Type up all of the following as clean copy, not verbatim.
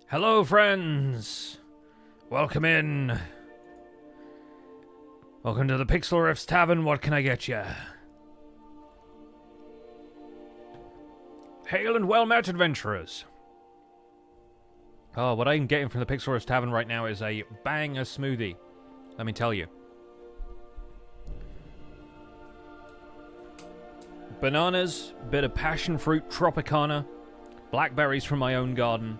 Hello, friends! Welcome in. Welcome to the Pixlriffs Tavern. What can I get you? Hail and well met, adventurers! Oh, what I'm getting from the Pixlriffs Tavern right now is a banger smoothie. Let me tell you. Bananas, bit of passion fruit Tropicana, blackberries from my own garden,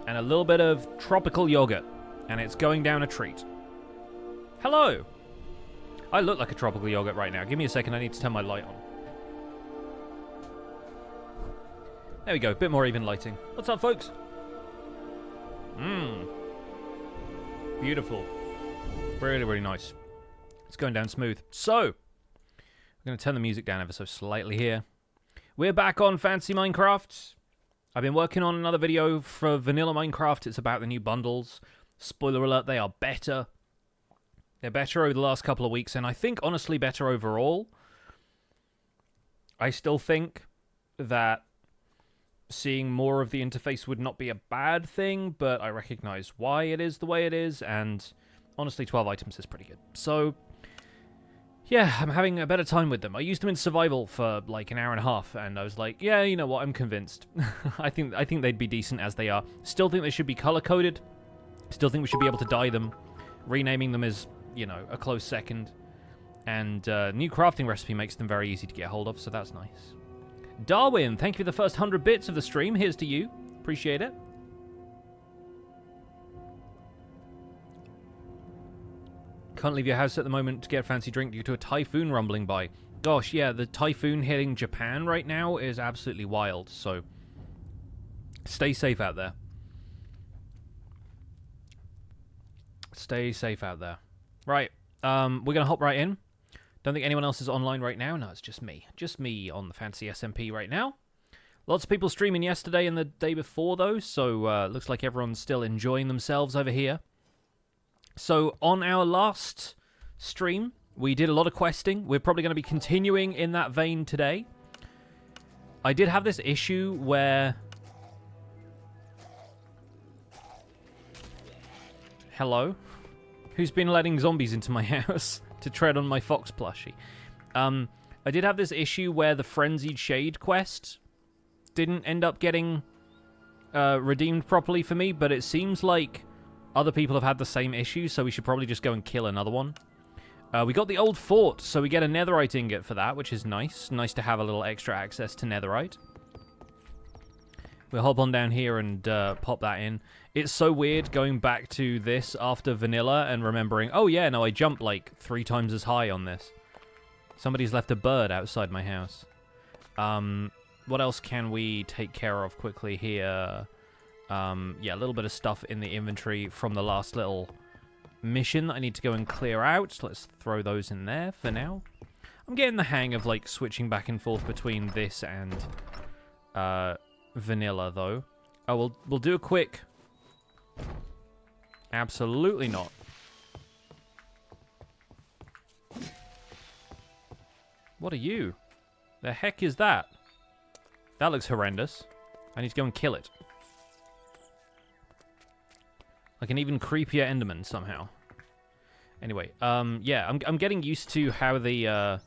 and a little bit of tropical yogurt, and it's going down a treat. Hello! I look like a tropical yogurt right now. Give me a second, I need to turn my light on. There we go, bit more even lighting. What's up, folks? Beautiful. Really, really nice. It's going down smooth. So, I'm going to turn the music down ever so slightly here. We're back on Fantasy Minecraft. I've been working on another video for Vanilla Minecraft. It's about the new bundles. Spoiler alert, they are better. They're better over the last couple of weeks, and I think, honestly, better overall. I still think that seeing more of the interface would not be a bad thing, but I recognize why it is the way it is, and honestly, 12 items is pretty good. So, yeah, I'm having a better time with them. I used them in survival for like an hour and a half, and I was like, yeah, you know what, I'm convinced. I think they'd be decent as they are. Still think they should be color-coded. Still think we should be able to dye them. Renaming them is, you know, a close second. And new crafting recipe makes them very easy to get hold of, so that's nice. Darwin, thank you for the first 100 bits of the stream. Here's to you. Appreciate it. Can't leave your house at the moment to get a fancy drink due to a typhoon rumbling by. Gosh, yeah, the typhoon hitting Japan right now is absolutely wild, so stay safe out there. Stay safe out there. Right, we're going to hop right in. Don't think anyone else is online right now. No, it's just me. Just me on the Fantasy SMP right now. Lots of people streaming yesterday and the day before, though, so looks like everyone's still enjoying themselves over here. So, on our last stream, we did a lot of questing. We're probably going to be continuing in that vein today. I did have this issue where... Hello? Who's been letting zombies into my house to tread on my fox plushie? I did have this issue where the Frenzied Shade quest didn't end up getting redeemed properly for me, but it seems like other people have had the same issue, so we should probably just go and kill another one. We got the old fort, so we get a netherite ingot for that, which is nice. Nice to have a little extra access to netherite. We'll hop on down here and pop that in. It's so weird going back to this after vanilla and remembering, oh yeah, no, I jumped like 3 times as high on this. Somebody's left a bird outside my house. What else can we take care of quickly here? Yeah, a little bit of stuff in the inventory from the last little mission that I need to go and clear out. So let's throw those in there for now. I'm getting the hang of, like, switching back and forth between this and vanilla, though. Oh, we'll do a quick... Absolutely not. What are you? The heck is that? That looks horrendous. I need to go and kill it. Like an even creepier Enderman somehow. Anyway, yeah, I'm getting used to how the,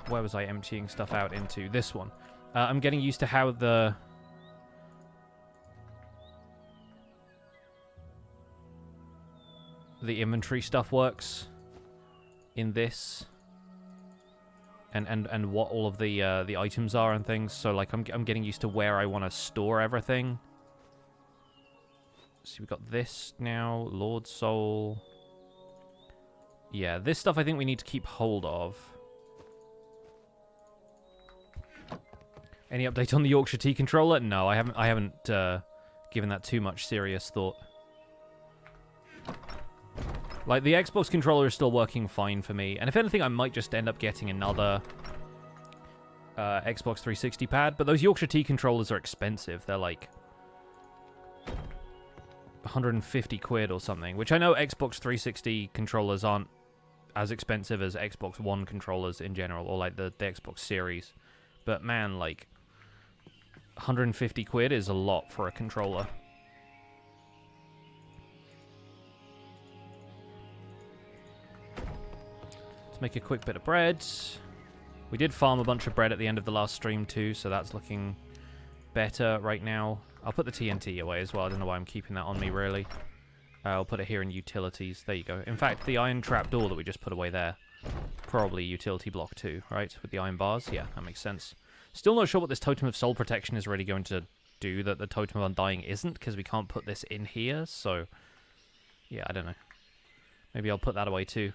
where was I emptying stuff out into? This one. I'm getting used to how the inventory stuff works in this. And what all of the items are and things. So, like, I'm getting used to where I want to store everything. So we've got this now, Lord Soul. Yeah, this stuff I think we need to keep hold of. Any update on the Yorkshire Tea controller? No, I haven't given that too much serious thought. Like, the Xbox controller is still working fine for me, and if anything, I might just end up getting another Xbox 360 pad, but those Yorkshire Tea controllers are expensive. They're like 150 quid or something, which I know Xbox 360 controllers aren't as expensive as Xbox One controllers in general, or like the Xbox Series. But man, like, 150 quid is a lot for a controller. Let's make a quick bit of bread. We did farm a bunch of bread at the end of the last stream too, so that's looking better right now. I'll put the TNT away as well. I don't know why I'm keeping that on me, really. I'll put it here in utilities. There you go. In fact, the iron trapdoor that we just put away there, probably utility block 2, right? With the iron bars. Yeah, that makes sense. Still not sure what this Totem of Soul Protection is really going to do that the Totem of Undying isn't, because we can't put this in here, so... yeah, I don't know. Maybe I'll put that away too.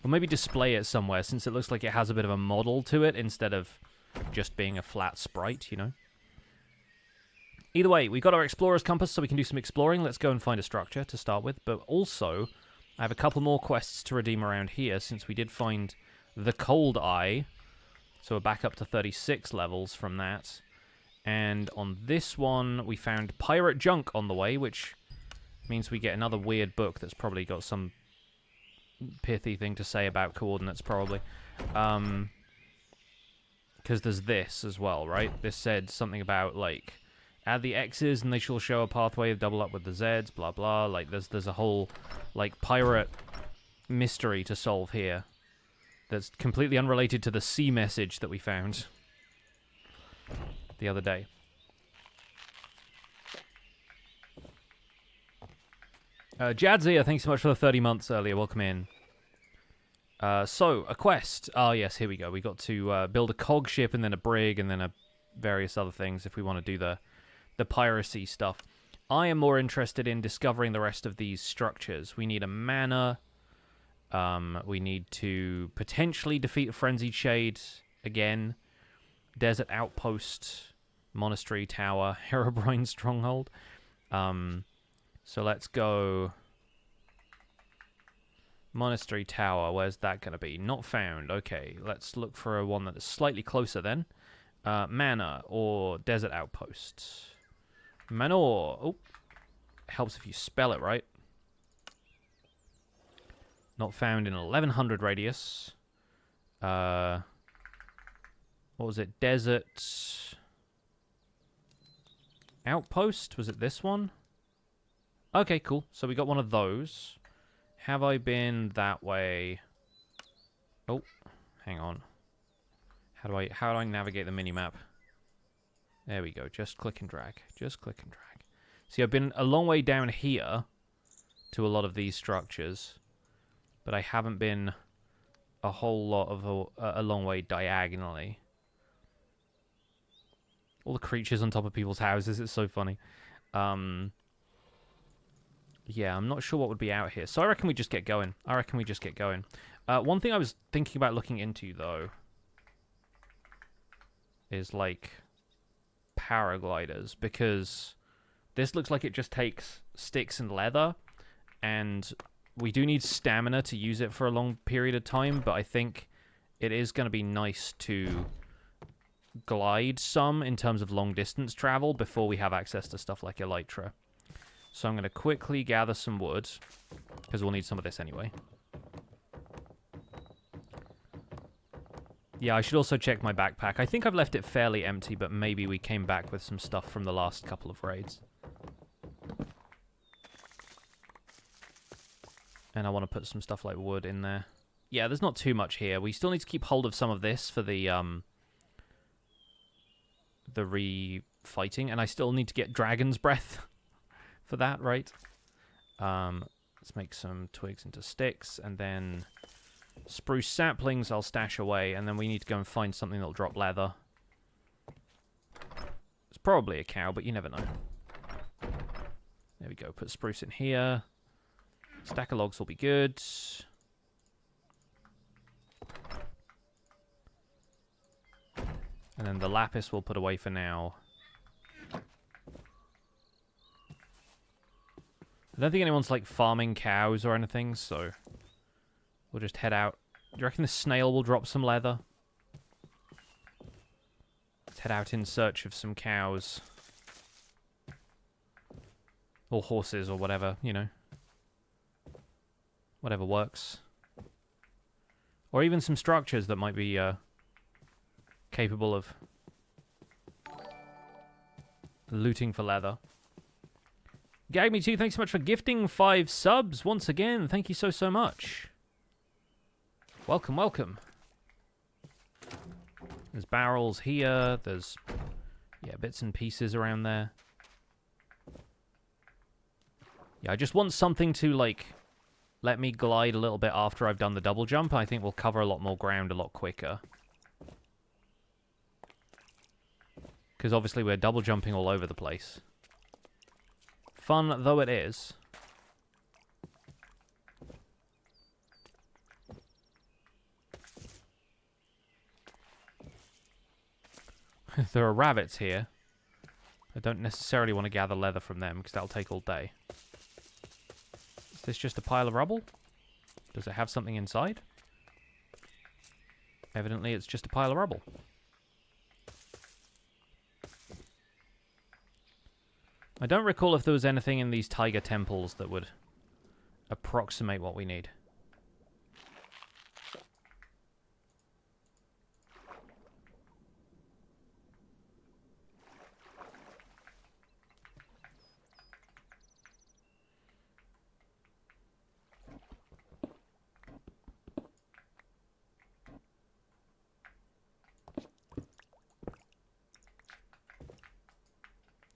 Or maybe display it somewhere, since it looks like it has a bit of a model to it, instead of just being a flat sprite, you know? Either way, we've got our Explorer's Compass, so we can do some exploring. Let's go and find a structure to start with. But also, I have a couple more quests to redeem around here, since we did find the Cold Eye. So we're back up to 36 levels from that. And on this one, we found Pirate Junk on the way, which means we get another weird book that's probably got some pithy thing to say about coordinates, probably. Because there's this as well, right? This said something about, like... add the X's and they shall show a pathway, double up with the Z's, blah blah. Like there's a whole like pirate mystery to solve here that's completely unrelated to the C message that we found the other day. Jadzia, thanks so much for the 30 months earlier. Welcome in. So, a quest. Oh, yes, here we go. We got to build a cog ship and then a brig and then various other things if we want to do the piracy stuff. I am more interested in discovering the rest of these structures. We need a manor. We need to potentially defeat a Frenzied Shade again. Desert Outpost, Monastery Tower, Herobrine Stronghold. So let's go... Monastery Tower, where's that going to be? Not found. Okay, let's look for one that is slightly closer then. Manor or Desert Outpost. Manor. Oh, helps if you spell it right. Not found in 1100 radius. What was it? Desert Outpost? Was it this one? Okay, cool. So we got one of those. Have I been that way? Oh, hang on. How do I navigate the minimap? There we go. Just click and drag. Just click and drag. See, I've been a long way down here to a lot of these structures, but I haven't been a whole lot of a long way diagonally. All the creatures on top of people's houses. It's so funny. Yeah, I'm not sure what would be out here. So I reckon we just get going. One thing I was thinking about looking into, though, is, like, paragliders, because this looks like it just takes sticks and leather, and we do need stamina to use it for a long period of time, but I think it is going to be nice to glide some in terms of long distance travel before we have access to stuff like Elytra. So I'm going to quickly gather some wood, because we'll need some of this anyway. Yeah, I should also check my backpack. I think I've left it fairly empty, but maybe we came back with some stuff from the last couple of raids. And I want to put some stuff like wood in there. Yeah, there's not too much here. We still need to keep hold of some of this for the re-fighting, and I still need to get Dragon's Breath for that, right? Let's make some twigs into sticks, and then spruce saplings I'll stash away, and then we need to go and find something that'll drop leather. It's probably a cow, but you never know. There we go. Put spruce in here. Stack of logs will be good. And then the lapis we'll put away for now. I don't think anyone's, like, farming cows or anything, so we'll just head out. Do you reckon the snail will drop some leather? Let's head out in search of some cows. Or horses or whatever, you know. Whatever works. Or even some structures that might be capable of looting for leather. Gagme2, thanks so much for gifting 5 subs once again. Thank you so much. Welcome, welcome. There's barrels here. There's, yeah, bits and pieces around there. Yeah, I just want something to, like, let me glide a little bit after I've done the double jump. I think we'll cover a lot more ground a lot quicker. Because obviously we're double jumping all over the place. Fun though it is. There are rabbits here. I don't necessarily want to gather leather from them because that'll take all day. Is this just a pile of rubble? Does it have something inside? Evidently it's just a pile of rubble. I don't recall if there was anything in these tiger temples that would approximate what we need.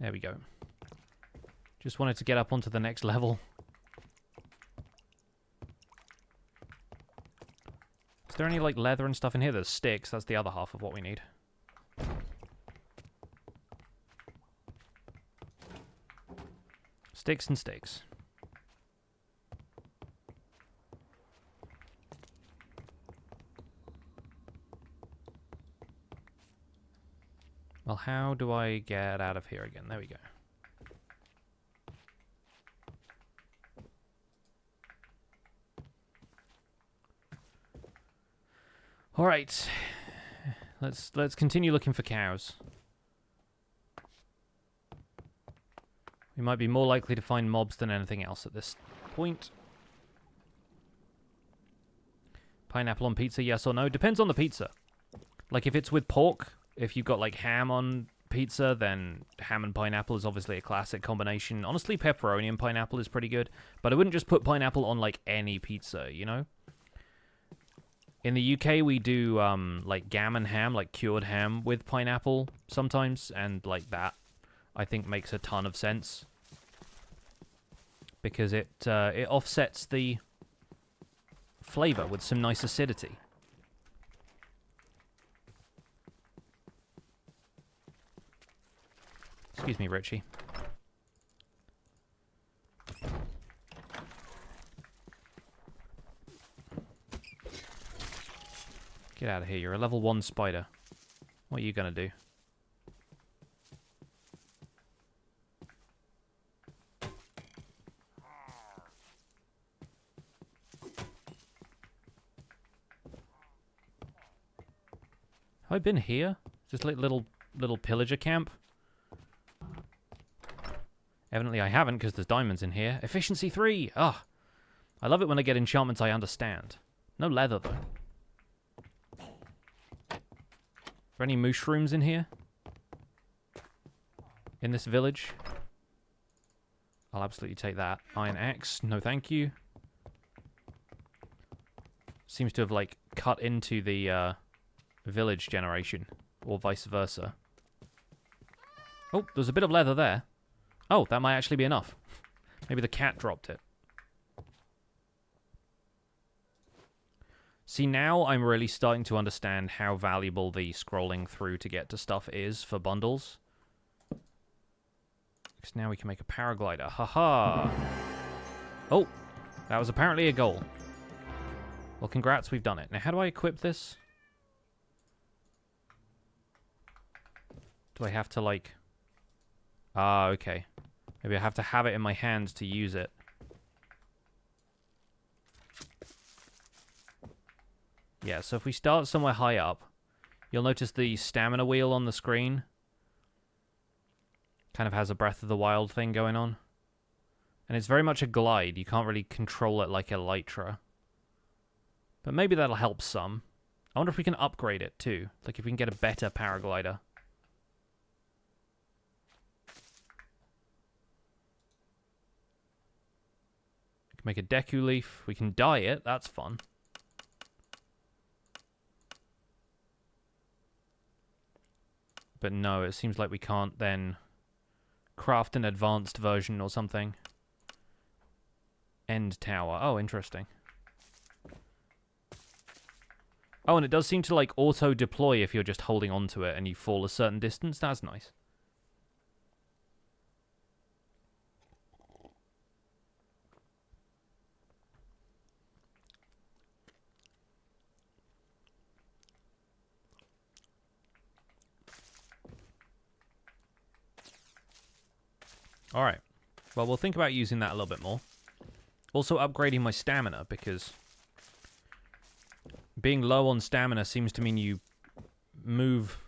There we go. Just wanted to get up onto the next level. Is there any, like, leather and stuff in here? There's sticks. That's the other half of what we need. Sticks and sticks. Well, how do I get out of here again? There we go. All right, let's continue looking for cows. We might be more likely to find mobs than anything else at this point. Pineapple on pizza, yes or no? Depends on the pizza. Like, if it's with pork, if you've got, like, ham on pizza, then ham and pineapple is obviously a classic combination. Honestly, pepperoni and pineapple is pretty good, but I wouldn't just put pineapple on, like, any pizza, you know? In the UK, we do, like, gammon ham, like cured ham with pineapple sometimes, and, like, that, I think, makes a ton of sense. Because it offsets the flavor with some nice acidity. Excuse me, Richie. Get out of here. You're a level 1 spider. What are you gonna do? Have I been here? Just like little pillager camp? Evidently I haven't, because there's diamonds in here. Efficiency 3! Ah! I love it when I get enchantments I understand. No leather, though. Are there any mushrooms in here? In this village? I'll absolutely take that. Iron axe, no thank you. Seems to have, like, cut into the village generation. Or vice versa. Oh, there's a bit of leather there. Oh, that might actually be enough. Maybe the cat dropped it. See, now I'm really starting to understand how valuable the scrolling through to get to stuff is for bundles. Because now we can make a paraglider. Haha! Oh, that was apparently a goal. Well, congrats, we've done it. Now, how do I equip this? Do I have to, like... Ah, okay. Maybe I have to have it in my hands to use it. Yeah, so if we start somewhere high up, you'll notice the stamina wheel on the screen kind of has a Breath of the Wild thing going on. And it's very much a glide. You can't really control it like Elytra. But maybe that'll help some. I wonder if we can upgrade it too. Like if we can get a better paraglider. Make a Deku Leaf. We can dye it. That's fun. But no, it seems like we can't then craft an advanced version or something. End tower. Oh, interesting. Oh, and it does seem to, like, auto-deploy if you're just holding onto it and you fall a certain distance. That's nice. Alright. Well, we'll think about using that a little bit more. Also upgrading my stamina, because being low on stamina seems to mean you move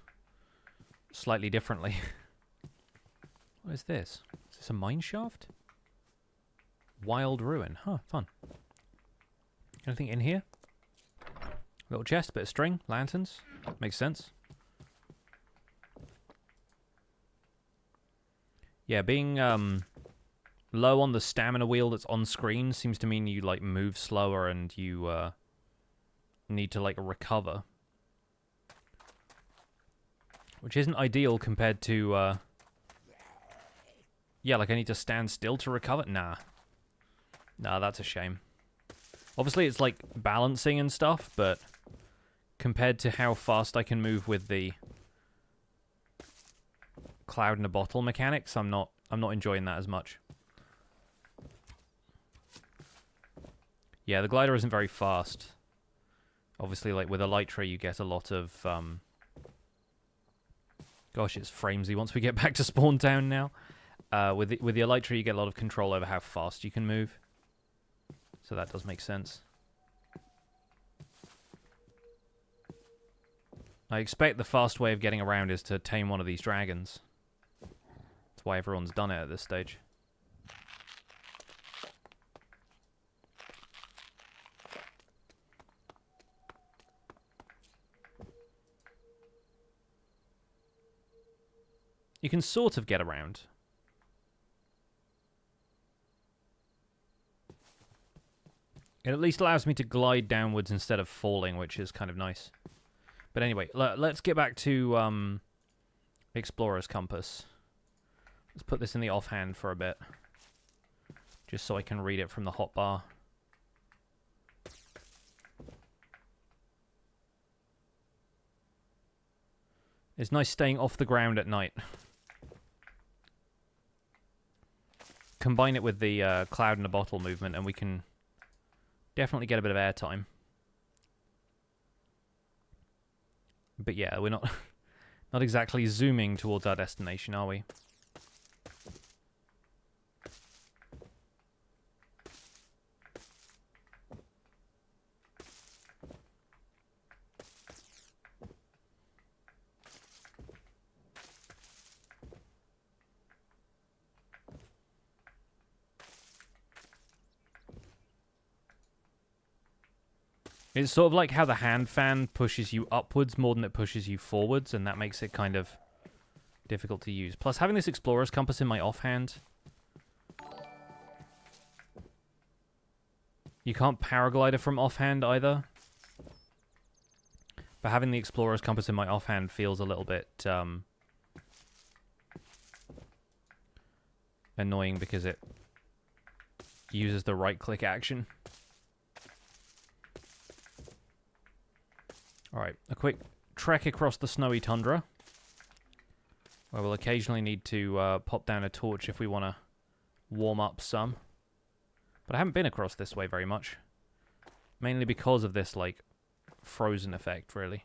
slightly differently. What is this? Is this a mine shaft? Wild ruin. Huh, fun. Anything in here? Little chest, bit of string, lanterns. Makes sense. Yeah, being low on the stamina wheel that's on screen seems to mean you, like, move slower and you need to, like, recover. Which isn't ideal compared to, yeah, like, I need to stand still to recover? Nah. Nah, that's a shame. Obviously, it's, like, balancing and stuff, but compared to how fast I can move with the cloud in a bottle mechanics, I'm not enjoying that as much. Yeah, the glider isn't very fast. Obviously, like, with Elytra, you get a lot of, gosh, it's framesy once we get back to Spawn Town now. With the Elytra, you get a lot of control over how fast you can move. So that does make sense. I expect the fast way of getting around is to tame one of these dragons. That's why everyone's done it at this stage. You can sort of get around. It at least allows me to glide downwards instead of falling, which is kind of nice. But anyway, let's get back to Explorer's Compass. Let's put this in the offhand for a bit. Just so I can read it from the hotbar. It's nice staying off the ground at night. Combine it with the cloud in a bottle movement and we can definitely get a bit of airtime. But yeah, we're not not exactly zooming towards our destination, are we? It's sort of like how the hand fan pushes you upwards more than it pushes you forwards, and that makes it kind of difficult to use. Plus, having this Explorer's Compass in my offhand... You can't paraglider from offhand either. But having the Explorer's Compass in my offhand feels a little bit annoying because it uses the right-click action. Alright, a quick trek across the snowy tundra, where we'll occasionally need to pop down a torch if we want to warm up some. But I haven't been across this way very much. Mainly because of this, like, frozen effect, really.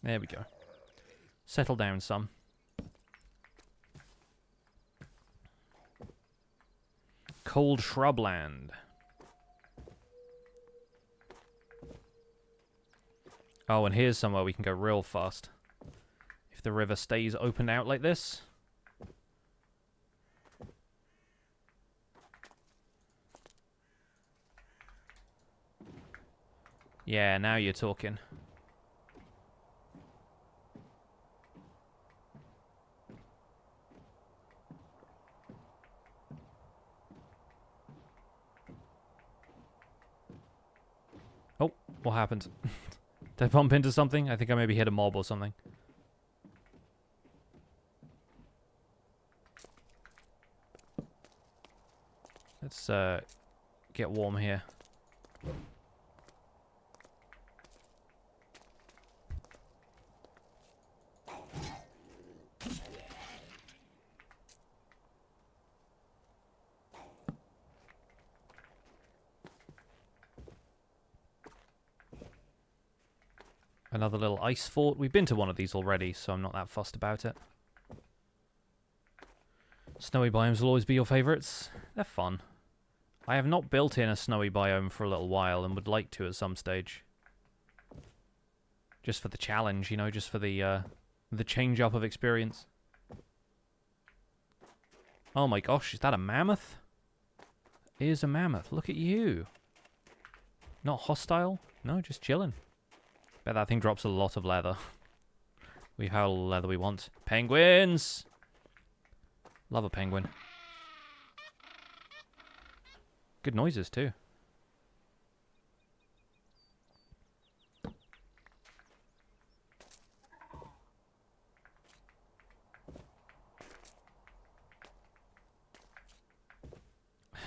There we go. Settle down some. Cold shrubland. Oh, and here's somewhere we can go real fast. If the river stays opened out like this. Yeah, now you're talking. What happened? Did I bump into something? I think I maybe hit a mob or something. Let's get warm here. Another little ice fort. We've been to one of these already, so I'm not that fussed about it. Snowy biomes will always be your favourites. They're fun. I have not built in a snowy biome for a little while and would like to at some stage. Just for the challenge, you know, just for the change up of experience. Oh my gosh, is that a mammoth? It is a mammoth. Look at you. Not hostile? No, just chilling. Bet that thing drops a lot of leather. We have all the leather we want. Penguins! Love a penguin. Good noises, too.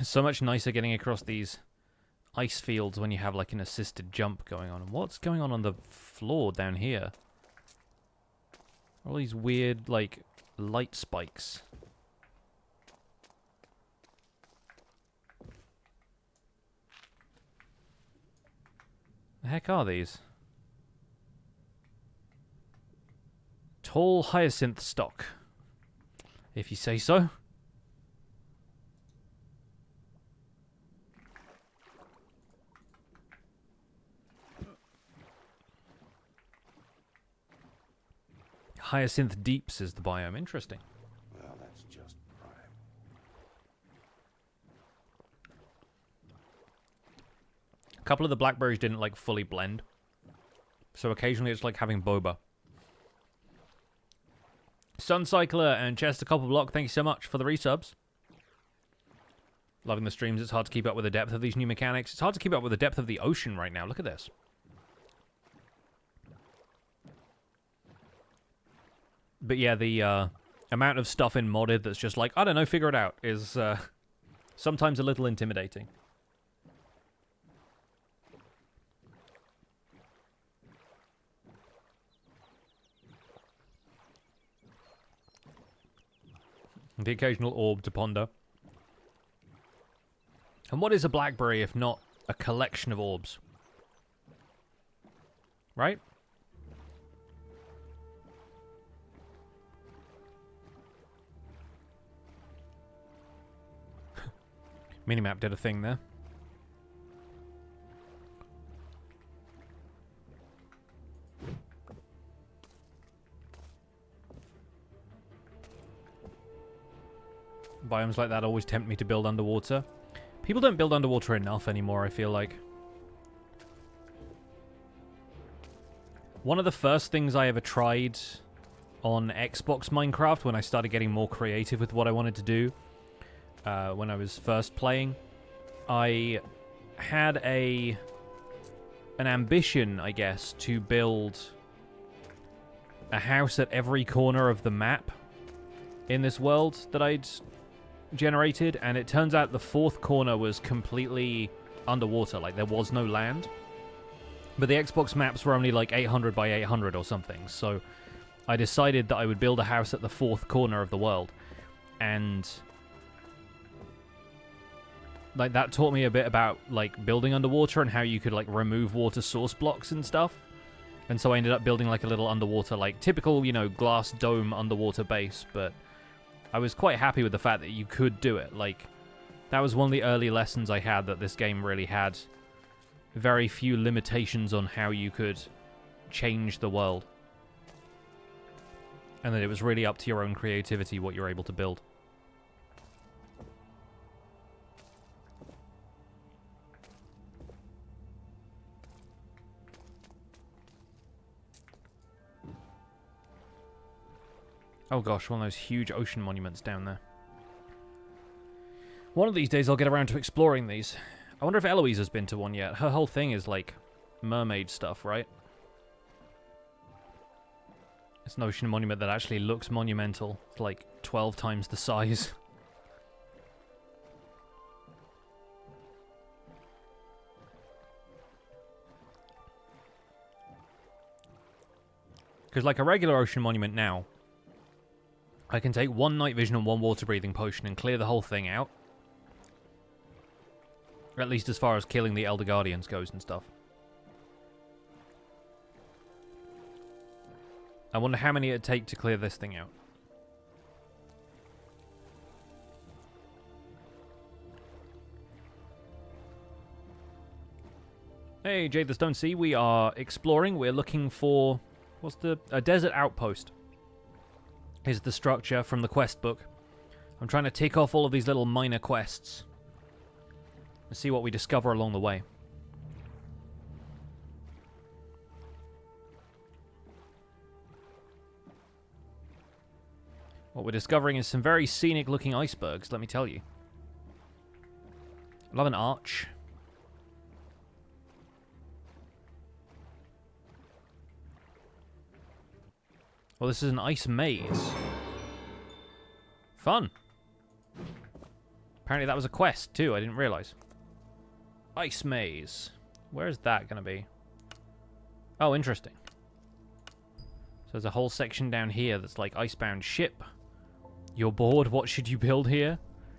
So much nicer getting across these ice fields when you have like an assisted jump going on. What's going on the floor down here? All these weird, like, light spikes. The heck are these? Tall hyacinth stock, if you say so. Hyacinth Deeps is the biome. Interesting. Well, that's just prime. A couple of the blackberries didn't like fully blend, so occasionally it's like having boba. Suncycler and Chester Copperblock, thank you so much for the resubs. Loving the streams. It's hard to keep up with the depth of these new mechanics. It's hard to keep up with the depth of the ocean right now. Look at this. But yeah, the amount of stuff in modded that's just like, I don't know, figure it out, is sometimes a little intimidating. The occasional orb to ponder. And what is a blackberry if not a collection of orbs? Right? Minimap did a thing there. Biomes like that always tempt me to build underwater. People don't build underwater enough anymore, I feel like. One of the first things I ever tried on Xbox Minecraft when I started getting more creative with what I wanted to do, when I was first playing, I had an ambition, I guess, to build a house at every corner of the map in this world that I'd generated, and it turns out the fourth corner was completely underwater, like there was no land. But the Xbox maps were only like 800 by 800 or something, so I decided that I would build a house at the fourth corner of the world, and like that taught me a bit about like building underwater and how you could like remove water source blocks and stuff. And so I ended up building like a little underwater, like typical, you know, glass dome underwater base, but I was quite happy with the fact that you could do it. Like, that was one of the early lessons I had, that this game really had very few limitations on how you could change the world. And that it was really up to your own creativity what you're able to build. Oh gosh, one of those huge ocean monuments down there. One of these days I'll get around to exploring these. I wonder if Eloise has been to one yet. Her whole thing is like mermaid stuff, right? It's an ocean monument that actually looks monumental. It's like 12 times the size. Because like a regular ocean monument now, I can take one night vision and one water breathing potion and clear the whole thing out. At least as far as killing the Elder Guardians goes and stuff. I wonder how many it'd take to clear this thing out. Hey, Jade the Stone Sea, we are exploring. We're looking for... What's the... A desert outpost is the structure from the quest book. I'm trying to tick off all of these little minor quests. And see what we discover along the way. What we're discovering is some very scenic looking icebergs, let me tell you. Love an arch. Well, this is an ice maze. Fun. Apparently that was a quest too, I didn't realize. Ice maze. Where is that going to be? Oh, interesting. So there's a whole section down here that's like Icebound Ship. You're bored, what should you build here?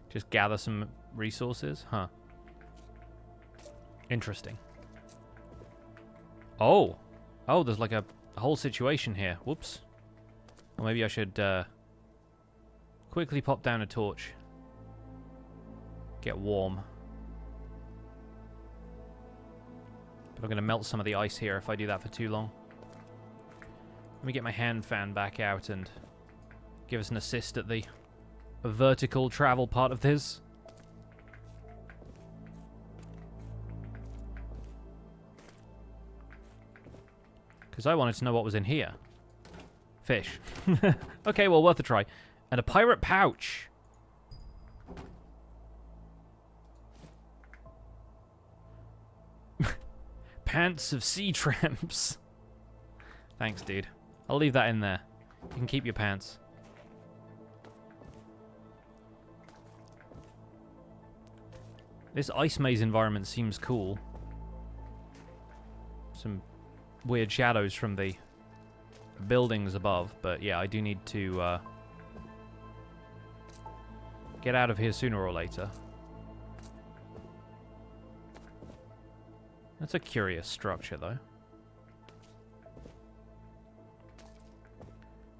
Just gather some resources? Huh. Interesting. Oh. Oh, there's like a whole situation here. Whoops. Or maybe I should quickly pop down a torch. Get warm. But I'm going to melt some of the ice here if I do that for too long. Let me get my hand fan back out and give us an assist at the vertical travel part of this. Because I wanted to know what was in here. Fish. Okay, well, worth a try. And a pirate pouch. Pants of sea tramps. Thanks, dude. I'll leave that in there. You can keep your pants. This ice maze environment seems cool. Some weird shadows from the buildings above, but yeah, I do need to get out of here sooner or later. That's a curious structure, though.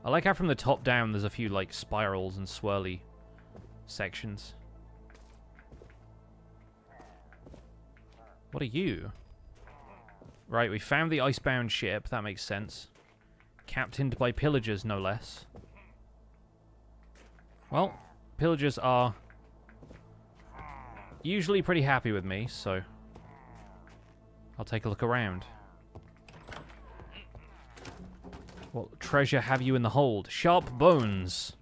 I like how from the top down there's a few, like, spirals and swirly sections. What are you? Right, we found the Icebound Ship. That makes sense. Captained by pillagers, no less. Well, pillagers are usually pretty happy with me, so I'll take a look around. What treasure have you in the hold? Sharp bones.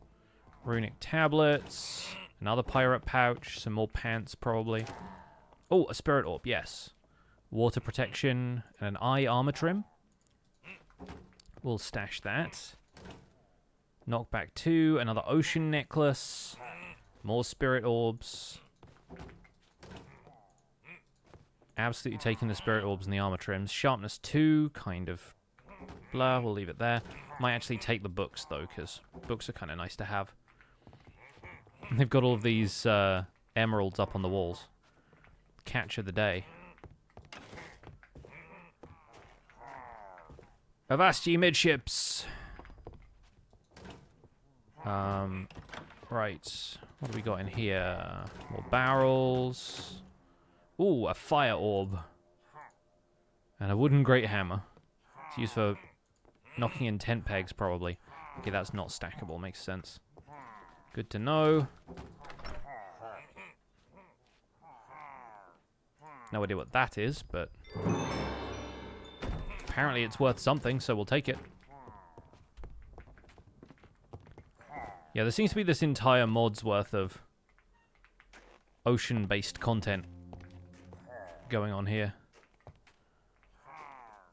Runic tablets. Another pirate pouch. Some more pants, probably. Oh, a spirit orb, yes. Water protection and an eye armor trim. We'll stash that. Knockback 2. Another ocean necklace. More spirit orbs. Absolutely taking the spirit orbs and the armor trims. Sharpness 2, kind of blah. We'll leave it there. Might actually take the books, though, because books are kind of nice to have. They've got all of these emeralds up on the walls. Catch of the day. Avast ye midships! Right. What do we got in here? More barrels. Ooh, a fire orb. And a wooden great hammer. It's used for knocking in tent pegs, probably. Okay, that's not stackable. Makes sense. Good to know. No idea what that is, but apparently it's worth something, so we'll take it. Yeah, there seems to be this entire mod's worth of ocean-based content going on here.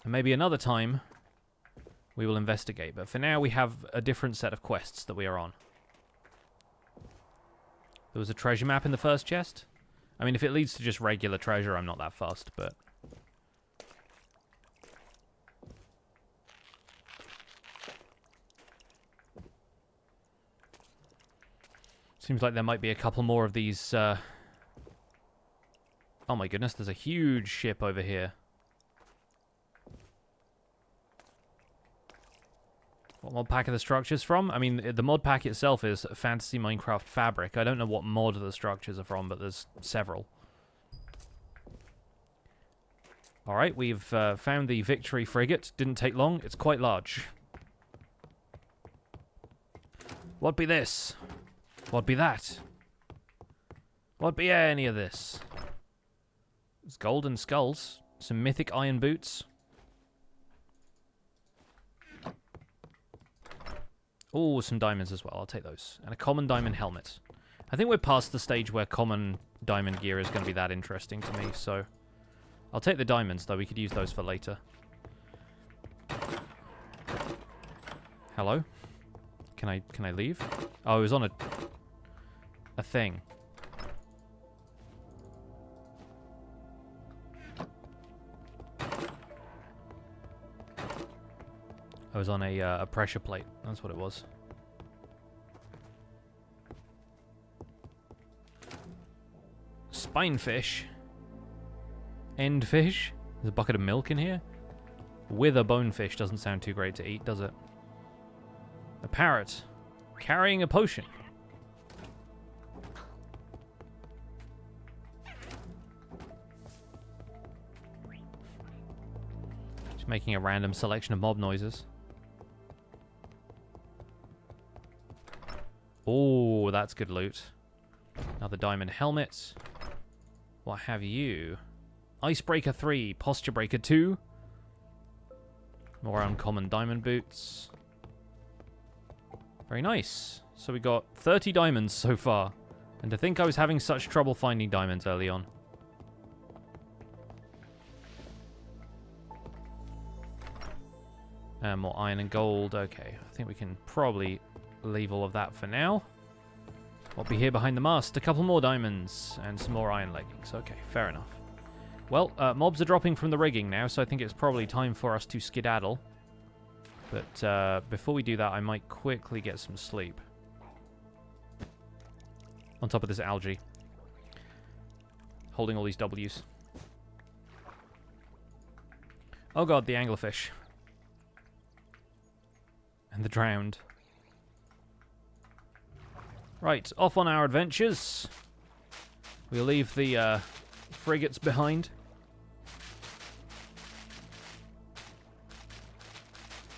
And maybe another time we will investigate. But for now, we have a different set of quests that we are on. There was a treasure map in the first chest. I mean, if it leads to just regular treasure, I'm not that fussed, but... Seems like there might be a couple more of these, Oh my goodness, there's a huge ship over here. What mod pack are the structures from? I mean, the mod pack itself is Fantasy Minecraft Fabric. I don't know what mod the structures are from, but there's several. Alright, we've found the Victory frigate. Didn't take long. It's quite large. What be this? What be that? What be any of this? There's golden skulls. Some mythic iron boots. Oh, some diamonds as well. I'll take those. And a common diamond helmet. I think we're past the stage where common diamond gear is going to be that interesting to me, so... I'll take the diamonds, though. We could use those for later. Hello? Can I leave? Oh, it was on a thing. I was on a pressure plate. That's what it was. Spinefish. Endfish. There's a bucket of milk in here. Wither bonefish doesn't sound too great to eat, does it? A parrot. Carrying a potion. Just making a random selection of mob noises. Oh, that's good loot. Another diamond helmet. What have you? Icebreaker 3, Posture Breaker 2. More uncommon diamond boots. Very nice. So we got 30 diamonds so far. And to think I was having such trouble finding diamonds early on. And more iron and gold. Okay, I think we can probably leave all of that for now. What be here behind the mast? A couple more diamonds and some more iron leggings. Okay, fair enough. Well, mobs are dropping from the rigging now, so I think it's probably time for us to skedaddle. But before we do that, I might quickly get some sleep. On top of this algae. Holding all these W's. Oh god, the anglerfish. And the drowned. Right, off on our adventures. We'll leave the frigates behind.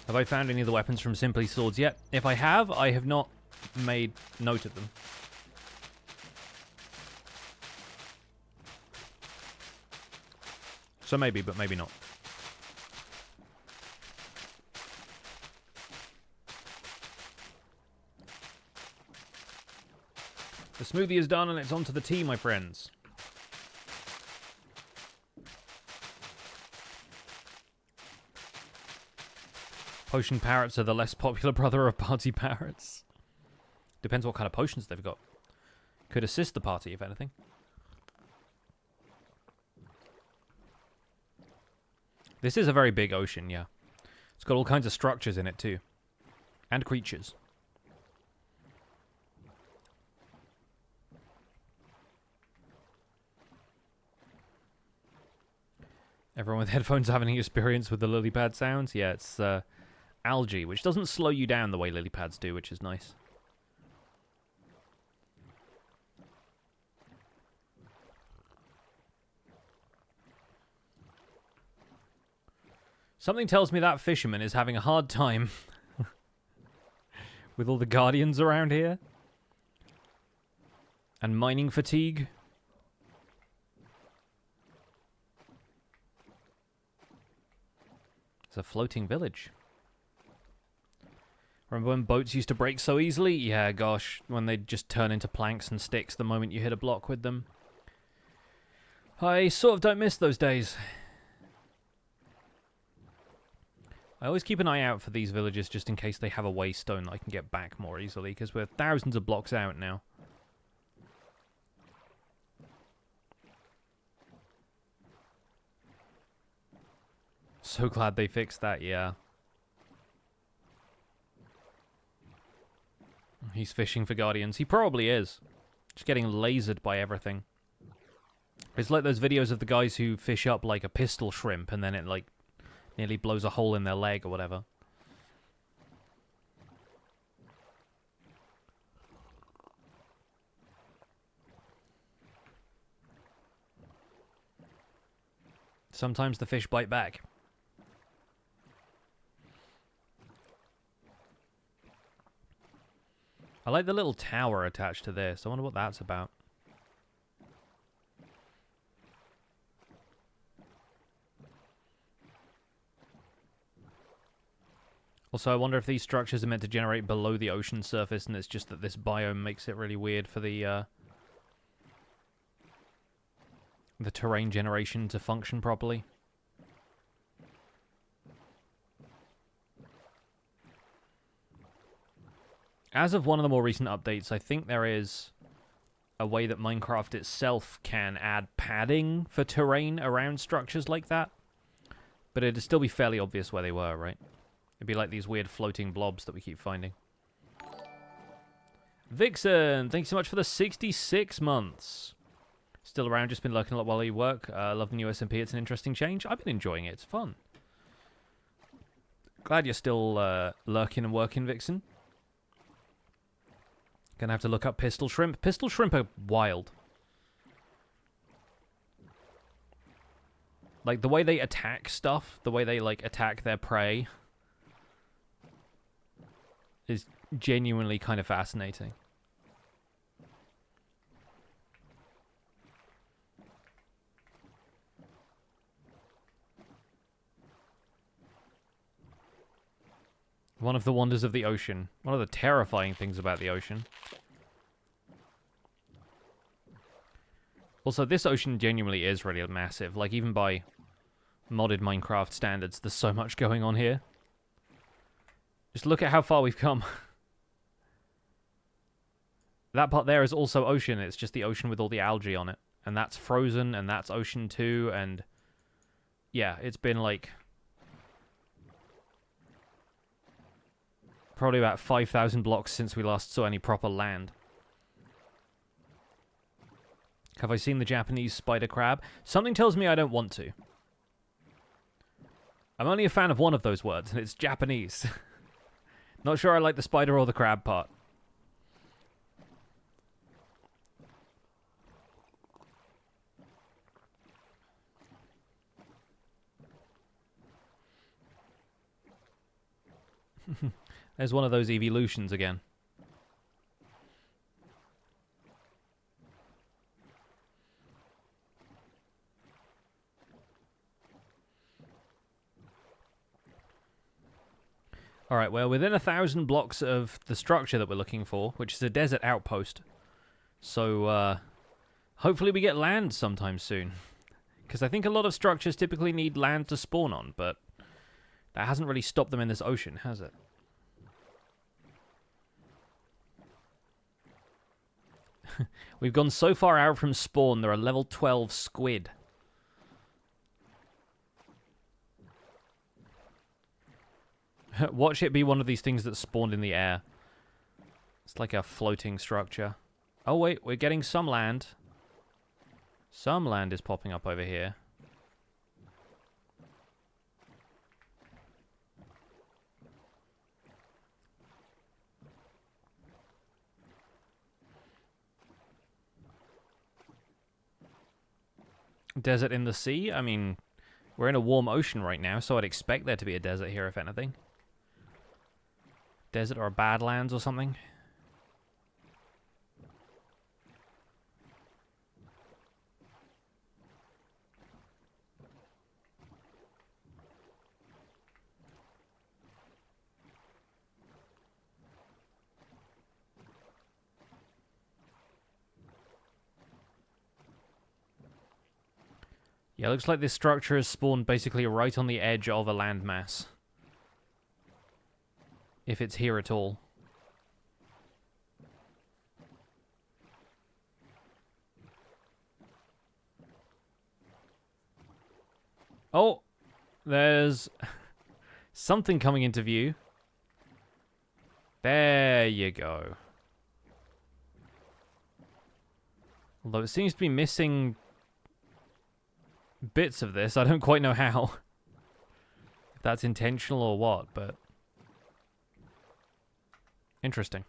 Have I found any of the weapons from Simply Swords yet? If I have not made note of them. So maybe, but maybe not. The smoothie is done and it's on to the tea, my friends. Potion parrots are the less popular brother of party parrots. Depends what kind of potions they've got. Could assist the party, if anything. This is a very big ocean, yeah. It's got all kinds of structures in it, too. And creatures. Everyone with headphones having any experience with the lily pad sounds? Yeah, it's algae, which doesn't slow you down the way lily pads do, which is nice. Something tells me that fisherman is having a hard time with all the guardians around here. And mining fatigue. It's a floating village. Remember when boats used to break so easily? Yeah, gosh. When they'd just turn into planks and sticks the moment you hit a block with them. I sort of don't miss those days. I always keep an eye out for these villages just in case they have a waystone that I can get back more easily, because we're thousands of blocks out now. So glad they fixed that, yeah. He's fishing for guardians. He probably is. Just getting lasered by everything. It's like those videos of the guys who fish up like a pistol shrimp and then it like nearly blows a hole in their leg or whatever. Sometimes the fish bite back. I like the little tower attached to this. I wonder what that's about. Also, I wonder if these structures are meant to generate below the ocean surface, and it's just that this biome makes it really weird for the terrain generation to function properly. As of one of the more recent updates, I think there is a way that Minecraft itself can add padding for terrain around structures like that. But it'd still be fairly obvious where they were, right? It'd be like these weird floating blobs that we keep finding. Vixen, thanks so much for the 66 months. Still around, just been lurking a lot while you work. Love the new SMP, it's an interesting change. I've been enjoying it, it's fun. Glad you're still lurking and working, Vixen. Gonna have to look up pistol shrimp. Pistol shrimp are wild. Like, the way they attack stuff, the way they, like, attack their prey is genuinely kind of fascinating. One of the wonders of the ocean. One of the terrifying things about the ocean. Also, this ocean genuinely is really massive. Like, even by modded Minecraft standards, there's so much going on here. Just look at how far we've come. That part there is also ocean. It's just the ocean with all the algae on it. And that's frozen, and that's ocean too, and... yeah, it's been like... probably about 5,000 blocks since we last saw any proper land. Have I seen the Japanese spider crab? Something tells me I don't want to. I'm only a fan of one of those words, and it's Japanese. Not sure I like the spider or the crab part. There's one of those evolutions again. Alright, well, within 1,000 blocks of the structure that we're looking for, which is a desert outpost. So, hopefully we get land sometime soon. Because I think a lot of structures typically need land to spawn on, but that hasn't really stopped them in this ocean, has it? We've gone so far out from spawn, there are level 12 squid. Watch it be one of these things that spawned in the air. It's like a floating structure. Oh wait, we're getting some land. Some land is popping up over here. Desert in the sea? I mean, we're in a warm ocean right now, so I'd expect there to be a desert here, if anything. Desert or a badlands or something. Yeah, looks like this structure is spawned basically right on the edge of a landmass. if it's here at all. Oh, there's something coming into view. There you go. Although it seems to be missing bits of this. I don't quite know how. If that's intentional or what, but interesting.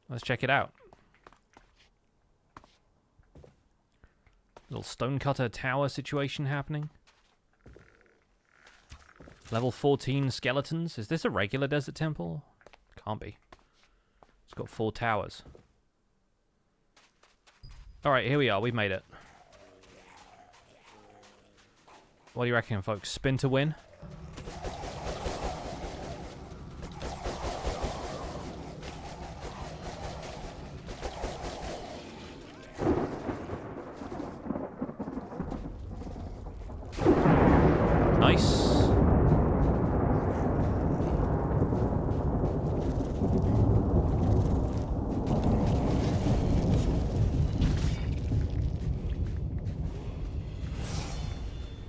Let's check it out. Little stonecutter tower situation happening. Level 14 skeletons. Is this a regular desert temple? Can't be. It's got 4 towers. Alright, here we are. We've made it. What do you reckon, folks? Spin to win? Nice.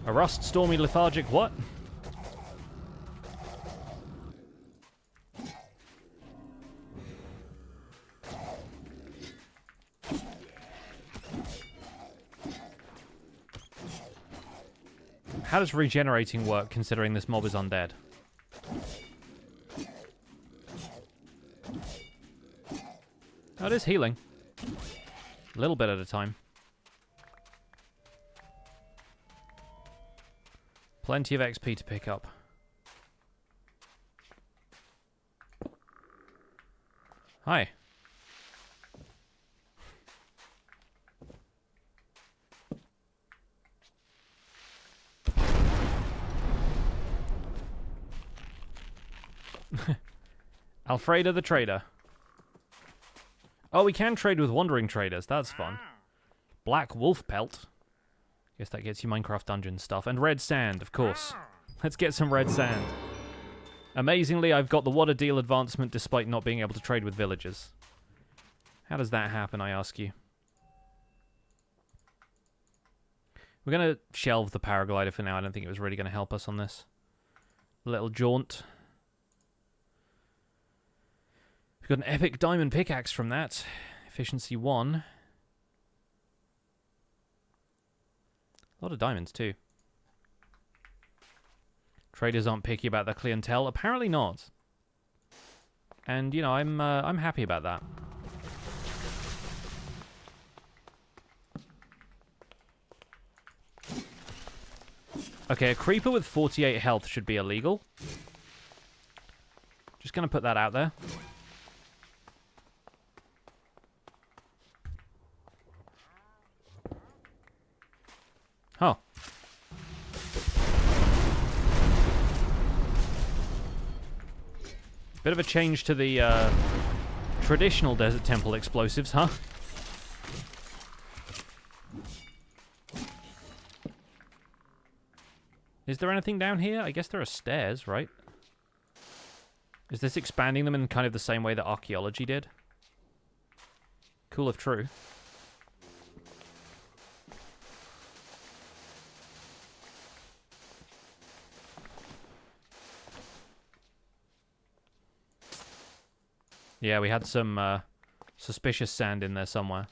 A rust, stormy, lethargic, what? How does regenerating work considering this mob is undead? Oh, it is healing. A little bit at a time. Plenty of XP to pick up. Hi. Alfredo the Trader. Oh, we can trade with wandering traders. That's fun. Black wolf pelt. Guess that gets you Minecraft dungeon stuff. And red sand, of course. Let's get some red sand. Amazingly, I've got the water deal advancement despite not being able to trade with villagers. How does that happen, I ask you? We're going to shelve the paraglider for now. I don't think it was really going to help us on this. A little jaunt. We've got an epic diamond pickaxe from that. Efficiency 1. A lot of diamonds, too. Traders aren't picky about their clientele. Apparently not. And, you know, I'm happy about that. Okay, a creeper with 48 health should be illegal. Just gonna put that out there. Oh. Bit of a change to the traditional Desert Temple explosives, huh? Is there anything down here? I guess there are stairs, right? Is this expanding them in kind of the same way that archaeology did? Cool if true. Yeah, we had some suspicious sand in there somewhere.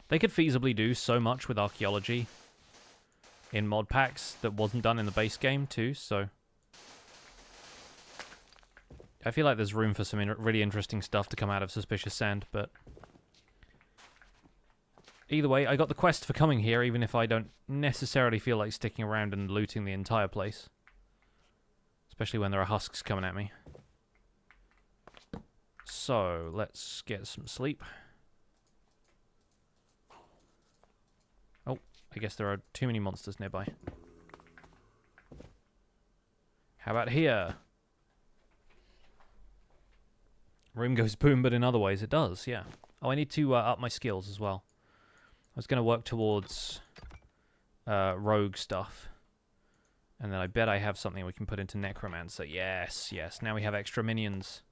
They could feasibly do so much with archaeology in mod packs that wasn't done in the base game too, so I feel like there's room for some really interesting stuff to come out of Suspicious Sand, but either way, I got the quest for coming here, even if I don't necessarily feel like sticking around and looting the entire place. Especially when there are husks coming at me. So, let's get some sleep. Oh, I guess there are too many monsters nearby. How about here? Room goes boom, but in other ways it does, yeah. Oh, I need to up my skills as well. I was going to work towards rogue stuff. And then I bet I have something we can put into Necromancer. Yes, yes. Now we have extra minions.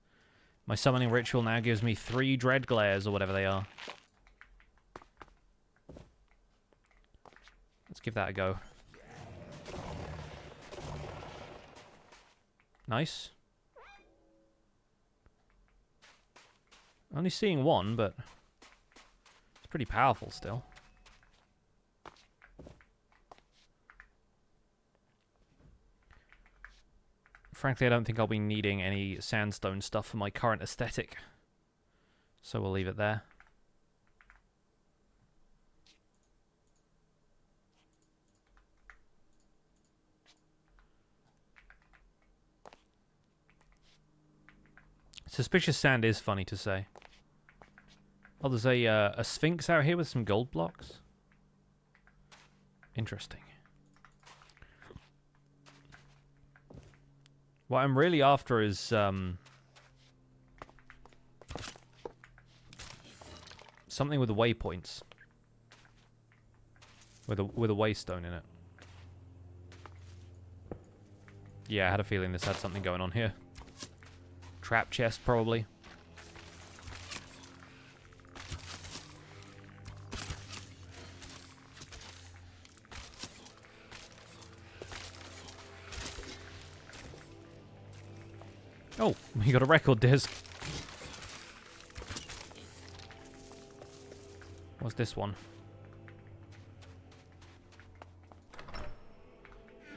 My summoning ritual now gives me 3 dread glares or whatever they are. Let's give that a go. Nice. Only seeing 1, but it's pretty powerful still. Frankly, I don't think I'll be needing any sandstone stuff for my current aesthetic. So we'll leave it there. Suspicious sand is funny to say. Oh, there's a sphinx out here with some gold blocks. Interesting. What I'm really after is something with the waypoints, with a waystone in it. Yeah, I had a feeling this had something going on here. Trap chest, probably. Oh, we got a record disc. What's this one?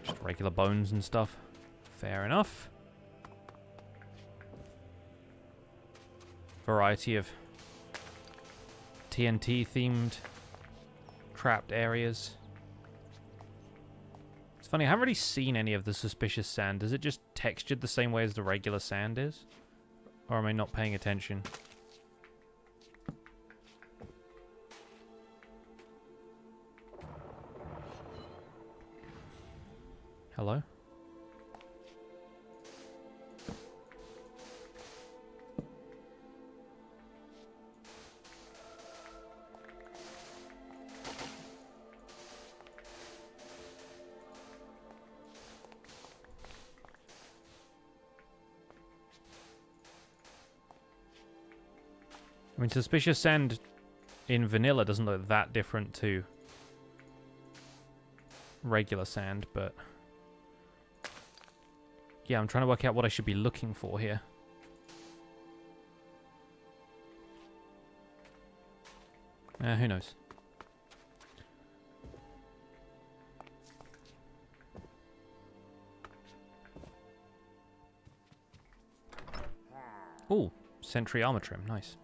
Just regular bones and stuff. Fair enough. Variety of TNT themed trapped areas. It's funny, I haven't really seen any of the suspicious sand. Is it just textured the same way as the regular sand is? Or am I not paying attention? Hello? I mean, suspicious sand in vanilla doesn't look that different to regular sand, but yeah, I'm trying to work out what I should be looking for here. Who knows? Ooh, Sentry Armor Trim, nice.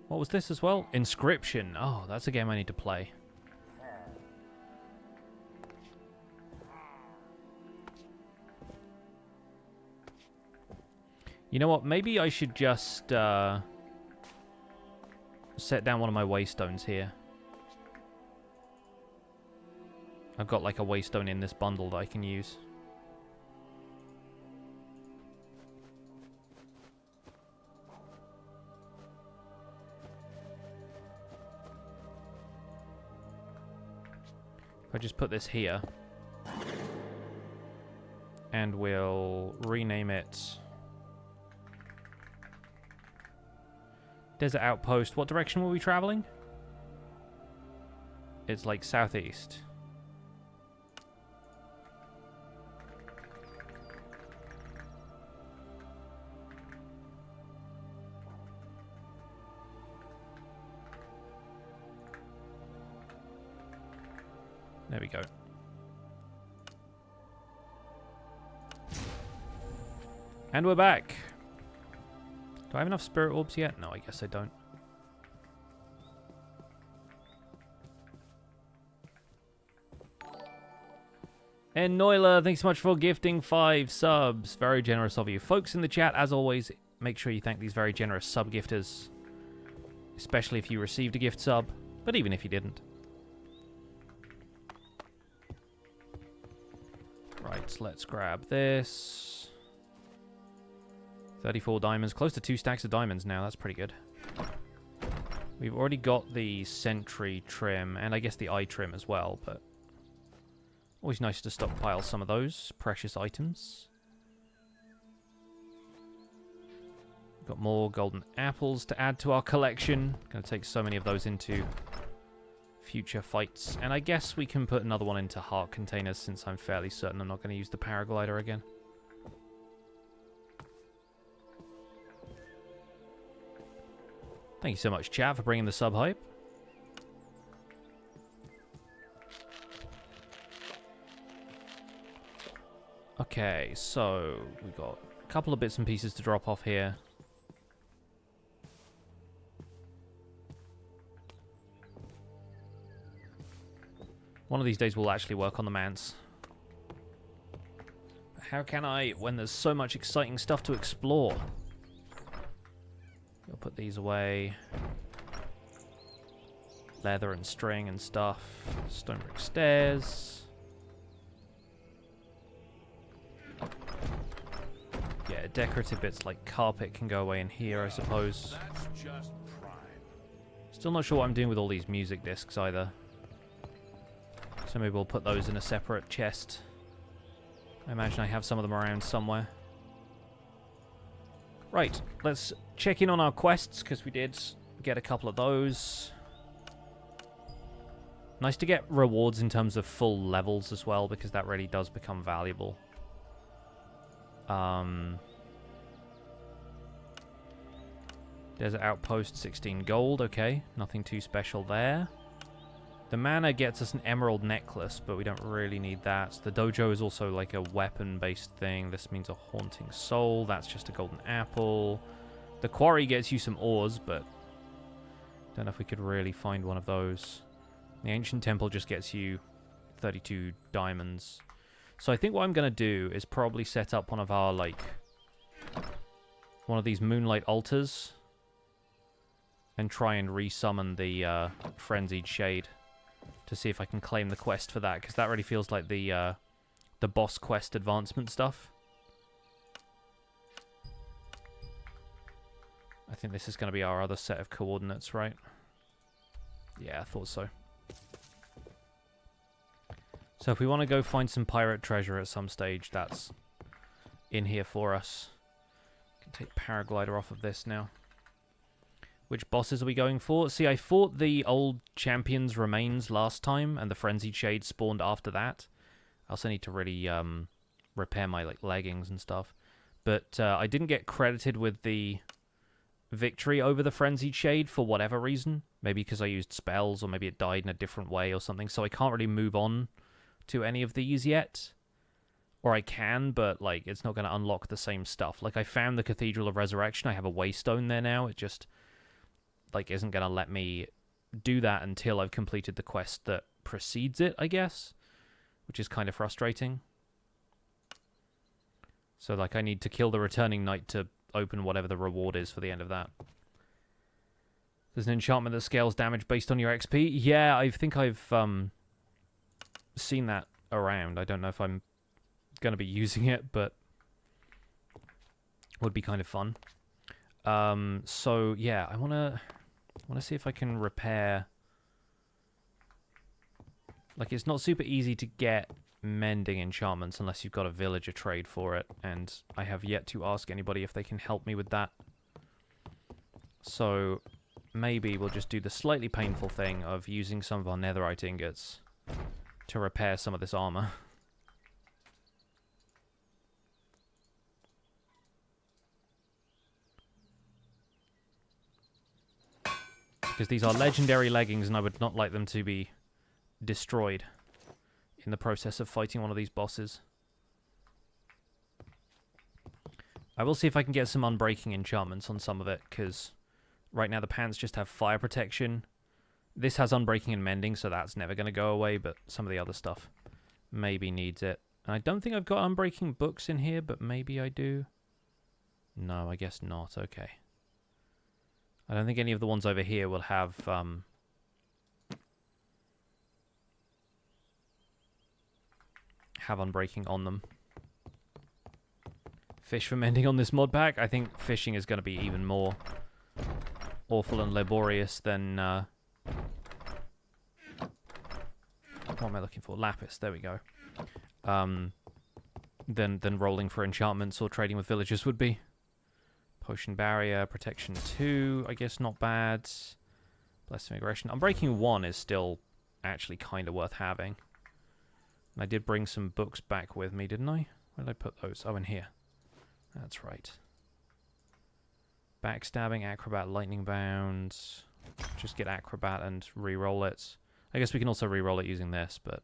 What was this as well? Inscription. Oh, that's a game I need to play. You know what? Maybe I should just set down one of my waystones here. I've got like a waystone in this bundle that I can use. If I just put this here, and we'll rename it Desert Outpost. What direction were we traveling? It's like southeast. There we go. And we're back. Do I have enough spirit orbs yet? No, I guess I don't. And Noila, thanks so much for gifting 5 subs. Very generous of you. Folks in the chat, as always, make sure you thank these very generous sub-gifters. Especially if you received a gift sub, but even if you didn't. Right, let's grab this. 34 diamonds. Close to 2 stacks of diamonds now. That's pretty good. We've already got the sentry trim, and I guess the eye trim as well, but always nice to stockpile some of those precious items. Got more golden apples to add to our collection. Gonna take so many of those into future fights. And I guess we can put another one into heart containers, since I'm fairly certain I'm not going to use the paraglider again. Thank you so much, chat, for bringing the sub hype. Okay, so we got a couple of bits and pieces to drop off here. One of these days we'll actually work on the manse. How can I when there's so much exciting stuff to explore? I'll put these away. Leather and string and stuff. Stone brick stairs. Yeah, decorative bits like carpet can go away in here, I suppose. That's just prime. Still not sure what I'm doing with all these music discs either. So maybe we'll put those in a separate chest. I imagine I have some of them around somewhere. Right, let's check in on our quests, because we did get a couple of those. Nice to get rewards in terms of full levels as well, because that really does become valuable. Desert Outpost, 16 gold, okay. Nothing too special there. The mana gets us an emerald necklace, but we don't really need that. The dojo is also like a weapon-based thing. This means a haunting soul. That's just a golden apple. The quarry gets you some ores, but don't know if we could really find one of those. The ancient temple just gets you 32 diamonds. So I think what I'm going to do is probably set up one of our, like, one of these moonlight altars and try and resummon the Frenzied Shade to see if I can claim the quest for that, because that really feels like the boss quest advancement stuff. I think this is going to be our other set of coordinates, right? Yeah, I thought so. So if we want to go find some pirate treasure at some stage, that's in here for us. Can take paraglider off of this now. Which bosses are we going for? See, I fought the old champion's remains last time, and the Frenzied Shade spawned after that. I also need to really repair my leggings and stuff. But I didn't get credited with the victory over the Frenzied Shade for whatever reason. Maybe because I used spells, or maybe it died in a different way or something. So I can't really move on to any of these yet. Or I can, but like it's not going to unlock the same stuff. Like I found the Cathedral of Resurrection. I have a waystone there now. It just like isn't going to let me do that until I've completed the quest that precedes it, I guess, which is kind of frustrating. So like I need to kill the returning knight to open whatever the reward is for the end of that. There's an enchantment that scales damage based on your XP. Yeah, I think I've seen that around. I don't know if I'm going to be using it, but would be kind of fun. So yeah, I want to see if I can repair. Like, it's not super easy to get mending enchantments unless you've got a villager trade for it, and I have yet to ask anybody if they can help me with that. So maybe we'll just do the slightly painful thing of using some of our netherite ingots to repair some of this armor. Because these are legendary leggings, and I would not like them to be destroyed in the process of fighting one of these bosses. I will see if I can get some unbreaking enchantments on some of it, because right now the pants just have fire protection. This has unbreaking and mending, so that's never going to go away, but some of the other stuff maybe needs it. And I don't think I've got unbreaking books in here, but maybe I do. No, I guess not. Okay. I don't think any of the ones over here will have have Unbreaking on them. Fish for mending on this mod pack. I think fishing is going to be even more awful and laborious than... what am I looking for? Lapis. There we go. Than rolling for enchantments or trading with villagers would be. Potion barrier, protection 2, I guess not bad. Blessed aggression. Unbreaking 1 is still actually kind of worth having. And I did bring some books back with me, didn't I? Where did I put those? Oh, in here. That's right. Backstabbing, Acrobat, Lightning Bound. Just get Acrobat and re-roll it. I guess we can also re-roll it using this, but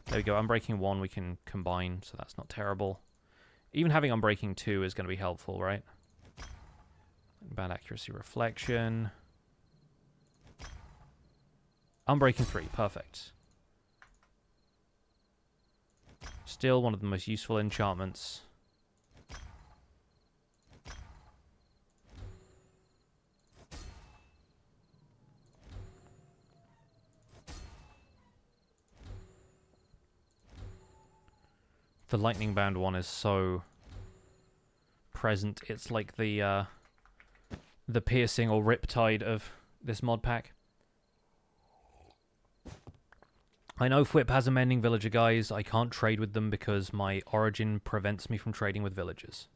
there we go. Unbreaking 1 we can combine, so that's not terrible. Even having Unbreaking 2 is going to be helpful, right? Bad Accuracy, Reflection. Unbreaking 3, perfect. Still one of the most useful enchantments. The lightning bound one is so present. It's like the piercing or riptide of this mod pack. I know Fwhip has a mending villager, guys. I can't trade with them because my origin prevents me from trading with villagers.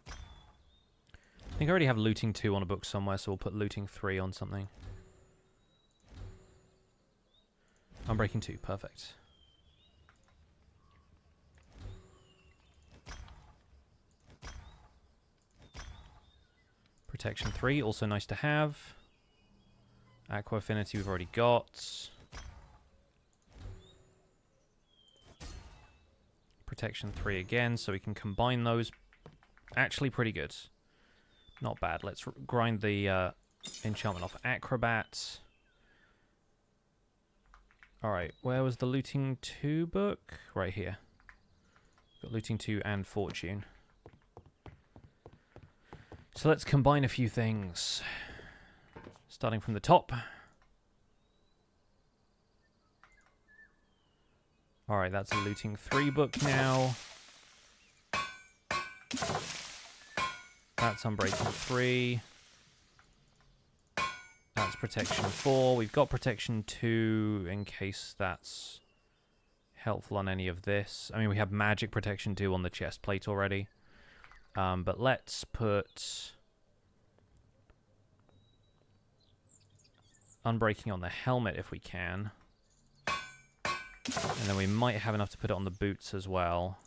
I think I already have looting 2 on a book somewhere, so we'll put looting 3 on something. Unbreaking 2, perfect. Protection 3, also nice to have. Aqua Affinity we've already got. Protection 3 again, so we can combine those. Actually pretty good. Not bad. Let's grind the enchantment off Acrobat. Alright, where was the Looting 2 book? Right here. Got Looting 2 and Fortune. So let's combine a few things. Starting from the top. Alright, that's a Looting 3 book now. That's Unbreaking 3. That's Protection 4. We've got Protection 2 in case that's helpful on any of this. I mean, we have Magic Protection 2 on the chest plate already. But let's put Unbreaking on the helmet if we can. And then we might have enough to put it on the boots as well.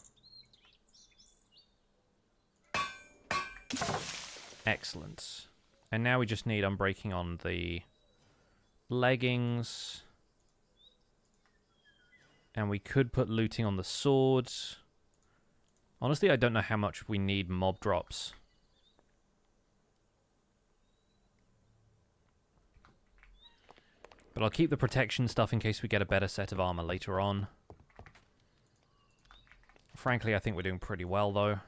Excellent. And now we just need Unbreaking on the leggings. And we could put looting on the swords. Honestly, I don't know how much we need mob drops. But I'll keep the protection stuff in case we get a better set of armor later on. Frankly, I think we're doing pretty well, though.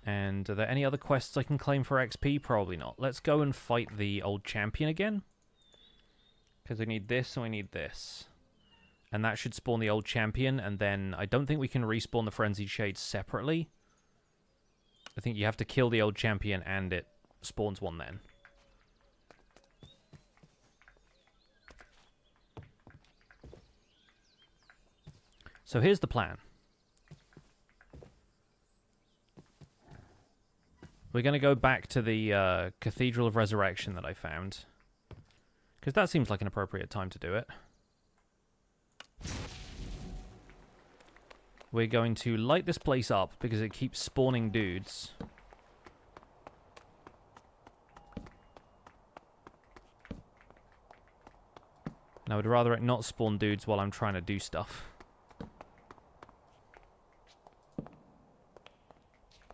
And are there any other quests I can claim for XP? Probably not. Let's go and fight the old champion again. Because we need this and we need this. And that should spawn the old champion, and then I don't think we can respawn the Frenzied Shades separately. I think you have to kill the old champion and it spawns one then. So here's the plan. We're going to go back to the Cathedral of Resurrection that I found. Because that seems like an appropriate time to do it. We're going to light this place up because it keeps spawning dudes. And I would rather it not spawn dudes while I'm trying to do stuff.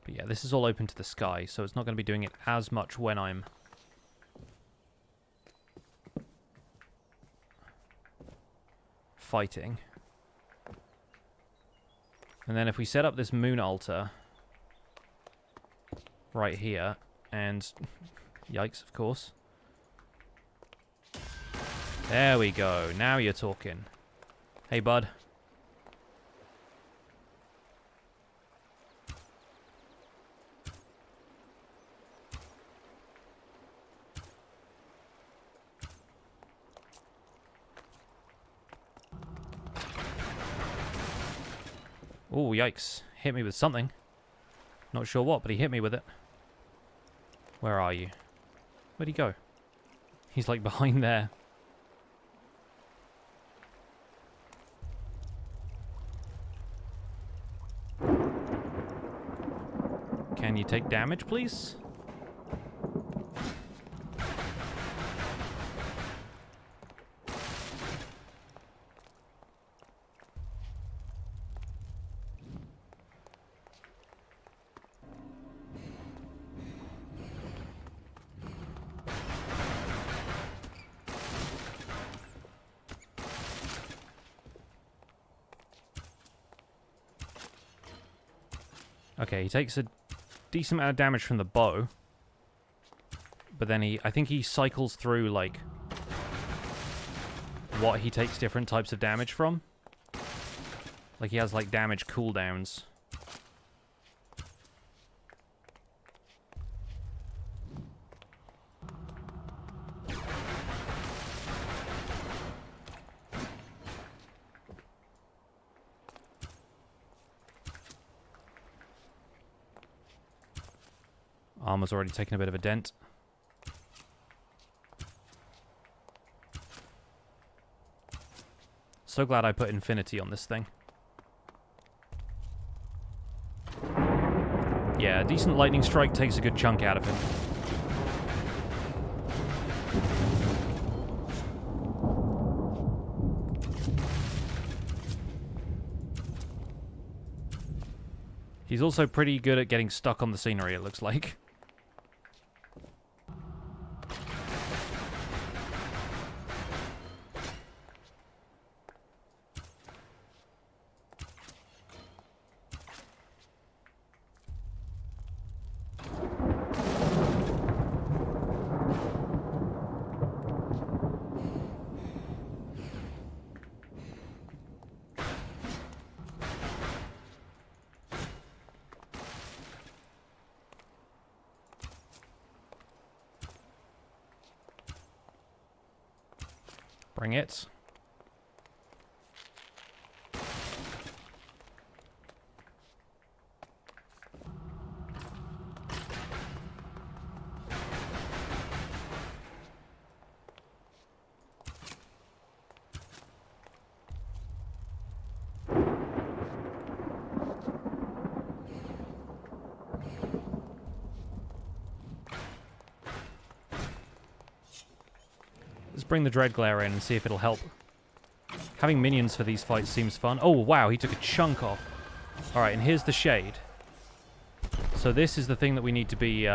But yeah, this is all open to the sky, so it's not going to be doing it as much when I'm fighting. And then if we set up this moon altar right here, and yikes, of course. There we go. Now you're talking. Hey, bud. Oh, yikes. Hit me with something. Not sure what, but he hit me with it. Where are you? Where'd he go? He's like behind there. Can you take damage, please? Okay, he takes a decent amount of damage from the bow. But then I think he cycles through, like, what he takes different types of damage from. Like, he has, like, damage cooldowns. Armor's already taken a bit of a dent. So glad I put infinity on this thing. Yeah, a decent lightning strike takes a good chunk out of him. He's also pretty good at getting stuck on the scenery, it looks like. Bring it. Let's bring the Dread Glare in and see if it'll help. Having minions for these fights seems fun. Oh, wow, he took a chunk off. Alright, and here's the Shade. So this is the thing that we need to be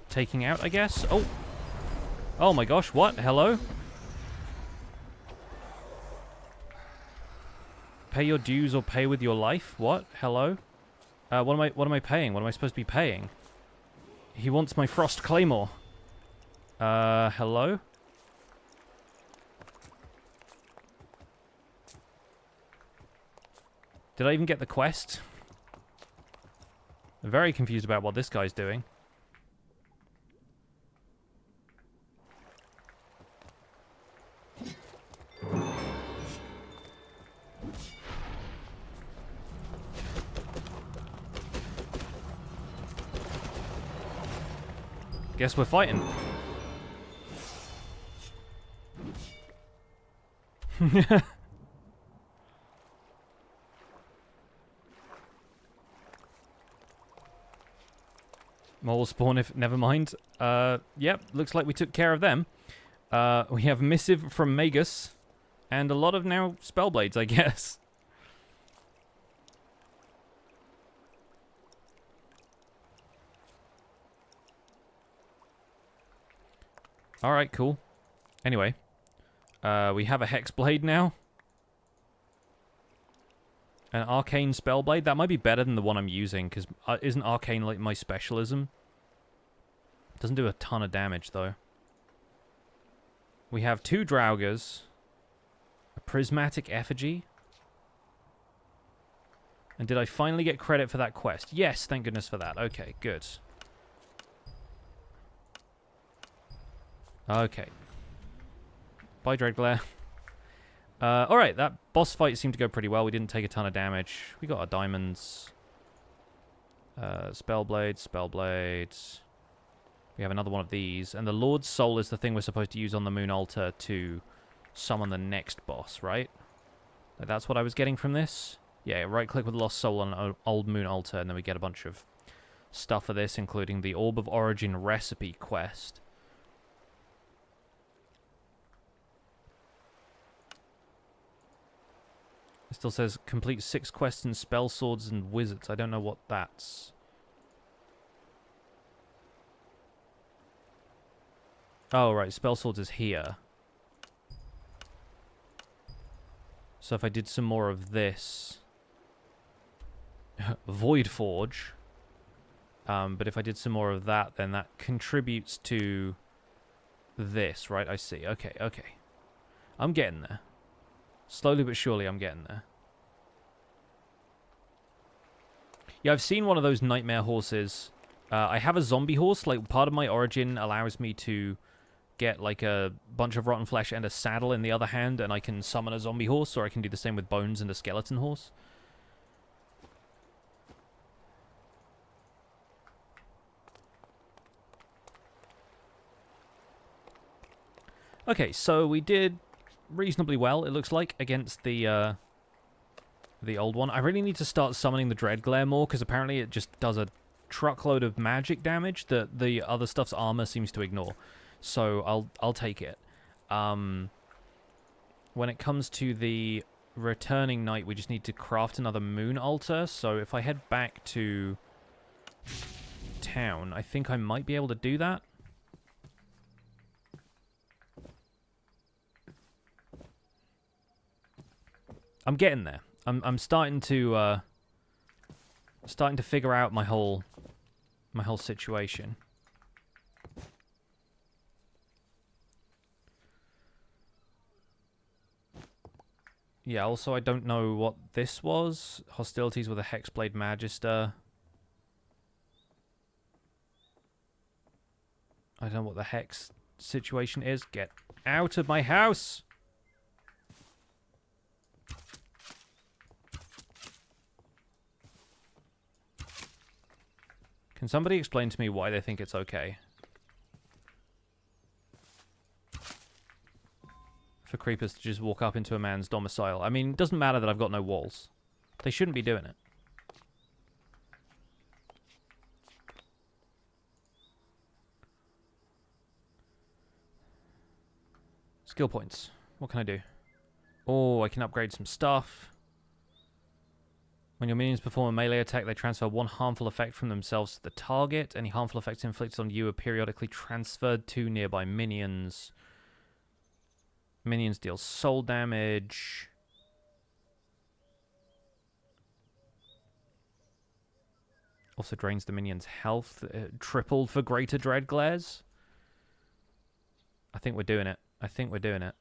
taking out, I guess. Oh. Oh my gosh, what? Hello? Pay your dues or pay with your life? What? Hello? What am I paying? What am I supposed to be paying? He wants my Frost Claymore. Hello? Did I even get the quest? I'm very confused about what this guy's doing. Guess we're fighting. Mole spawn if... Never mind. Yep, looks like we took care of them. We have Missive from Magus. And a lot of now Spellblades, I guess. Alright, cool. Anyway. We have a Hexblade now. An Arcane Spellblade. That might be better than the one I'm using, because isn't Arcane like my specialism? Doesn't do a ton of damage, though. We have 2 Draugrs, a prismatic effigy. And did I finally get credit for that quest? Yes, thank goodness for that. Okay, good. Okay. Bye, Dreadglare. Alright, that boss fight seemed to go pretty well. We didn't take a ton of damage. We got our diamonds. Spellblades, Spellblades. We have another one of these. And the Lord's Soul is the thing we're supposed to use on the Moon Altar to summon the next boss, right? Like, that's what I was getting from this? Yeah, right-click with Lost Soul on an old Moon Altar, and then we get a bunch of stuff for this, including the Orb of Origin recipe quest. It still says, complete 6 quests in Spell Swords and Wizards. I don't know what that's. Oh, right, Spell Swords is here. So if I did some more of this... Void Forge. But if I did some more of that, then that contributes to this, right? I see. Okay, okay. I'm getting there. Slowly but surely, I'm getting there. Yeah, I've seen one of those nightmare horses. I have a zombie horse. Like, part of my origin allows me to get, like, a bunch of rotten flesh and a saddle in the other hand, and I can summon a zombie horse, or I can do the same with bones and a skeleton horse. Okay, so we did reasonably well, it looks like, against the old one. I really need to start summoning the Dreadglare more, because apparently it just does a truckload of magic damage that the other stuff's armor seems to ignore. So I'll take it. When it comes to the returning knight, we just need to craft another moon altar. So if I head back to town, I think I might be able to do that. I'm getting there. I'm starting to figure out my whole situation. Yeah, also I don't know what this was. Hostilities with a Hexblade Magister. I don't know what the Hex situation is. Get out of my house! Can somebody explain to me why they think it's okay for creepers to just walk up into a man's domicile? I mean, it doesn't matter that I've got no walls. They shouldn't be doing it. Skill points. What can I do? Oh, I can upgrade some stuff. When your minions perform a melee attack, they transfer one harmful effect from themselves to the target. Any harmful effects inflicted on you are periodically transferred to nearby minions. Minions deal soul damage. Also drains the minion's health. Tripled for greater dread glares. I think we're doing it. I think we're doing it.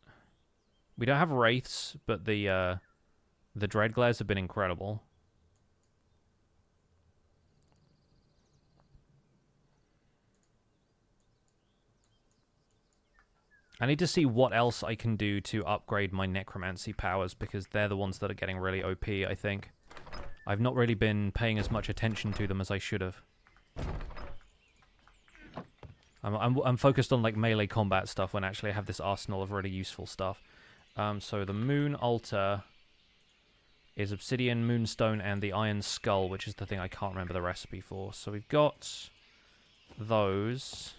We don't have wraiths, but the dread glares have been incredible. I need to see what else I can do to upgrade my necromancy powers, because they're the ones that are getting really OP, I think. I've not really been paying as much attention to them as I should have. I'm focused on like melee combat stuff when actually I have this arsenal of really useful stuff. So the Moon Altar is Obsidian, Moonstone, and the Iron Skull, which is the thing I can't remember the recipe for. So we've got those.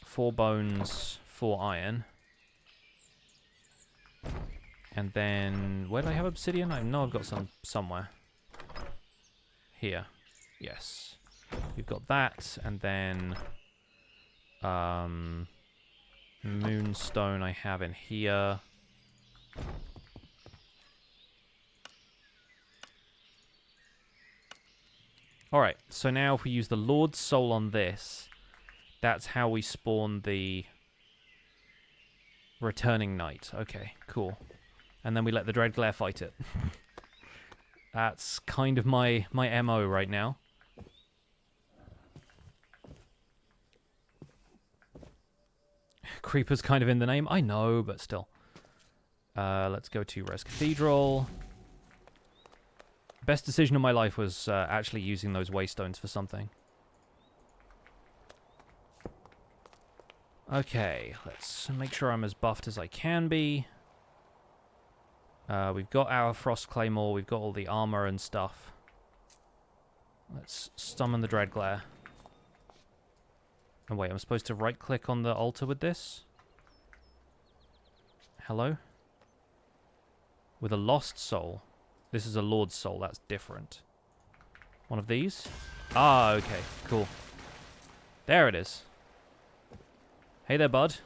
4 bones, 4 iron. And then, where do I have obsidian? I know I've got some somewhere. Here. Yes. We've got that, and then Moonstone I have in here. Alright, so now if we use the Lord's Soul on this, that's how we spawn the Returning Knight. Okay, cool. And then we let the Dreadglare fight it. That's kind of my MO right now. Creeper's kind of in the name. I know, but still. Let's go to Res Cathedral. Best decision of my life was actually using those waystones for something. Okay, let's make sure I'm as buffed as I can be. We've got our Frost Claymore, we've got all the armor and stuff. Let's summon the Dreadglare. Oh wait, I'm supposed to right-click on the altar with this? Hello? With a lost soul. This is a Lord's soul, that's different. One of these? Ah, okay, cool. There it is. Hey there, bud.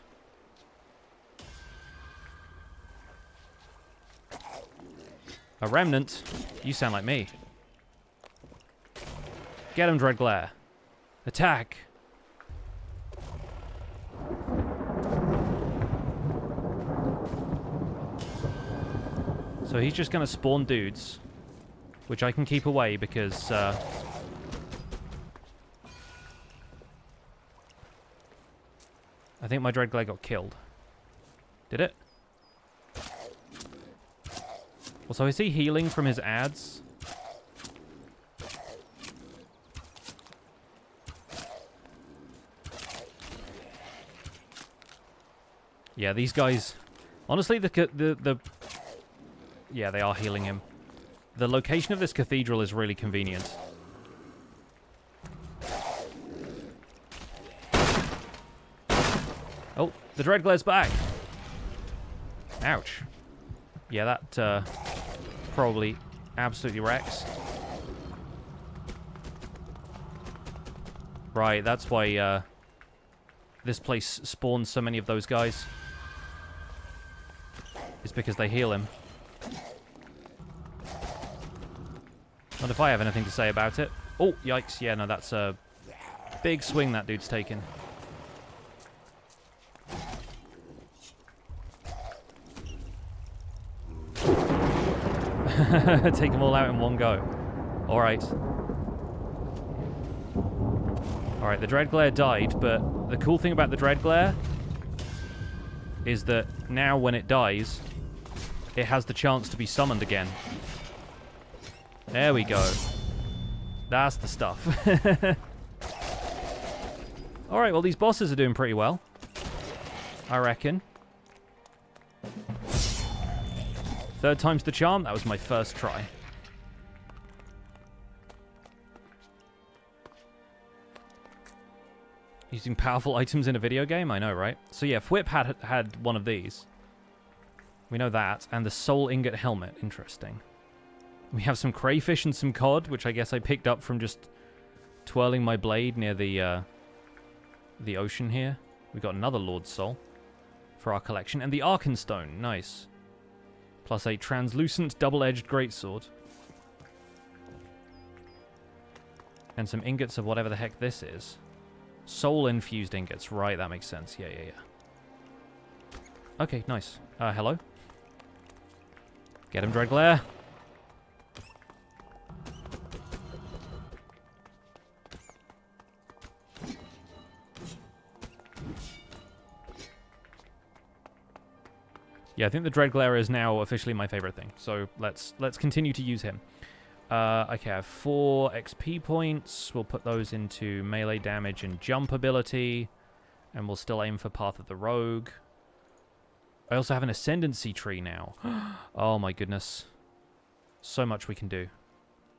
A remnant? You sound like me. Get him, Dreadglare. Attack! So he's just gonna spawn dudes, which I can keep away because, I think my Dreadglare got killed. Did it? Also, is he healing from his ads? Yeah, these guys... Honestly, yeah, they are healing him. The location of this cathedral is really convenient. Oh, the Dreadglare's back. Ouch. Yeah, that probably absolutely wrecks. Right, that's why this place spawns so many of those guys. It's because they heal him. Not if I have anything to say about it. Oh, yikes. Yeah, no, that's a big swing that dude's taken. Take them all out in one go. Alright. Alright, the Dreadglare died, but the cool thing about the Dreadglare is that now when it dies, it has the chance to be summoned again. There we go. That's the stuff. Alright, well these bosses are doing pretty well, I reckon. Third time's the charm. That was my first try. Using powerful items in a video game? I know, right? So yeah, Fwhip had one of these. We know that. And the Soul Ingot Helmet. Interesting. We have some crayfish and some cod, which I guess I picked up from just twirling my blade near the ocean here. We got another Lord's Soul for our collection. And the Arkenstone. Nice. Plus a translucent double-edged greatsword. And some ingots of whatever the heck this is. Soul-infused ingots. Right, that makes sense. Yeah. Okay, nice. Hello? Get him, Dreadglare. Yeah, I think the Dreadglare is now officially my favorite thing. So let's continue to use him. Okay, I have 4 XP points. We'll put those into melee damage and jump ability. And we'll still aim for Path of the Rogue. I also have an Ascendancy tree now. Oh my goodness. So much we can do.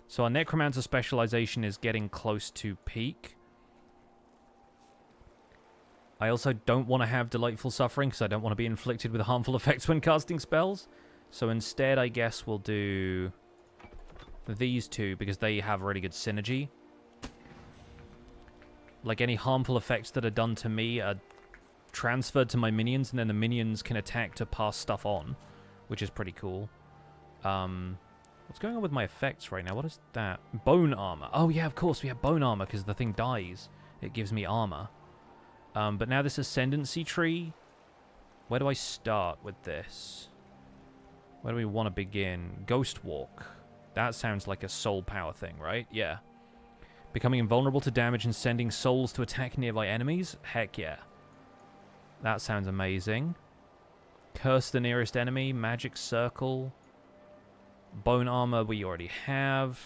So our Necromancer specialization is getting close to peak. I also don't want to have Delightful Suffering because I don't want to be inflicted with harmful effects when casting spells. So instead, I guess we'll do these two because they have really good synergy. Like any harmful effects that are done to me are transferred to my minions, and then the minions can attack to pass stuff on, which is pretty cool. What's going on with my effects right now? What is that? Bone armor. Oh yeah, of course we have bone armor because the thing dies. It gives me armor. But now this Ascendancy tree Where do I start with this? Where do we want to begin? Ghost Walk. That sounds like a soul power thing, right? Yeah. Becoming invulnerable to damage and sending souls to attack nearby enemies? Heck yeah. That sounds amazing. Curse the nearest enemy. Magic Circle. Bone Armor we already have.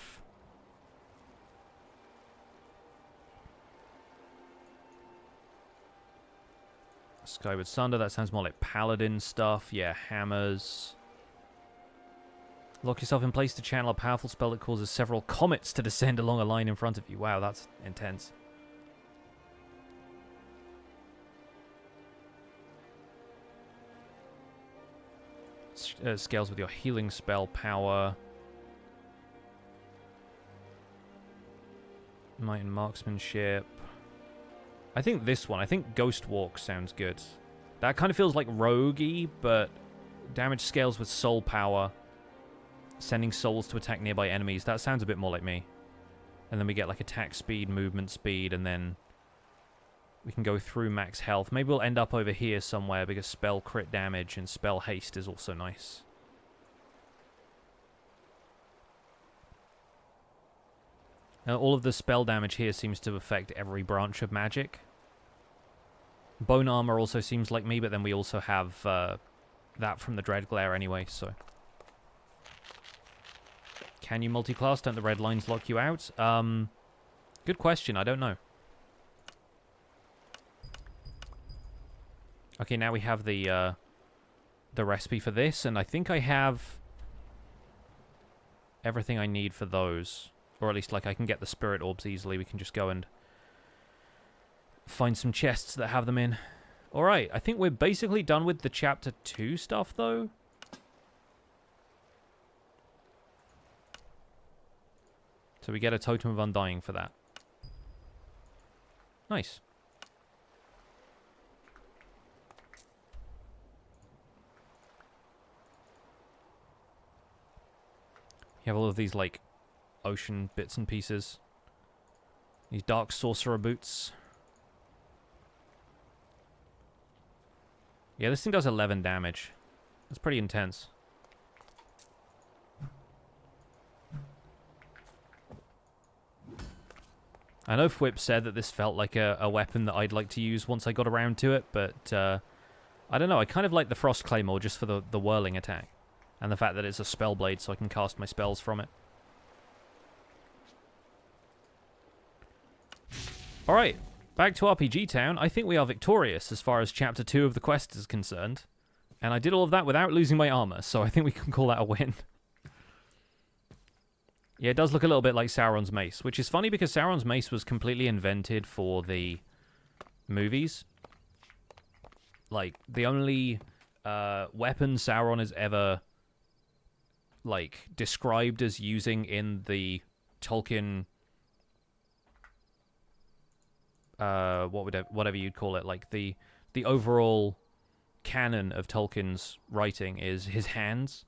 Skyward Sunder, that sounds more like Paladin stuff. Yeah, hammers. Lock yourself in place to channel a powerful spell that causes several comets to descend along a line in front of you. Wow, that's intense. Scales with your healing spell power. Might and Marksmanship. I think this one, I think Ghost Walk sounds good. That kind of feels like roguey, but damage scales with soul power. Sending souls to attack nearby enemies. That sounds a bit more like me. And then we get like attack speed, movement speed, and then we can go through max health. Maybe we'll end up over here somewhere because spell crit damage and spell haste is also nice. All of the spell damage here seems to affect every branch of magic. Bone Armor also seems like me, but then we also have that from the Dread Glare anyway, so... Can you multi-class? Don't the red lines lock you out? Good question. I don't know. Okay, now we have the recipe for this, and I think I have everything I need for those. Or at least, like, I can get the spirit orbs easily. We can just go and find some chests that have them in. Alright, I think we're basically done with the Chapter 2 stuff, though. So we get a Totem of Undying for that. Nice. You have all of these, like, ocean bits and pieces. These Dark Sorcerer boots. Yeah, this thing does 11 damage. That's pretty intense. I know Fwip said that this felt like a weapon that I'd like to use once I got around to it, but I don't know. I kind of like the Frost Claymore just for the whirling attack. And the fact that it's a spell blade so I can cast my spells from it. Alright, back to RPG Town. I think we are victorious as far as Chapter 2 of the quest is concerned. And I did all of that without losing my armor, so I think we can call that a win. Yeah, it does look a little bit like Sauron's mace, which is funny because Sauron's mace was completely invented for the movies. Like, the only weapon Sauron has ever, like, described as using in the Tolkien... whatever you'd call it, like, the overall canon of Tolkien's writing is his hands.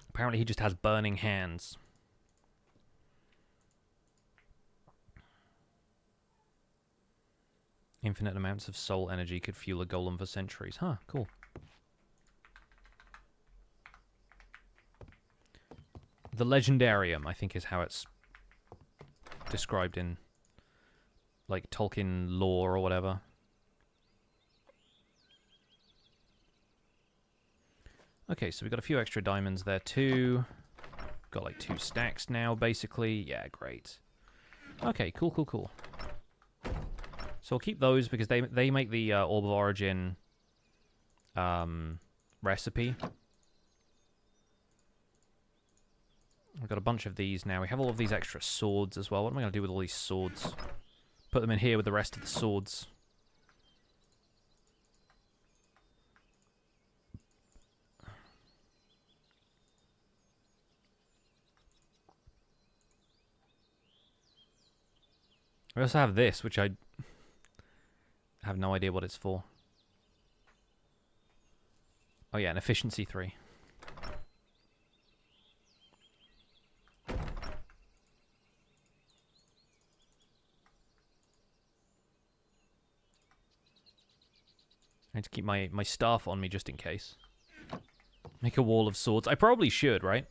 Apparently he just has burning hands. Infinite amounts of soul energy could fuel a golem for centuries. Huh, cool. The Legendarium, I think, is how it's described in, like, Tolkien lore or whatever. Okay, so we got a few extra diamonds there too. Got like 2 stacks now, basically. Yeah, great. Okay, cool, cool, cool. So we'll keep those because they make the Orb of Origin recipe. We've got a bunch of these now. We have all of these extra swords as well. What am I going to do with all these swords? Put them in here with the rest of the swords. We also have this, which I have no idea what it's for. Oh yeah, an efficiency 3. Trying to keep my staff on me just in case. Make a wall of swords. I probably should, right?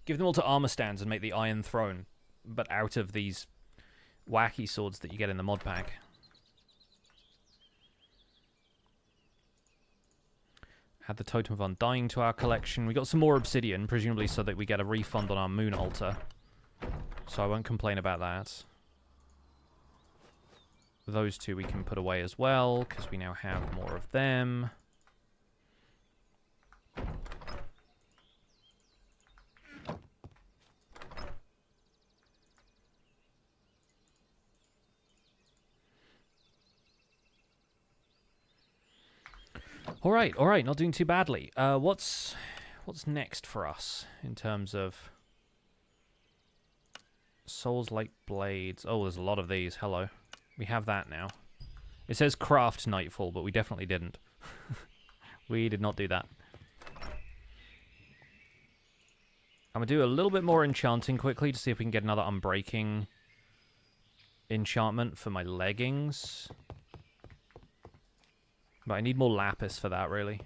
Give them all to armor stands and make the Iron Throne, but out of these wacky swords that you get in the mod pack. Add the Totem of Undying to our collection. We got some more obsidian, presumably so that we get a refund on our moon altar. So I won't complain about that. Those two we can put away as well, because we now have more of them. All right, not doing too badly. What's next for us in terms of Souls Like Blades? Oh, there's a lot of these. Hello. We have that now. It says craft Nightfall, but we definitely didn't. We did not do that. I'm going to do a little bit more enchanting quickly to see if we can get another Unbreaking enchantment for my leggings. But I need more lapis for that, really.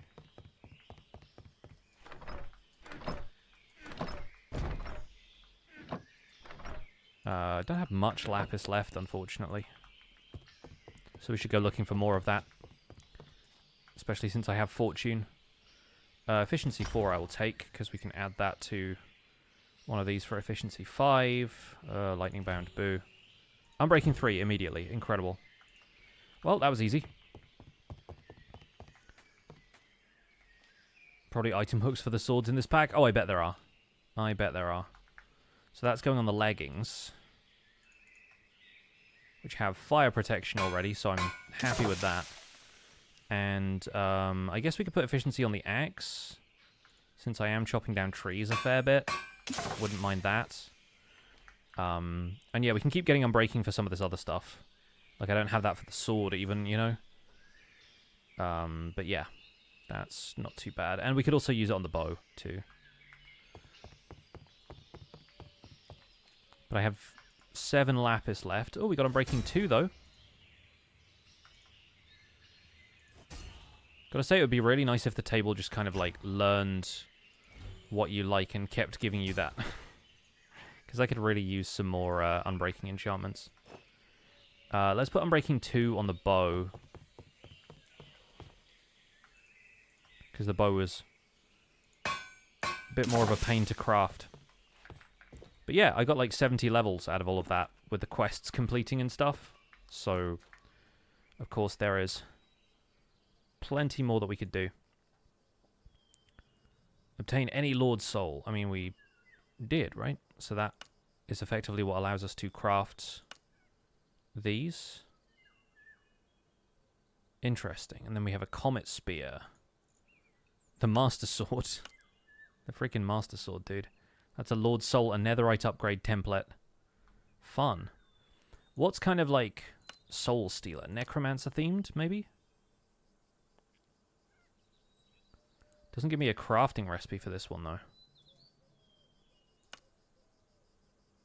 I don't have much lapis left, unfortunately. So we should go looking for more of that. Especially since I have Fortune. Efficiency 4 I will take, because we can add that to one of these for Efficiency 5. Lightning Bound, boo. Unbreaking 3 immediately. Incredible. Well, that was easy. Probably item hooks for the swords in this pack. Oh, I bet there are. I bet there are. So that's going on the leggings, which have fire protection already, so I'm happy with that. And I guess we could put efficiency on the axe, since I am chopping down trees a fair bit. Wouldn't mind that. And yeah, we can keep getting Unbreaking for some of this other stuff. Like, I don't have that for the sword even, you know? But yeah, that's not too bad. And we could also use it on the bow, too. But I have 7 lapis left. Oh, we got Unbreaking 2, though. Gotta say, it would be really nice if the table just kind of, like, learned what you like and kept giving you that. Because I could really use some more Unbreaking enchantments. Let's put Unbreaking 2 on the bow. Because the bow was a bit more of a pain to craft. But yeah, I got like 70 levels out of all of that with the quests completing and stuff. So, of course, there is plenty more that we could do. Obtain any Lord's Soul. I mean, we did, right? So that is effectively what allows us to craft these. Interesting. And then we have a Comet Spear. The Master Sword. The freaking Master Sword, dude. That's a Lord's Soul and Netherite upgrade template. Fun. What's kind of like Soul Stealer? Necromancer themed, maybe? Doesn't give me a crafting recipe for this one, though.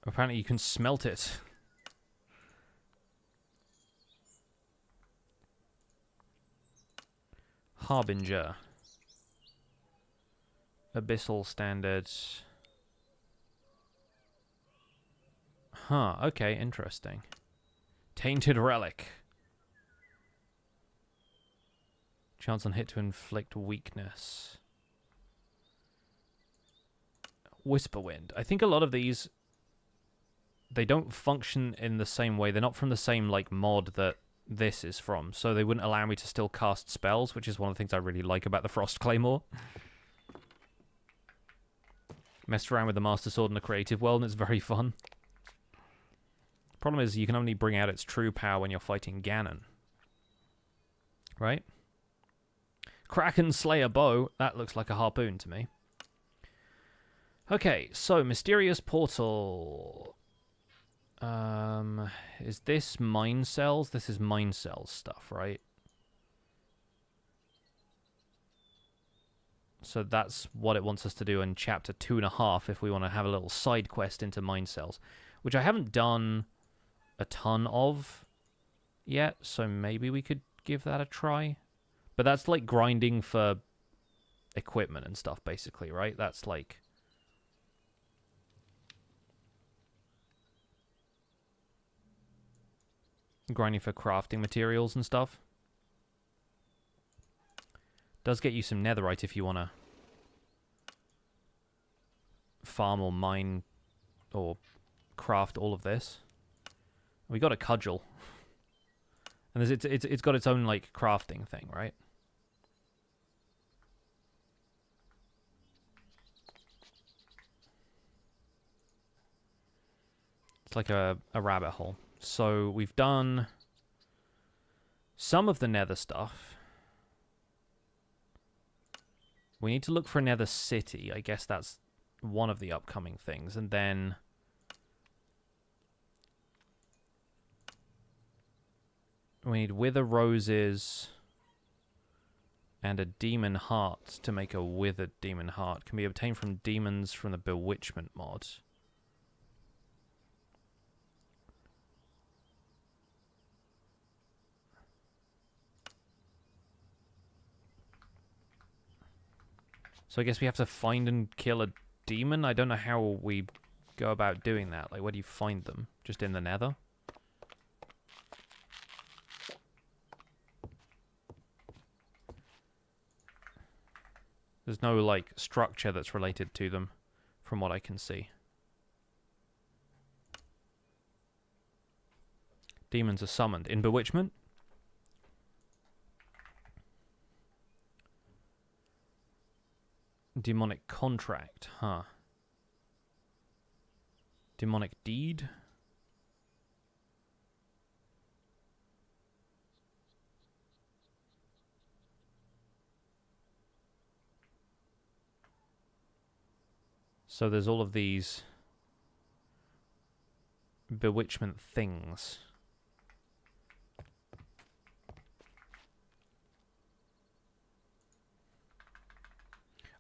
Apparently you can smelt it. Harbinger. Abyssal Standard. Huh, okay, interesting. Tainted Relic. Chance on hit to inflict weakness. Whisperwind. I think a lot of these, they don't function in the same way. They're not from the same, like, mod that this is from. So they wouldn't allow me to still cast spells, which is one of the things I really like about the Frost Claymore. Messed around with the Master Sword in the creative world, and it's very fun. Problem is, you can only bring out its true power when you're fighting Ganon. Right? Kraken Slayer Bow. That looks like a harpoon to me. Okay, so Mysterious Portal. Is this Mine Cells? This is Mine Cells stuff, right? So that's what it wants us to do in Chapter 2.5 if we want to have a little side quest into Mine Cells, which I haven't done a ton of yet, so maybe we could give that a try. But that's like grinding for equipment and stuff, basically, right? That's like... grinding for crafting materials and stuff. Does get you some netherite if you want to farm or mine or craft all of this. We got a cudgel. And it's got its own, like, crafting thing, right? It's like a rabbit hole. So we've done some of the nether stuff. We need to look for a nether city. I guess that's one of the upcoming things. And then... we need wither roses and a demon heart to make a withered demon heart. Can be obtained from demons from the bewitchment mod. So I guess we have to find and kill a demon? I don't know how we go about doing that. Like, where do you find them? Just in the nether? There's no, like, structure that's related to them, from what I can see. Demons are summoned. In Bewitchment? Demonic Contract, huh. Demonic Deed? So there's all of these bewitchment things.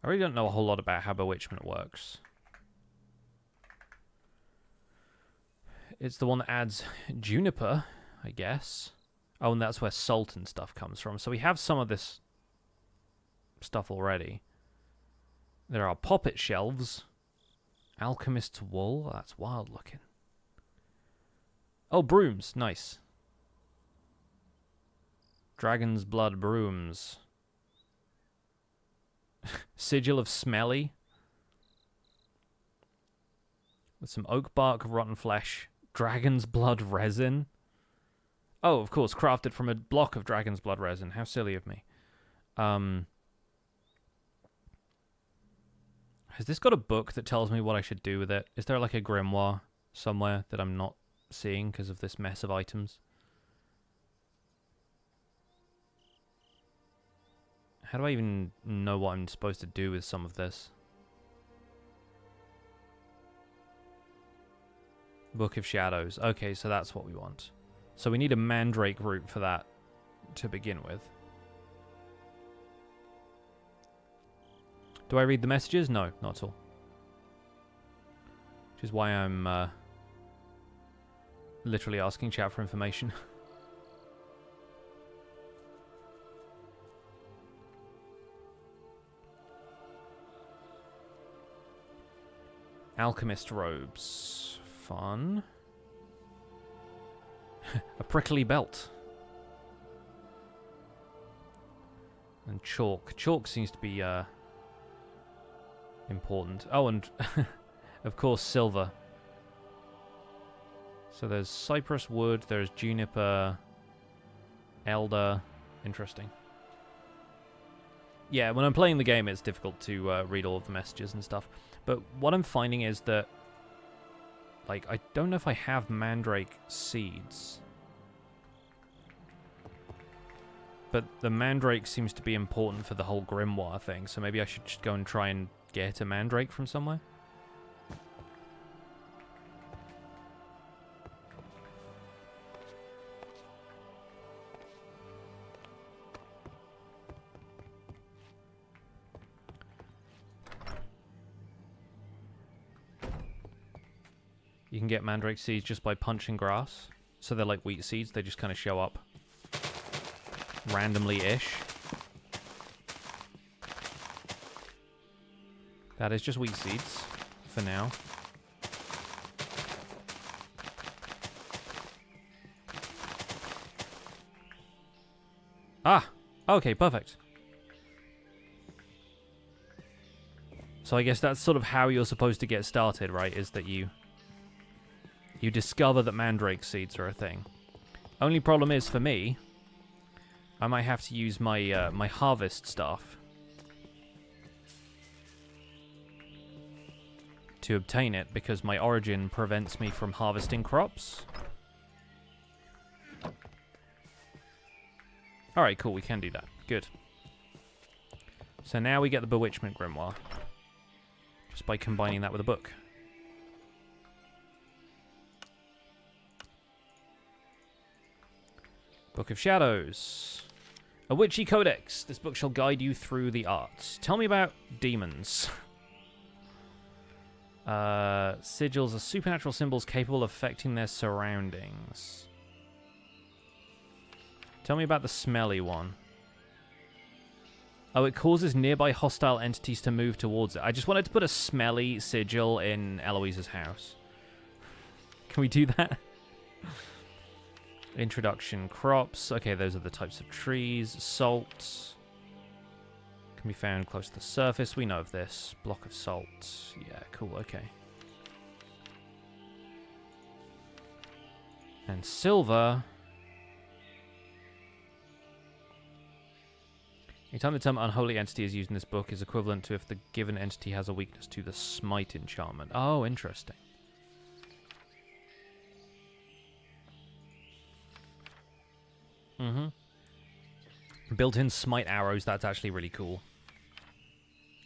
I really don't know a whole lot about how bewitchment works. It's the one that adds juniper, I guess. Oh, and that's where salt and stuff comes from. So we have some of this stuff already. There are poppet shelves. Alchemist's wool. That's wild looking. Oh, brooms. Nice. Dragon's blood brooms. Sigil of Smelly. With some oak bark, rotten flesh. Dragon's blood resin. Oh, of course, crafted from a block of dragon's blood resin. How silly of me. Has this got a book that tells me what I should do with it? Is there like a grimoire somewhere that I'm not seeing because of this mess of items? How do I even know what I'm supposed to do with some of this? Book of Shadows. Okay, so that's what we want. So we need a mandrake root for that to begin with. Do I read the messages? No, not at all. Which is why I'm literally asking chat for information. Alchemist robes. Fun. A prickly belt. And chalk. Chalk seems to be important. Oh, and of course silver. So there's cypress wood, there's juniper, elder. Interesting. Yeah, when I'm playing the game it's difficult to read all of the messages and stuff. But what I'm finding is that, like, I don't know if I have mandrake seeds. But the mandrake seems to be important for the whole grimoire thing, so maybe I should just go and try and get a mandrake from somewhere. You can get mandrake seeds just by punching grass. So they're like wheat seeds, they just kind of show up randomly-ish. That is just wheat seeds for now. Ah! Okay, perfect. So I guess that's sort of how you're supposed to get started, right? Is that you discover that mandrake seeds are a thing. Only problem is, for me, I might have to use my my harvest staff to obtain it, because my origin prevents me from harvesting crops. Alright, cool, we can do that. Good. So now we get the Bewitchment Grimoire. Just by combining that with a book. Book of Shadows. A Witchy Codex. This book shall guide you through the arts. Tell me about demons. Sigils are supernatural symbols capable of affecting their surroundings. Tell me about the smelly one. Oh, it causes nearby hostile entities to move towards it. I just wanted to put a smelly sigil in Eloise's house. Can we do that? Introduction crops. Okay, those are the types of trees. Salt. Can be found close to the surface. We know of this. Block of salt. Yeah, cool, okay. And silver. Anytime the term unholy entity is used in this book is equivalent to if the given entity has a weakness to the smite enchantment. Oh, interesting. Built-in smite arrows, that's actually really cool.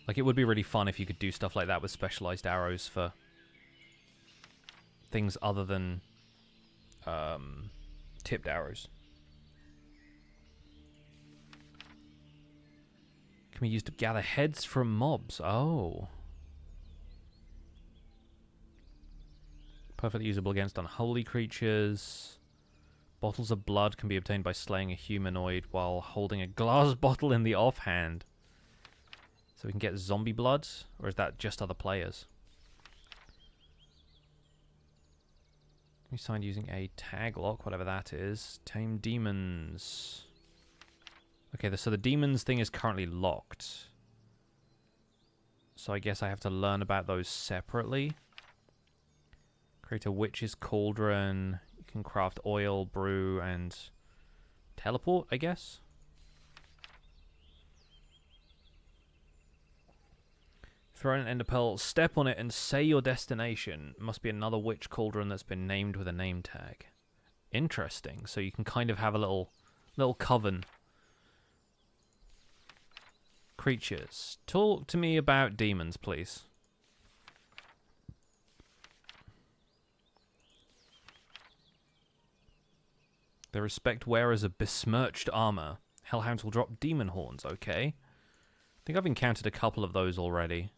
Like, it would be really fun if you could do stuff like that with specialized arrows for things other than tipped arrows. Can be used to gather heads from mobs. Oh. Perfectly usable against unholy creatures. Bottles of blood can be obtained by slaying a humanoid while holding a glass bottle in the offhand. So we can get zombie blood? Or is that just other players? We signed using a tag lock, whatever that is. Tame demons. Okay, so the demons thing is currently locked. So I guess I have to learn about those separately. Create a witch's cauldron. You can craft oil, brew, and teleport, I guess. Throw in an ender pearl, step on it, and say your destination. Must be another witch cauldron that's been named with a name tag. Interesting. So you can kind of have a little coven. Creatures. Talk to me about demons, please. They respect wearers of besmirched armor. Hellhounds will drop demon horns, okay. I think I've encountered a couple of those already.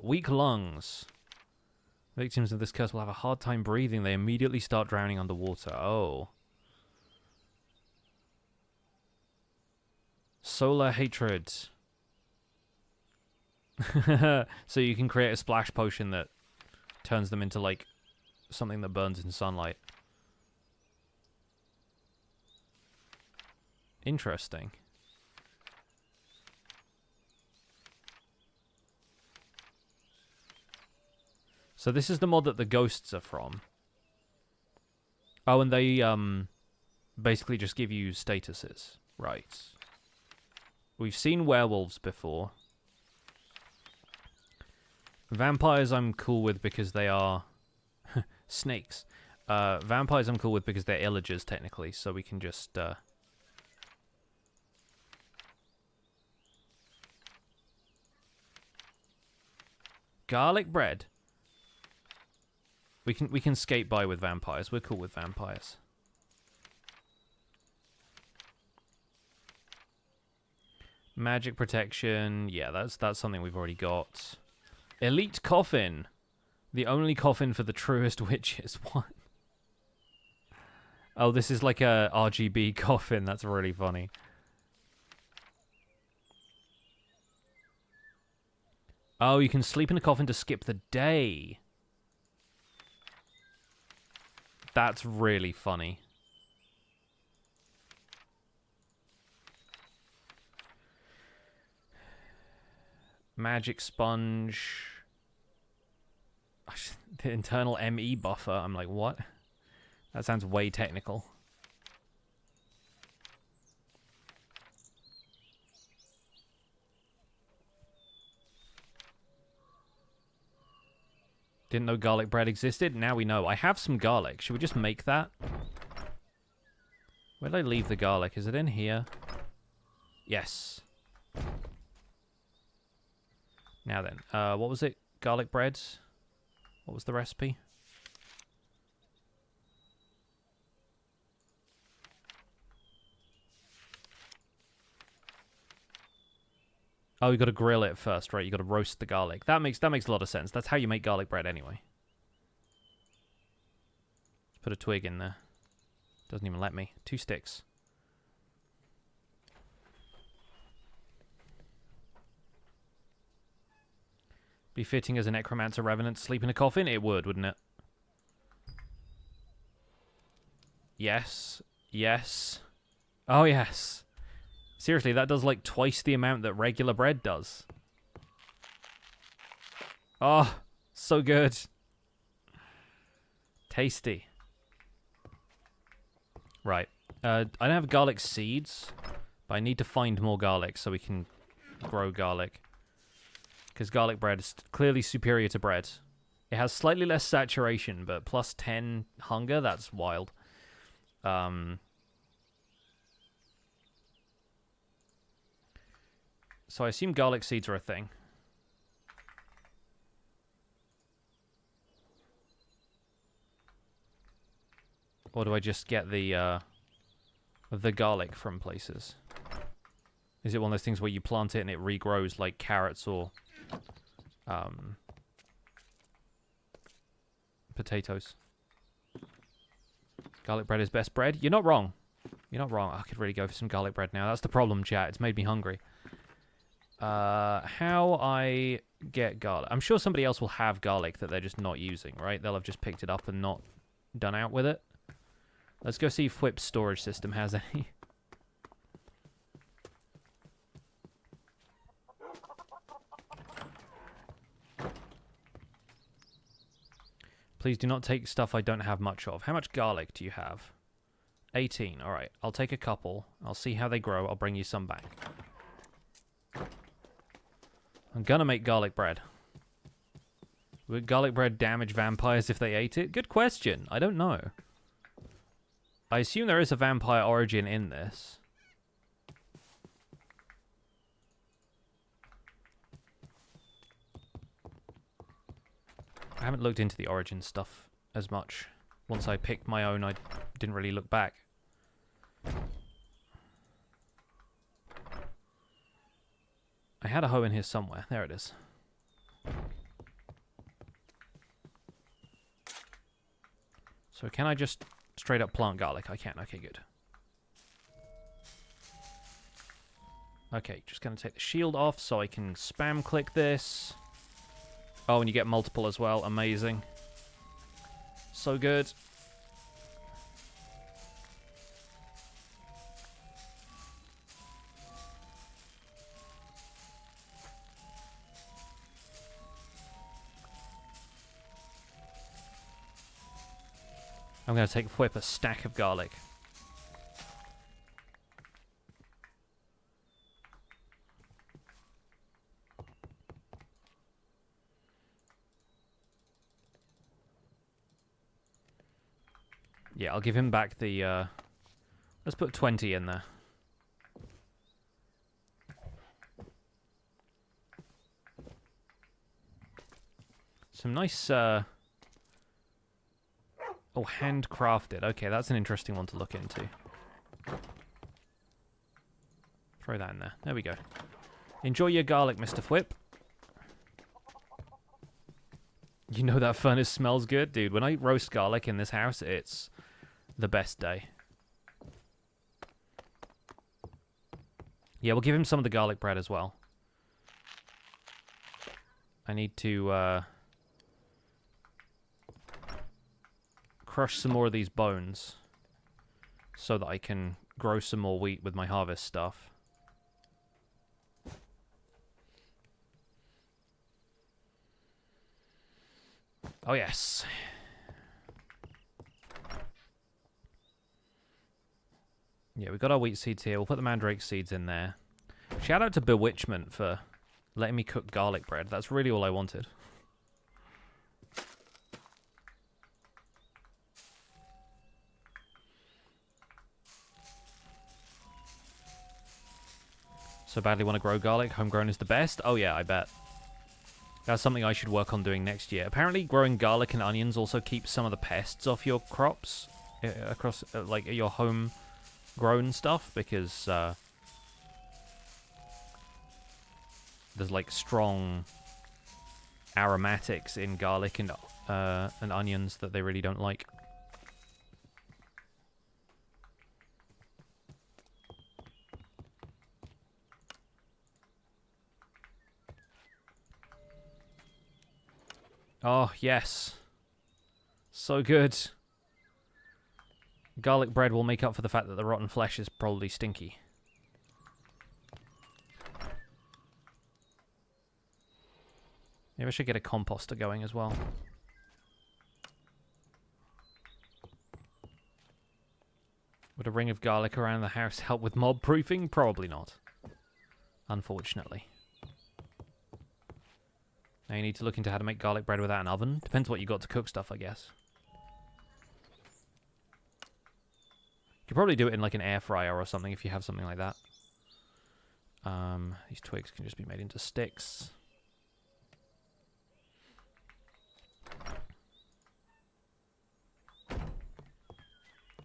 Weak lungs. Victims of this curse will have a hard time breathing. They immediately start drowning underwater. Oh. Solar hatred. So you can create a splash potion that turns them into, like, something that burns in sunlight. Interesting. So this is the mod that the ghosts are from. Oh, and they basically just give you statuses. Right. We've seen werewolves before. Vampires I'm cool with because they are snakes. Vampires I'm cool with because they're illagers, technically, so we can just garlic bread. We can skate by with vampires. We're cool with vampires. Magic protection. Yeah, that's something we've already got. Elite coffin. The only coffin for the truest witches. What? Oh, this is like a RGB coffin. That's really funny. Oh, you can sleep in a coffin to skip the day. That's really funny. Magic sponge. The internal ME buffer. I'm like, what? That sounds way technical. Didn't know garlic bread existed. Now we know. I have some garlic. Should we just make that? Where did I leave the garlic? Is it in here? Yes. Now then, what was it? Garlic bread? What was the recipe? Oh, you got to grill it first, right? You got to roast the garlic. That makes a lot of sense. That's how you make garlic bread anyway. Let's put a twig in there. Doesn't even let me. 2 sticks. Be fitting as a necromancer revenant to sleep in a coffin? It would, wouldn't it? Yes. Yes. Oh, yes. Seriously, that does like twice the amount that regular bread does. Oh, so good. Tasty. Right. I don't have garlic seeds, but I need to find more garlic so we can grow garlic. Because garlic bread is clearly superior to bread. It has slightly less saturation, but plus 10 hunger, that's wild. So I assume garlic seeds are a thing. Or do I just get the garlic from places? Is it one of those things where you plant it and it regrows like carrots or potatoes? Garlic bread is best bread? You're not wrong. You're not wrong. I could really go for some garlic bread now. That's the problem, chat. It's made me hungry. How I get garlic? I'm sure somebody else will have garlic that they're just not using, right? They'll have just picked it up and not done out with it. Let's go see if Whip's storage system has any. Please do not take stuff I don't have much of. How much garlic do you have? 18. Alright, I'll take a couple. I'll see how they grow. I'll bring you some back. I'm gonna make garlic bread. Would garlic bread damage vampires if they ate it? Good question. I don't know. I assume there is a vampire origin in this. I haven't looked into the origin stuff as much. Once I picked my own, I didn't really look back. I had a hoe in here somewhere. There it is. So can I just straight up plant garlic? I can. Okay, good. Okay, just going to take the shield off so I can spam click this. Oh, and you get multiple as well. Amazing. So good. I'm going to take Whip a stack of garlic. Yeah, I'll give him back the, let's put 20 in there. Some nice, oh, handcrafted. Okay, that's an interesting one to look into. Throw that in there. There we go. Enjoy your garlic, Mr. Whip. You know that furnace smells good? Dude, when I roast garlic in this house, it's the best day. Yeah, we'll give him some of the garlic bread as well. I need to crush some more of these bones so that I can grow some more wheat with my harvest stuff. Oh, yes. Yeah, we got our wheat seeds here. We'll put the mandrake seeds in there. Shout out to Bewitchment for letting me cook garlic bread. That's really all I wanted. So badly want to grow garlic. Homegrown is the best. Oh yeah, I bet. That's something I should work on doing next year. Apparently growing garlic and onions also keeps some of the pests off your crops. Across, like, your homegrown stuff. Because, there's, like, strong aromatics in garlic and onions that they really don't like. Oh, yes. So good. Garlic bread will make up for the fact that the rotten flesh is probably stinky. Maybe I should get a composter going as well. Would a ring of garlic around the house help with mob proofing? Probably not. Unfortunately. Now you need to look into how to make garlic bread without an oven. Depends what you got to cook stuff, I guess. You could probably do it in like an air fryer or something if you have something like that. These twigs can just be made into sticks.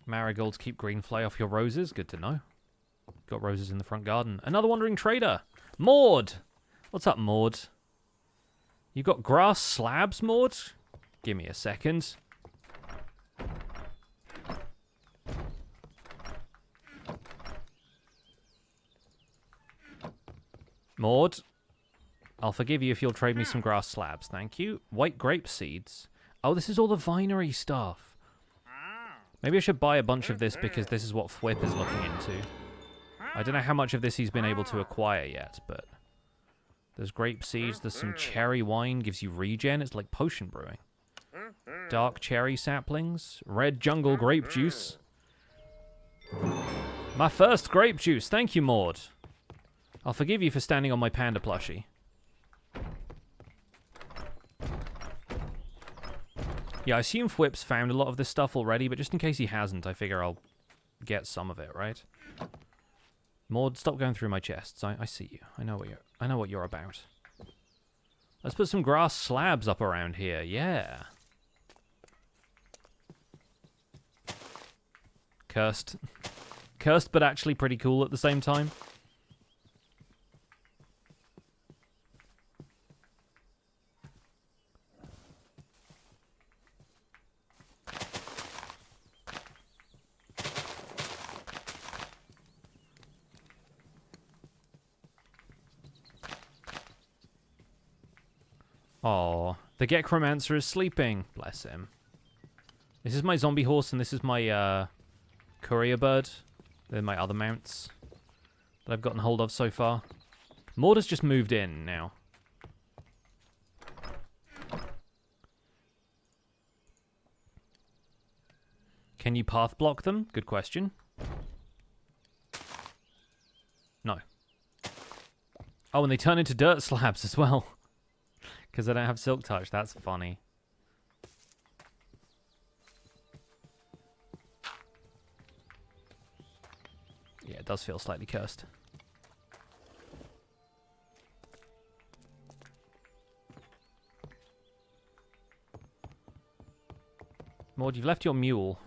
Marigolds keep green fly off your roses. Good to know. Got roses in the front garden. Another wandering trader. Maud! What's up, Maud? You got grass slabs, Maud? Give me a second. Maud, I'll forgive you if you'll trade me some grass slabs, thank you. White grape seeds. Oh, this is all the vinery stuff. Maybe I should buy a bunch of this because this is what Fwip is looking into. I don't know how much of this he's been able to acquire yet, but... There's grape seeds, there's some cherry wine, gives you regen. It's like potion brewing. Dark cherry saplings. Red jungle grape juice. My first grape juice. Thank you, Maud. I'll forgive you for standing on my panda plushie. Yeah, I assume Fwip's found a lot of this stuff already, but just in case he hasn't, I figure I'll get some of it, right? Maud, stop going through my chests. I see you. I know what you're about. Let's put some grass slabs up around here. Yeah. Cursed. Cursed, but actually pretty cool at the same time. Oh, the Gekromancer is sleeping. Bless him. This is my zombie horse, and this is my courier bird. They're my other mounts that I've gotten hold of so far. Maud has just moved in now. Can you path block them? Good question. No. Oh, and they turn into dirt slabs as well. Because I don't have Silk Touch. That's funny. Yeah, it does feel slightly cursed. Maud, you've left your mule.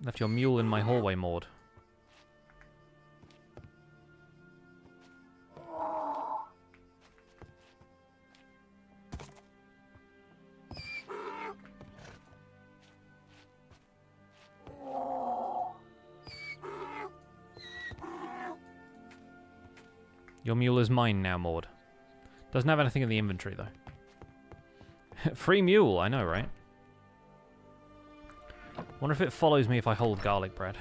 Left your mule in my hallway, Maud. Your mule is mine now, Maud. Doesn't have anything in the inventory, though. Free mule, I know, right? Wonder if it follows me if I hold garlic bread.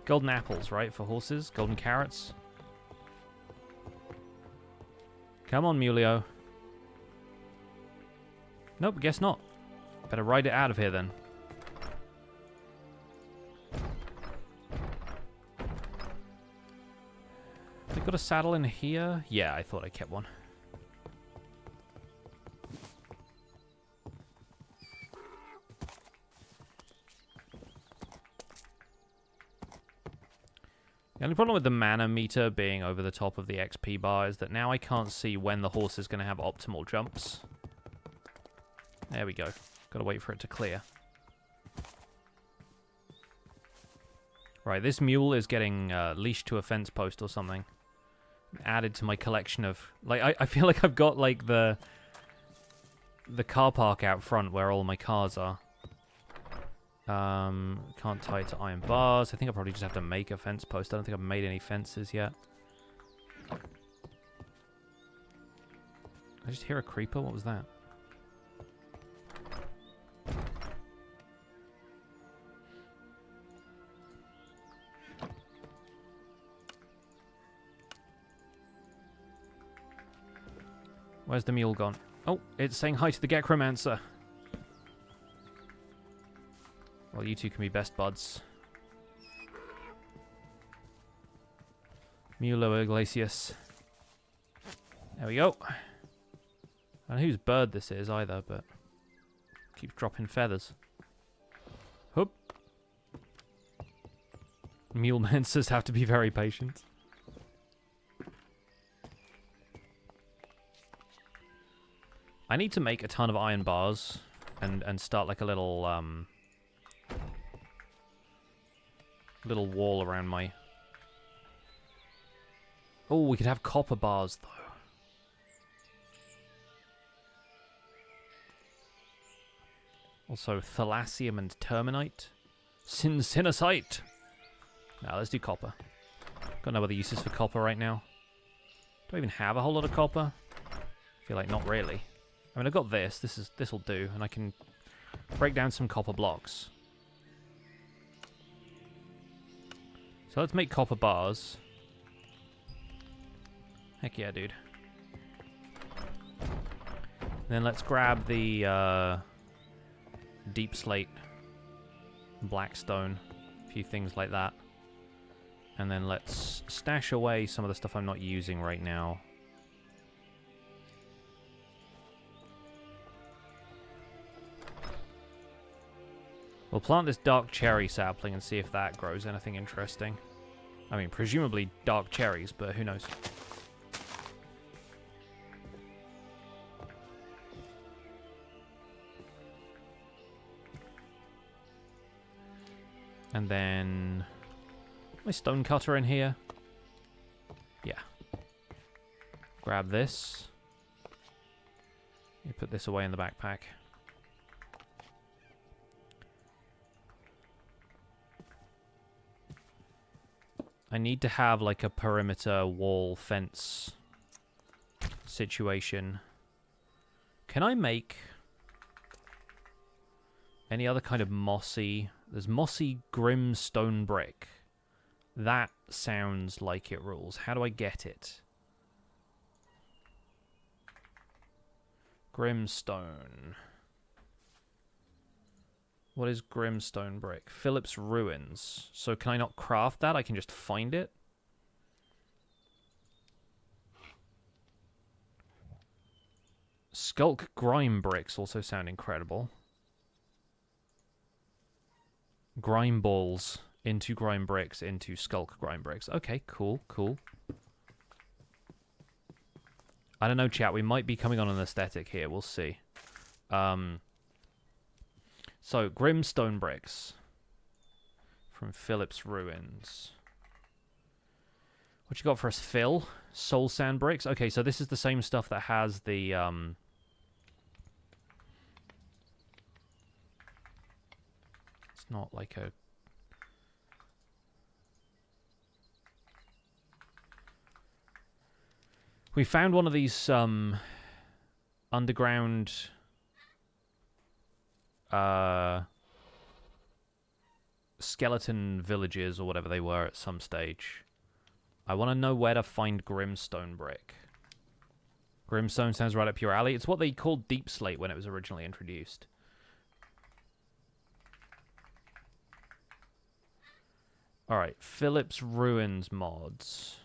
Golden apples, right, for horses? Golden carrots? Come on, Muleo. Nope, guess not. Better ride it out of here, then. Have I got a saddle in here? Yeah, I thought I kept one. The only problem with the mana meter being over the top of the XP bar is that now I can't see when the horse is going to have optimal jumps. There we go. Gotta wait for it to clear. Right, this mule is getting leashed to a fence post or something. Added to my collection of... Like, I feel like I've got, like, the car park out front where all my cars are. Can't tie it to iron bars. I think I probably just have to make a fence post. I don't think I've made any fences yet. I just hear a creeper. What was that? Where's the mule gone? Oh, it's saying hi to the Gekromancer. Well, you two can be best buds. Mulo Iglesias. There we go. I don't know whose bird this is either, but keeps dropping feathers. Hoop. Mule mancers have to be very patient. I need to make a ton of iron bars and start like a little little wall around my... Oh, we could have copper bars, though. Also, thalassium and terminite. Syncinacite! Now, let's do copper. Got no other uses for copper right now. Do I even have a whole lot of copper? I feel like not really. I mean, I've got this. This'll do, and I can break down some copper blocks. So let's make copper bars. Heck yeah, dude. And then let's grab the deep slate, blackstone, a few things like that. And then let's stash away some of the stuff I'm not using right now. We'll plant this dark cherry sapling and see if that grows anything interesting. I mean, presumably dark cherries, but who knows. And then... my stone cutter in here. Yeah. Grab this. You put this away in the backpack. I need to have like a perimeter wall fence situation. Can I make any other kind of mossy... There's mossy grim stone brick. That sounds like it rules. How do I get it? Grimstone. What is Grimstone brick? Philip's Ruins. So can I not craft that? I can just find it? Skulk Grime bricks also sound incredible. Grime balls into grime bricks into Skulk Grime bricks. Okay, cool, cool. I don't know, chat. We might be coming on an aesthetic here. We'll see. So, Grimstone bricks from Philip's Ruins. What you got for us, Phil? Soul Sand bricks? Okay, so this is the same stuff that has the... It's not like a... We found one of these underground skeleton villages or whatever they were at some stage. I want to know where to find Grimstone brick. Grimstone sounds right up your alley. It's what they called Deep Slate when it was originally introduced. Alright, Philip's Ruins mods.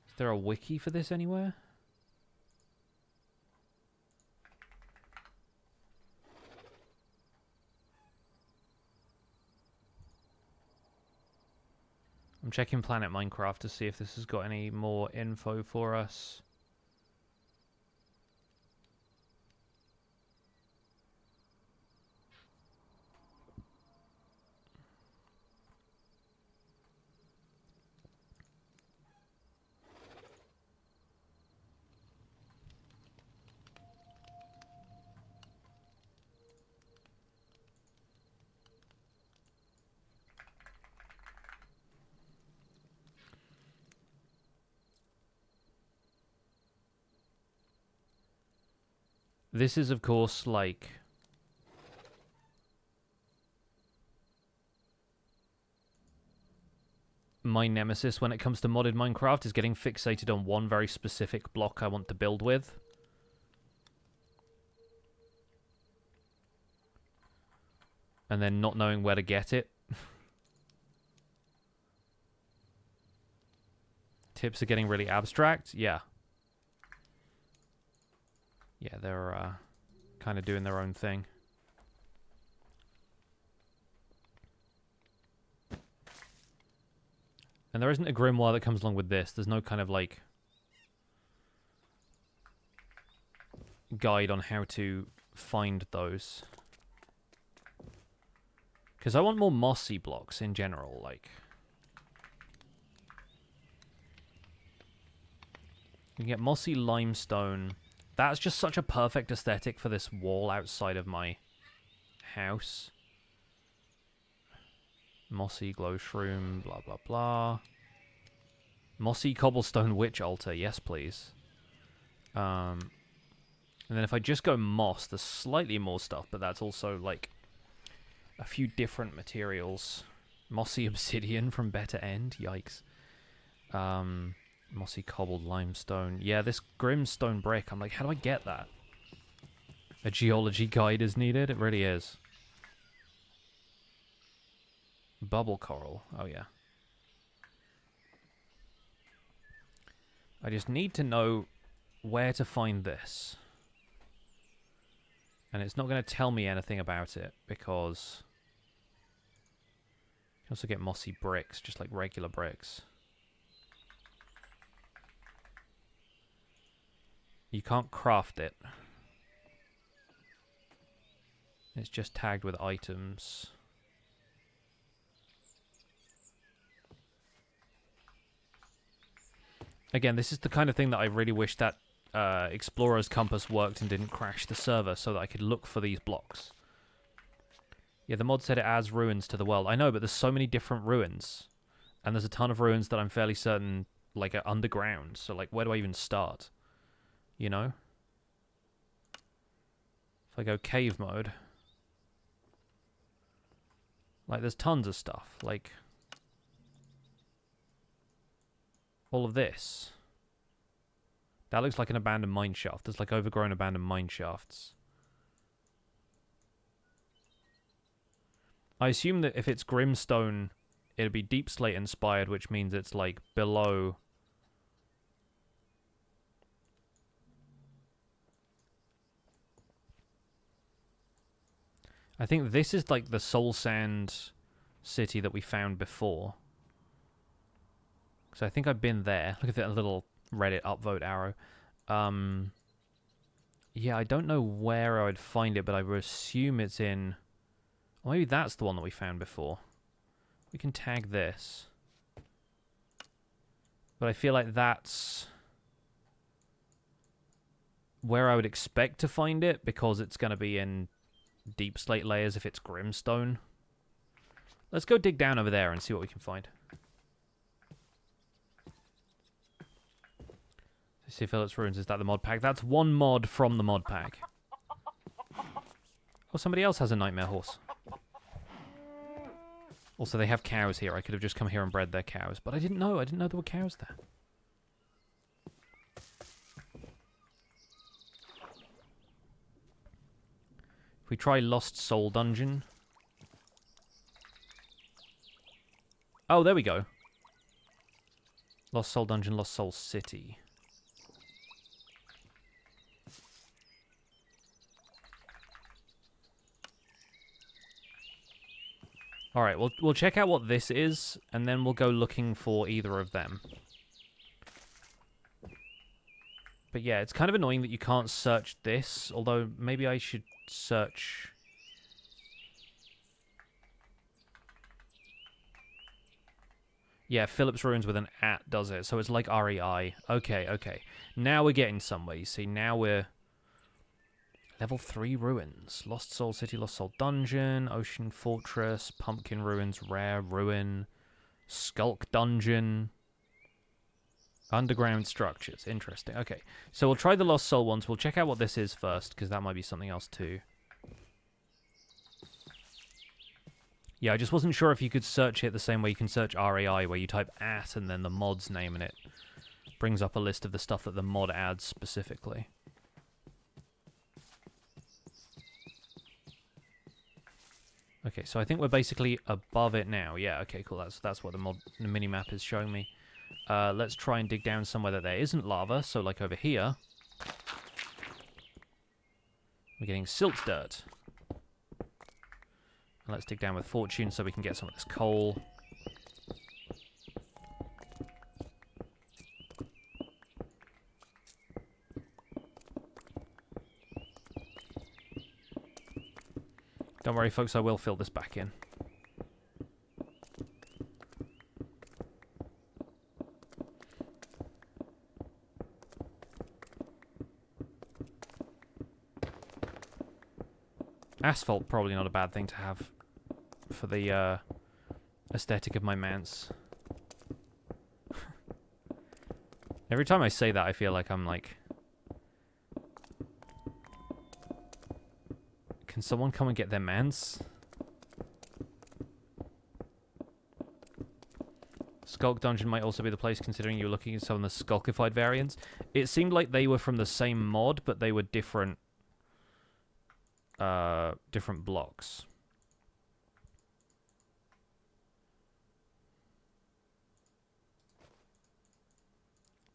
Is there a wiki for this anywhere? I'm checking Planet Minecraft to see if this has got any more info for us. This is, of course, like... my nemesis when it comes to modded Minecraft is getting fixated on one very specific block I want to build with. And then not knowing where to get it. Tips are getting really abstract? Yeah. Yeah, they're kind of doing their own thing. And there isn't a grimoire that comes along with this. There's no kind of, like, guide on how to find those. Because I want more mossy blocks in general, like... you can get mossy limestone... That's just such a perfect aesthetic for this wall outside of my house. Mossy glow shroom, blah, blah, blah. Mossy cobblestone witch altar, yes, please. And then if I just go moss, there's slightly more stuff, but that's also, like, a few different materials. Mossy obsidian from Better End, yikes. Mossy cobbled limestone. Yeah, this Grimstone brick, I'm like, how do I get that? A geology guide is needed? It really is. Bubble coral. Oh, yeah. I just need to know where to find this. And it's not going to tell me anything about it, because... you can also get mossy bricks, just like regular bricks. You can't craft it. It's just tagged with items. Again, this is the kind of thing that I really wish that Explorer's Compass worked and didn't crash the server so that I could look for these blocks. Yeah, the mod said it adds ruins to the world. I know, but there's so many different ruins. And there's a ton of ruins that I'm fairly certain, like, are underground. So, like, where do I even start? You know? If I go cave mode... like, there's tons of stuff. Like... all of this. That looks like an abandoned mine shaft. There's, like, overgrown abandoned mine shafts. I assume that if it's Grimstone, it'll be Deep Slate inspired, which means it's, like, below... I think this is like the Soul Sand city that we found before. So I think I've been there. Look at that little Reddit upvote arrow. Yeah, I don't know where I would find it, but I would assume it's in... or maybe that's the one that we found before. We can tag this. But I feel like that's where I would expect to find it, because it's going to be in deep slate layers if it's Grimstone. Let's go dig down over there and see what we can find. See Phillips Ruins, is that the mod pack? That's one mod from the mod pack. Oh, somebody else has a nightmare horse. Also, they have cows here. I could have just come here and bred their cows, but I didn't know. I didn't know there were cows there. If we try Lost Soul Dungeon. Oh, there we go. Lost Soul Dungeon, Lost Soul City. Alright, we'll check out what this is, and then we'll go looking for either of them. But yeah, it's kind of annoying that you can't search this, although maybe I should search... Yeah, Phillips Ruins with an @ does it, so it's like REI. Okay, okay. Now we're getting somewhere, you see. Now we're... Level 3 Ruins. Lost Soul City, Lost Soul Dungeon, Ocean Fortress, Pumpkin Ruins, Rare Ruin, Skulk Dungeon, Underground Structures. Interesting. Okay, so we'll try the Lost Soul ones. We'll check out what this is first, because that might be something else too. Yeah, I just wasn't sure if you could search it the same way you can search REI, where you type @ and then the mod's name, and it brings up a list of the stuff that the mod adds specifically. Okay, so I think we're basically above it now. Yeah, okay, cool. That's what the mini-map is showing me. Let's try and dig down somewhere that there isn't lava. So, like over here, we're getting silt dirt. And let's dig down with fortune so we can get some of this coal. Don't worry, folks, I will fill this back in. Asphalt, probably not a bad thing to have for the aesthetic of my manse. Every time I say that, I feel like I'm like... Can someone come and get their manse? Skulk Dungeon might also be the place, considering you were looking at some of the Skulkified variants. It seemed like they were from the same mod, but they were different... different blocks.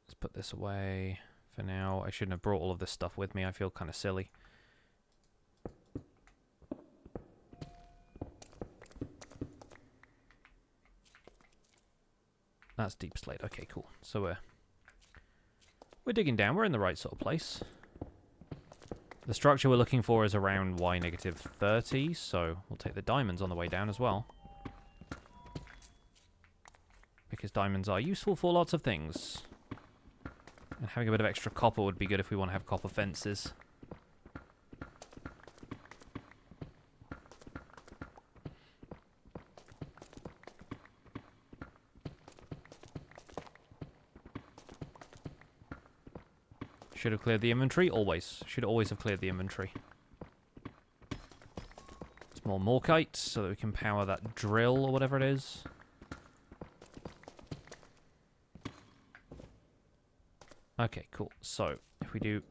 Let's put this away for now. I shouldn't have brought all of this stuff with me. I feel kind of silly. That's deep slate. Okay, cool. So we're digging down. We're in the right sort of place. The structure we're looking for is around Y-30, so we'll take the diamonds on the way down as well. Because diamonds are useful for lots of things. And having a bit of extra copper would be good if we want to have copper fences. Should have cleared the inventory? Always. Should always have cleared the inventory. Some more morkite so that we can power that drill or whatever it is. Okay, cool. So, if we do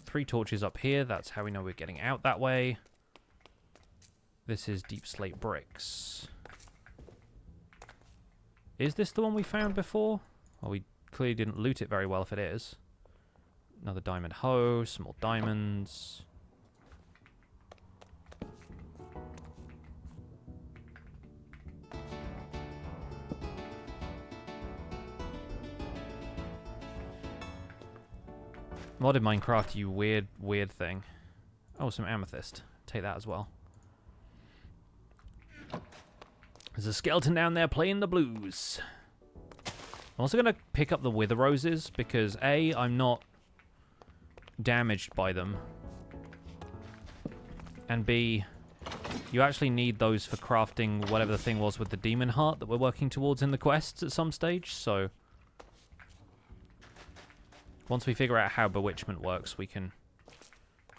3 torches up here, that's how we know we're getting out that way. This is deep slate bricks. Is this the one we found before? Well, we clearly didn't loot it very well if it is. Another diamond hoe, some more diamonds. Modded Minecraft, you weird, weird thing. Oh, some amethyst. Take that as well. There's a skeleton down there playing the blues. I'm also going to pick up the Wither Roses because A, I'm not damaged by them. And B, you actually need those for crafting whatever the thing was with the demon heart that we're working towards in the quests at some stage, so once we figure out how bewitchment works, we can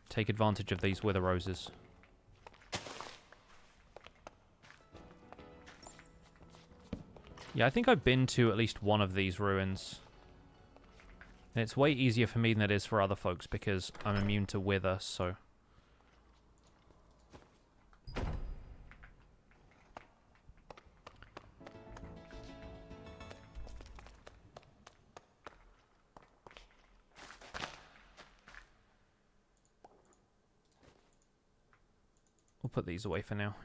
take advantage of these Wither Roses. Yeah, I think I've been to at least one of these ruins. And it's way easier for me than it is for other folks because I'm immune to Wither, so... We'll put these away for now.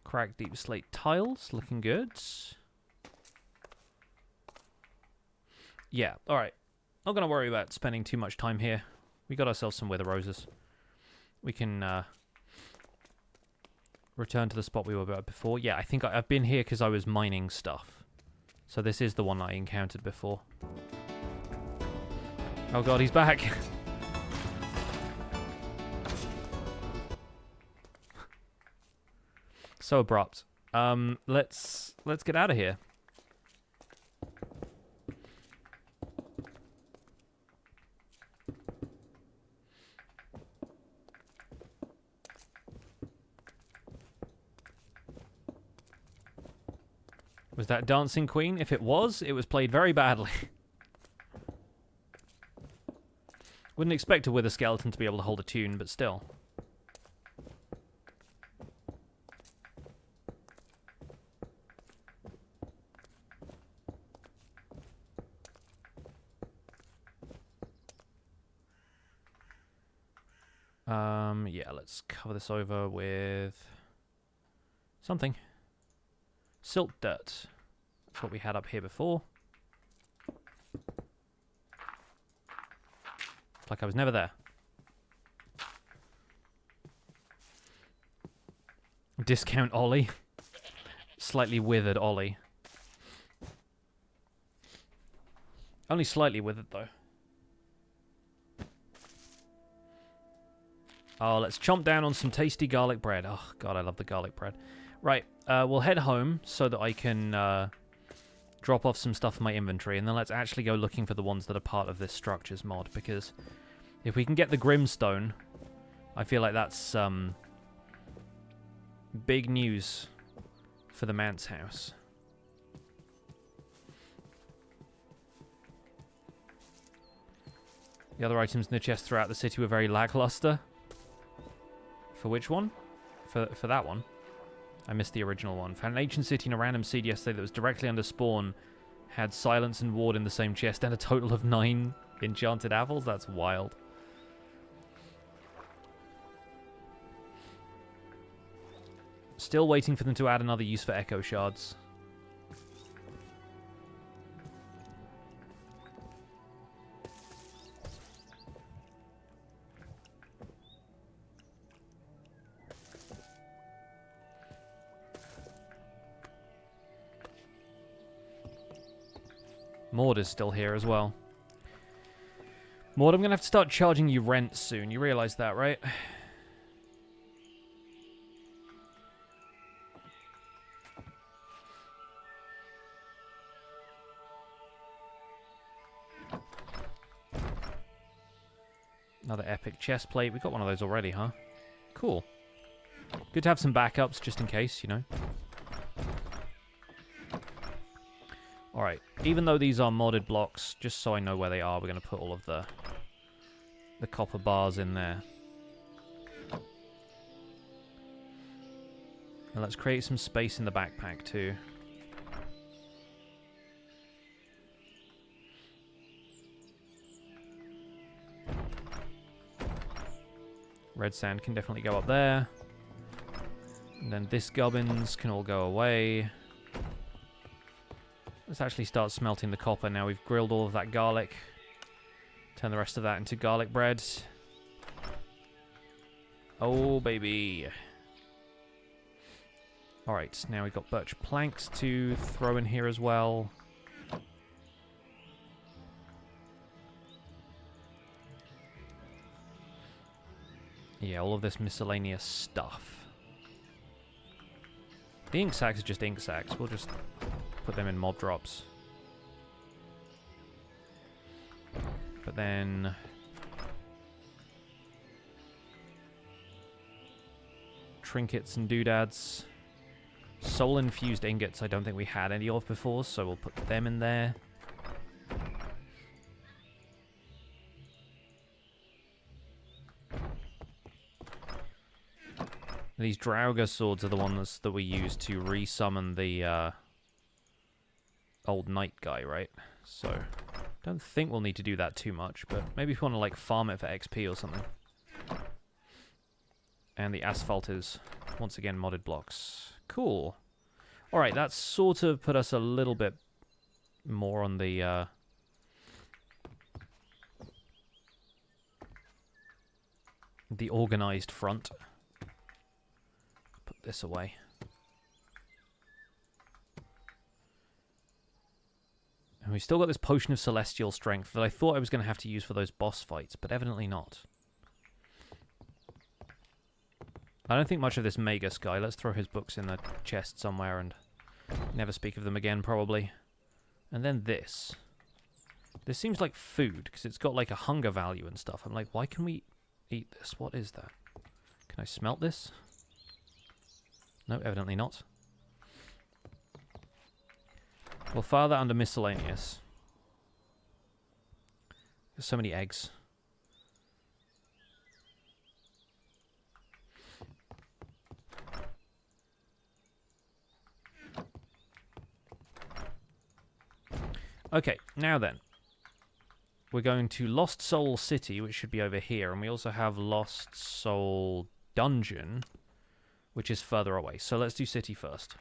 Cracked deep slate tiles, looking good. Yeah, alright. Not gonna worry about spending too much time here. We got ourselves some Wither Roses. We can return to the spot we were at before. Yeah, I think I've been here because I was mining stuff. So this is the one I encountered before. Oh god, he's back. So abrupt. Let's get out of here. Was that Dancing Queen? If it was played very badly. Wouldn't expect a Wither skeleton to be able to hold a tune, but still. Yeah, let's cover this over with something. Silt dirt. That's what we had up here before. It's like I was never there. Discount Ollie. Slightly withered Ollie. Only slightly withered, though. Oh, let's chomp down on some tasty garlic bread. Oh, God, I love the garlic bread. Right, we'll head home so that I can drop off some stuff in my inventory, and then let's actually go looking for the ones that are part of this structures mod, because if we can get the Grimstone, I feel like that's big news for the Manse house. The other items in the chest throughout the city were very lackluster. For which one? For that one. I missed the original one. Found an ancient city in a random seed yesterday that was directly under spawn. Had silence and ward in the same chest and a total of 9 enchanted apples. That's wild. Still waiting for them to add another use for echo shards. Maud is still here as well. Maud, I'm going to have to start charging you rent soon. You realize that, right? Another epic chest plate. We got one of those already, huh? Cool. Good to have some backups just in case, you know. Alright, even though these are modded blocks, just so I know where they are, we're going to put all of the copper bars in there. And let's create some space in the backpack too. Red sand can definitely go up there. And then this gubbins can all go away. Let's actually start smelting the copper now. We've grilled all of that garlic. Turn the rest of that into garlic bread. Oh, baby. Alright, now we've got birch planks to throw in here as well. Yeah, all of this miscellaneous stuff. The ink sacks are just ink sacks. We'll just put them in mob drops. But then... trinkets and doodads. Soul-infused ingots I don't think we had any of before, so we'll put them in there. These Draugr swords are the ones that we use to resummon the old knight guy, right? So, don't think we'll need to do that too much, but maybe if we want to like farm it for XP or something. And the asphalt is, once again, modded blocks. Cool. Alright, that's sort of put us a little bit more on the organized front. Put this away. And we've still got this potion of celestial strength that I thought I was going to have to use for those boss fights, but evidently not. I don't think much of this Magus guy. Let's throw his books in the chest somewhere and never speak of them again, probably. And then this. This seems like food, because it's got like a hunger value and stuff. I'm like, why can we eat this? What is that? Can I smelt this? No, evidently not. We'll file that under miscellaneous. There's so many eggs. Okay, now then. We're going to Lost Soul City, which should be over here. And we also have Lost Soul Dungeon, which is further away. So let's do City first.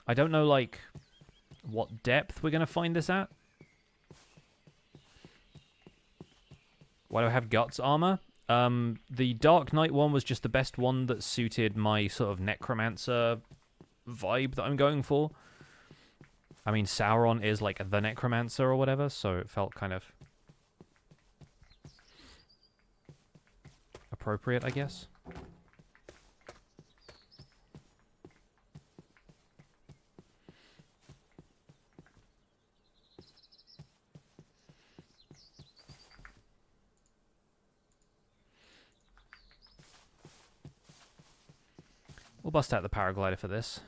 I don't know, like, what depth we're going to find this at. Why do I have Guts armor? The Dark Knight one was just the best one that suited my sort of Necromancer vibe that I'm going for. I mean, Sauron is like the Necromancer or whatever, so it felt kind of appropriate, I guess. We'll bust out the paraglider for this.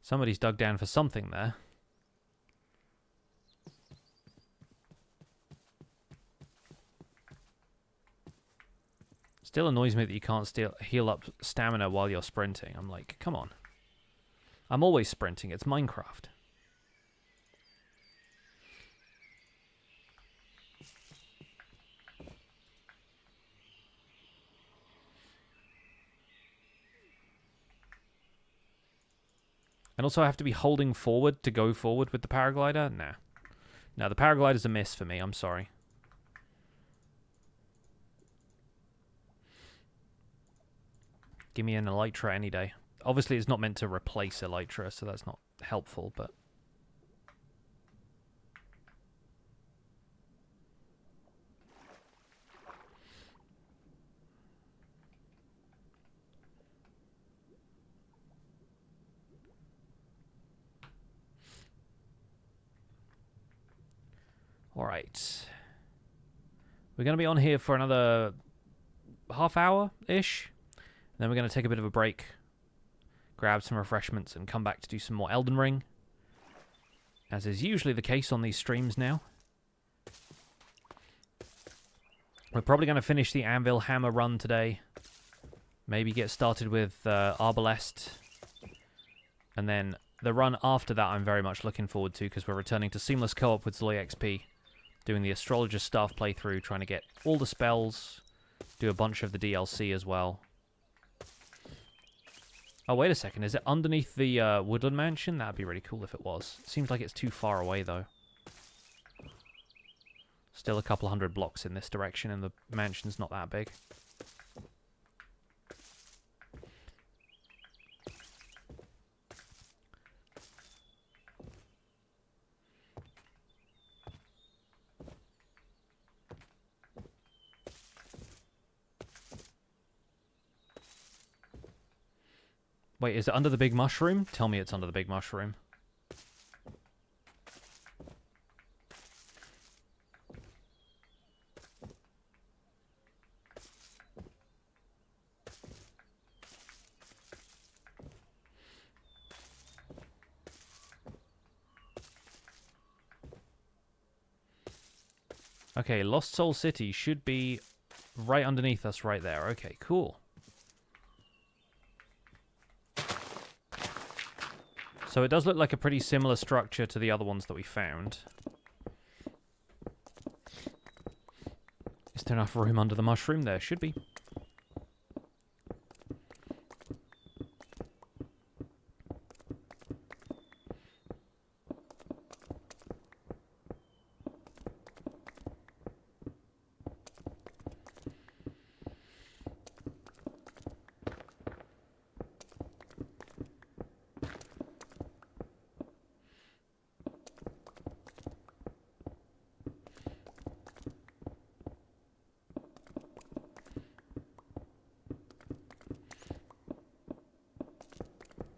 Somebody's dug down for something there. Still annoys me that you can't heal up stamina while you're sprinting. I'm like, come on. I'm always sprinting. It's Minecraft. And also I have to be holding forward to go forward with the paraglider? Nah. No, the paraglider's a miss for me. I'm sorry. Give me an elytra any day. Obviously, it's not meant to replace elytra, so that's not helpful, but... Alright. We're going to be on here for another half hour-ish. Then we're going to take a bit of a break, grab some refreshments, and come back to do some more Elden Ring. As is usually the case on these streams now. We're probably going to finish the Anvil Hammer run today. Maybe get started with Arbalest. And then the run after that I'm very much looking forward to, because we're returning to seamless co-op with Zloy XP, doing the Astrologer Staff playthrough, trying to get all the spells, do a bunch of the DLC as well. Oh, wait a second, is it underneath the Woodland Mansion? That'd be really cool if it was. Seems like it's too far away, though. Still a couple hundred blocks in this direction, and the mansion's not that big. Wait, is it under the big mushroom? Tell me it's under the big mushroom. Okay, Lost Soul City should be right underneath us right there. Okay, cool. So it does look like a pretty similar structure to the other ones that we found. Is there enough room under the mushroom? There should be.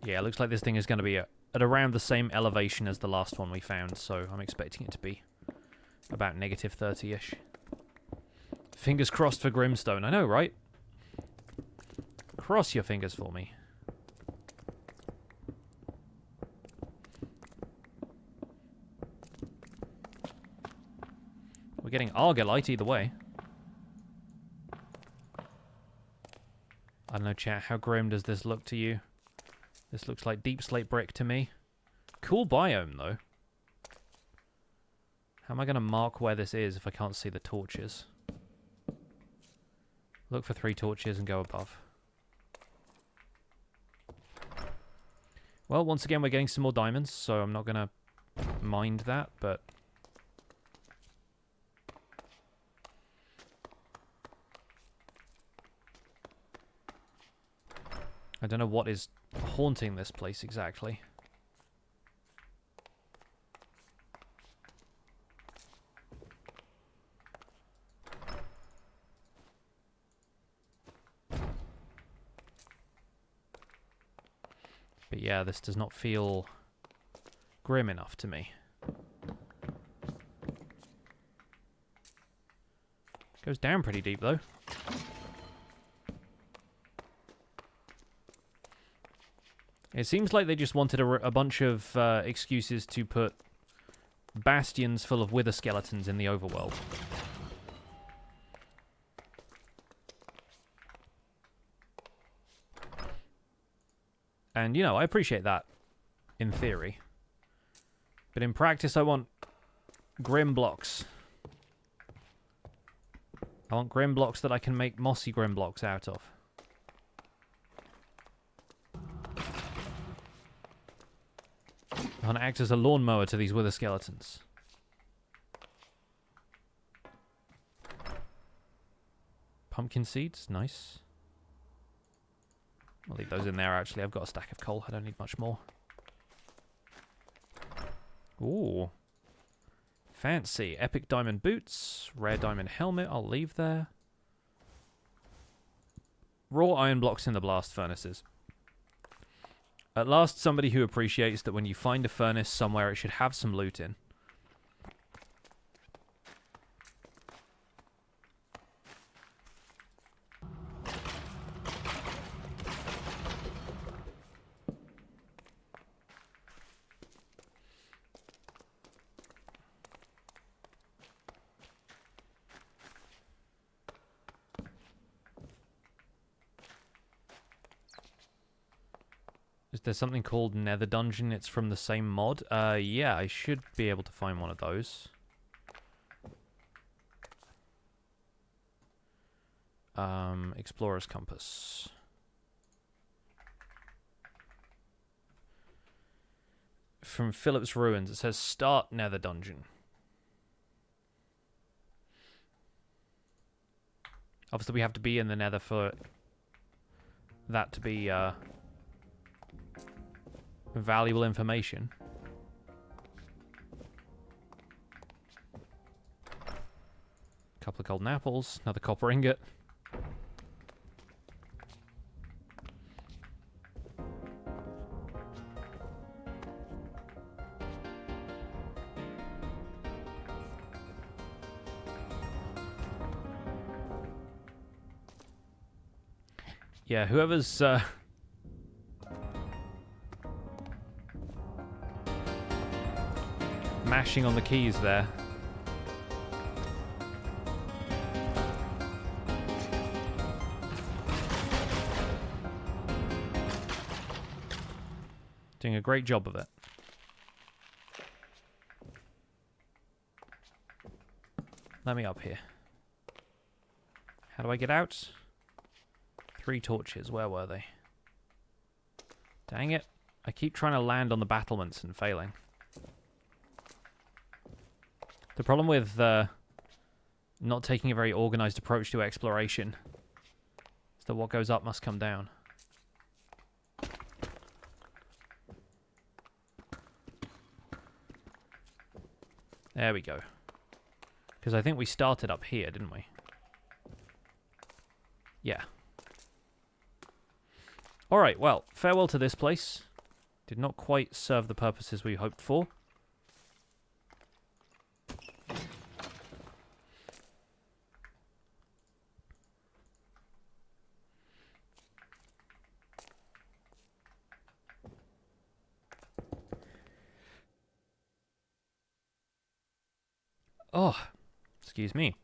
Yeah, it looks like this thing is going to be at around the same elevation as the last one we found, so I'm expecting it to be about negative 30-ish. Fingers crossed for Grimstone. I know, right? Cross your fingers for me. We're getting Argolite either way. I don't know, chat, how grim does this look to you? This looks like deep slate brick to me. Cool biome, though. How am I going to mark where this is if I can't see the torches? Look for 3 torches and go above. Well, once again, we're getting some more diamonds, so I'm not going to mind that, but... I don't know what is haunting this place exactly. But yeah, this does not feel grim enough to me. Goes down pretty deep though. It seems like they just wanted a bunch of excuses to put bastions full of wither skeletons in the overworld. And, you know, I appreciate that in theory. But in practice, I want grim blocks. I want grim blocks that I can make mossy grim blocks out of. I want to act as a lawnmower to these wither skeletons. Pumpkin seeds, nice. I'll leave those in there, actually. I've got a stack of coal. I don't need much more. Ooh. Fancy. Epic diamond boots. Rare diamond helmet. I'll leave there. Raw iron blocks in the blast furnaces. At last, somebody who appreciates that when you find a furnace somewhere, it should have some loot in. There's something called Nether Dungeon. It's from the same mod. Yeah, I should be able to find one of those. Explorer's Compass. From Philip's Ruins, it says start Nether Dungeon. Obviously, we have to be in the Nether for that to be valuable information. Couple of golden apples, another copper ingot. Yeah, whoever's mashing on the keys there. Doing a great job of it. Let me up here. How do I get out? 3 torches. Where were they? Dang it. I keep trying to land on the battlements and failing. The problem with not taking a very organized approach to exploration is that what goes up must come down. There we go. Because I think we started up here, didn't we? Yeah. Alright, well, farewell to this place. Did not quite serve the purposes we hoped for. Oh, excuse me.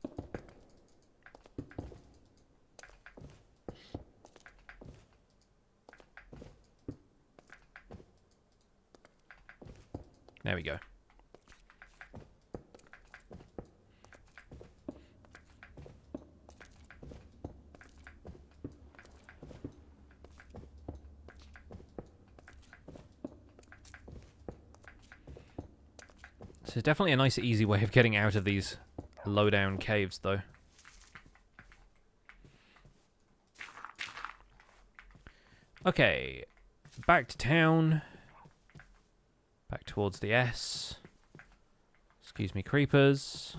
There we go. So it's definitely a nice, easy way of getting out of these low-down caves, though. Okay, back to town. Back towards the S. Excuse me, creepers.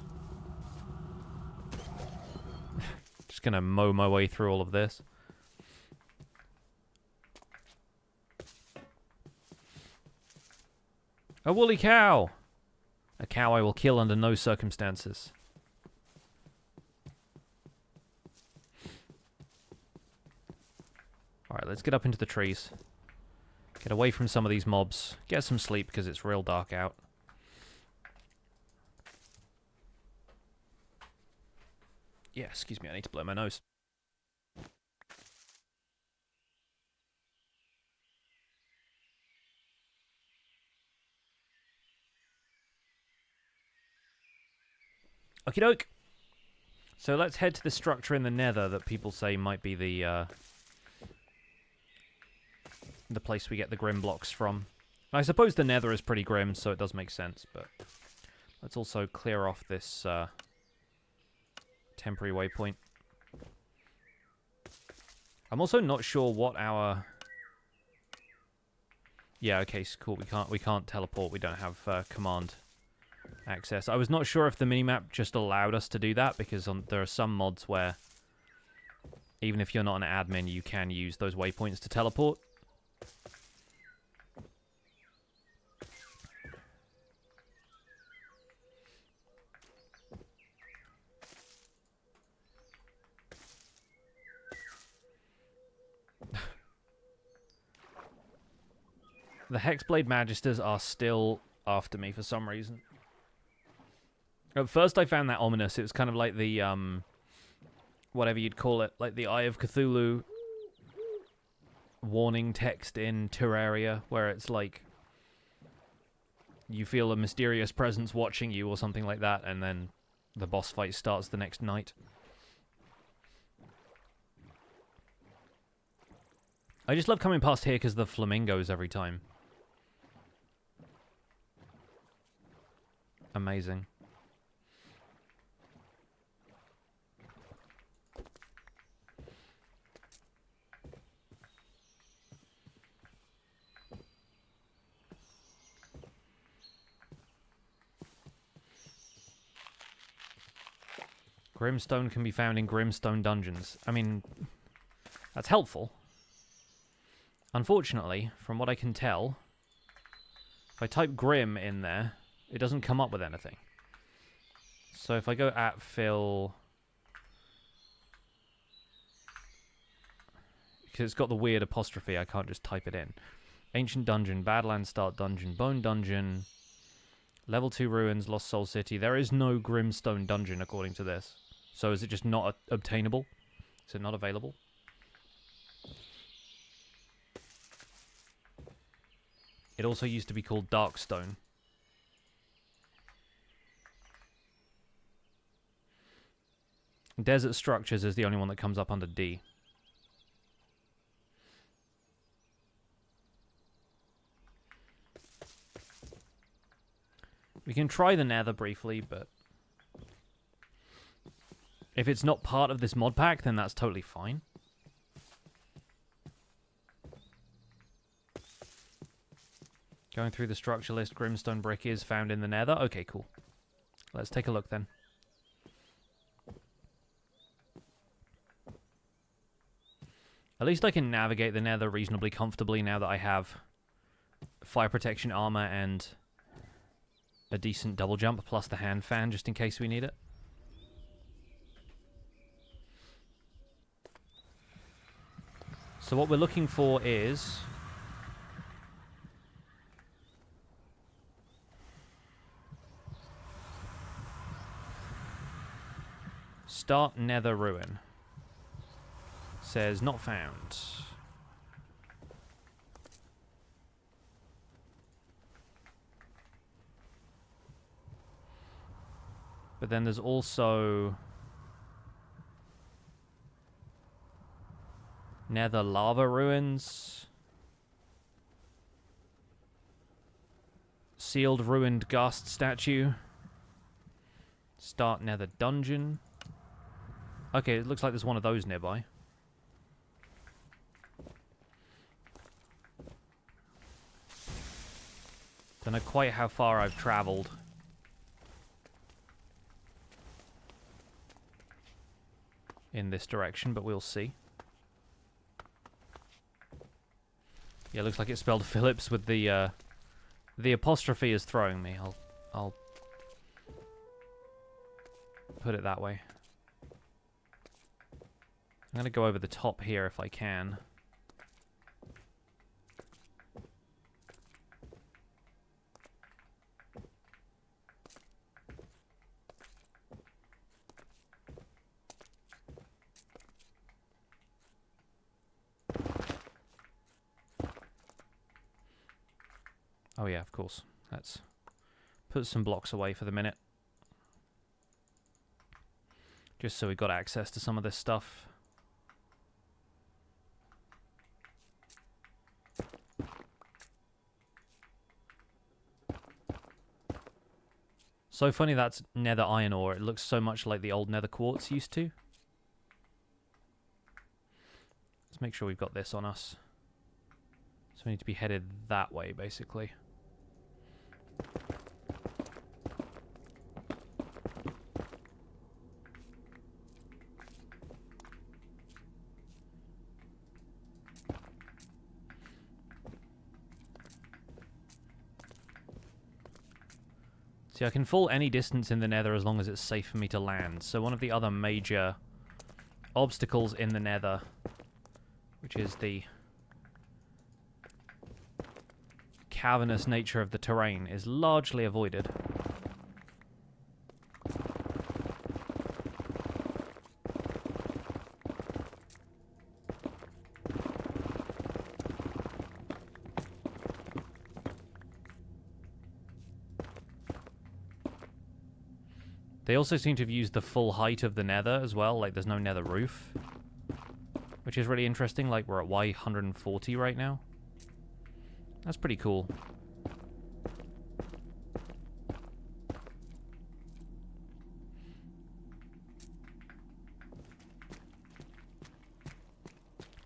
Just gonna mow my way through all of this. A woolly cow! A cow I will kill under no circumstances. Alright, let's get up into the trees. Get away from some of these mobs. Get some sleep because it's real dark out. Yeah, excuse me, I need to blow my nose. Okie doke. So let's head to the structure in the Nether that people say might be the place we get the grim blocks from. And I suppose the Nether is pretty grim, so it does make sense, but let's also clear off this temporary waypoint. I'm also not sure what our... Yeah, okay, so cool. We can't teleport. We don't have command access. I was not sure if the minimap just allowed us to do that, because there are some mods where even if you're not an admin, you can use those waypoints to teleport. The Hexblade Magisters are still after me for some reason. At first I found that ominous. It was kind of like the, whatever you'd call it, like the Eye of Cthulhu, warning text in Terraria where it's like you feel a mysterious presence watching you or something like that, and then the boss fight starts the next night. I just love coming past here because of the flamingos every time. Amazing. Grimstone can be found in Grimstone dungeons. I mean, that's helpful. Unfortunately, from what I can tell, if I type Grim in there, it doesn't come up with anything. So if I go at Phil... because it's got the weird apostrophe, I can't just type it in. Ancient Dungeon, Badlands Start Dungeon, Bone Dungeon, Level 2 Ruins, Lost Soul City. There is no Grimstone Dungeon according to this. So is it just not obtainable? Is it not available? It also used to be called Darkstone. Desert Structures is the only one that comes up under D. We can try the Nether briefly, but if it's not part of this mod pack, then that's totally fine. Going through the structure list, Grimstone Brick is found in the Nether. Okay, cool. Let's take a look then. At least I can navigate the Nether reasonably comfortably now that I have fire protection armor and a decent double jump, plus the hand fan, just in case we need it. So what we're looking for is... Start Nether Ruin. Says not found. But then there's also Nether Lava Ruins, Sealed Ruined Ghast Statue, Start Nether Dungeon. Okay, it looks like there's one of those nearby. Don't know quite how far I've traveled. In this direction, but we'll see. Yeah, it looks like it's spelled Phillips with the apostrophe is throwing me. I'll put it that way. I'm gonna go over the top here if I can. Oh yeah, of course. Let's put some blocks away for the minute. Just so we got access to some of this stuff. So funny that's nether iron ore. It looks so much like the old nether quartz used to. Let's make sure we've got this on us. So we need to be headed that way, basically. See, I can fall any distance in the nether as long as it's safe for me to land. So one of the other major obstacles in the nether, which is the cavernous nature of the terrain, is largely avoided. They also seem to have used the full height of the nether as well, like there's no nether roof. Which is really interesting, like we're at Y140 right now. That's pretty cool.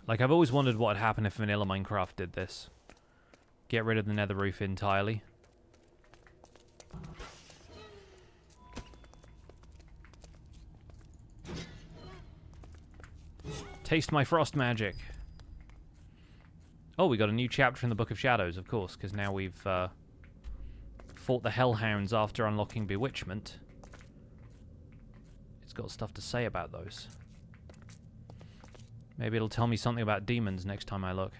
Like, I've always wondered what would happen if vanilla Minecraft did this. Get rid of the nether roof entirely. Taste my frost magic. Oh, we got a new chapter in the Book of Shadows, of course, because now we've fought the Hellhounds after unlocking Bewitchment. It's got stuff to say about those. Maybe it'll tell me something about demons next time I look.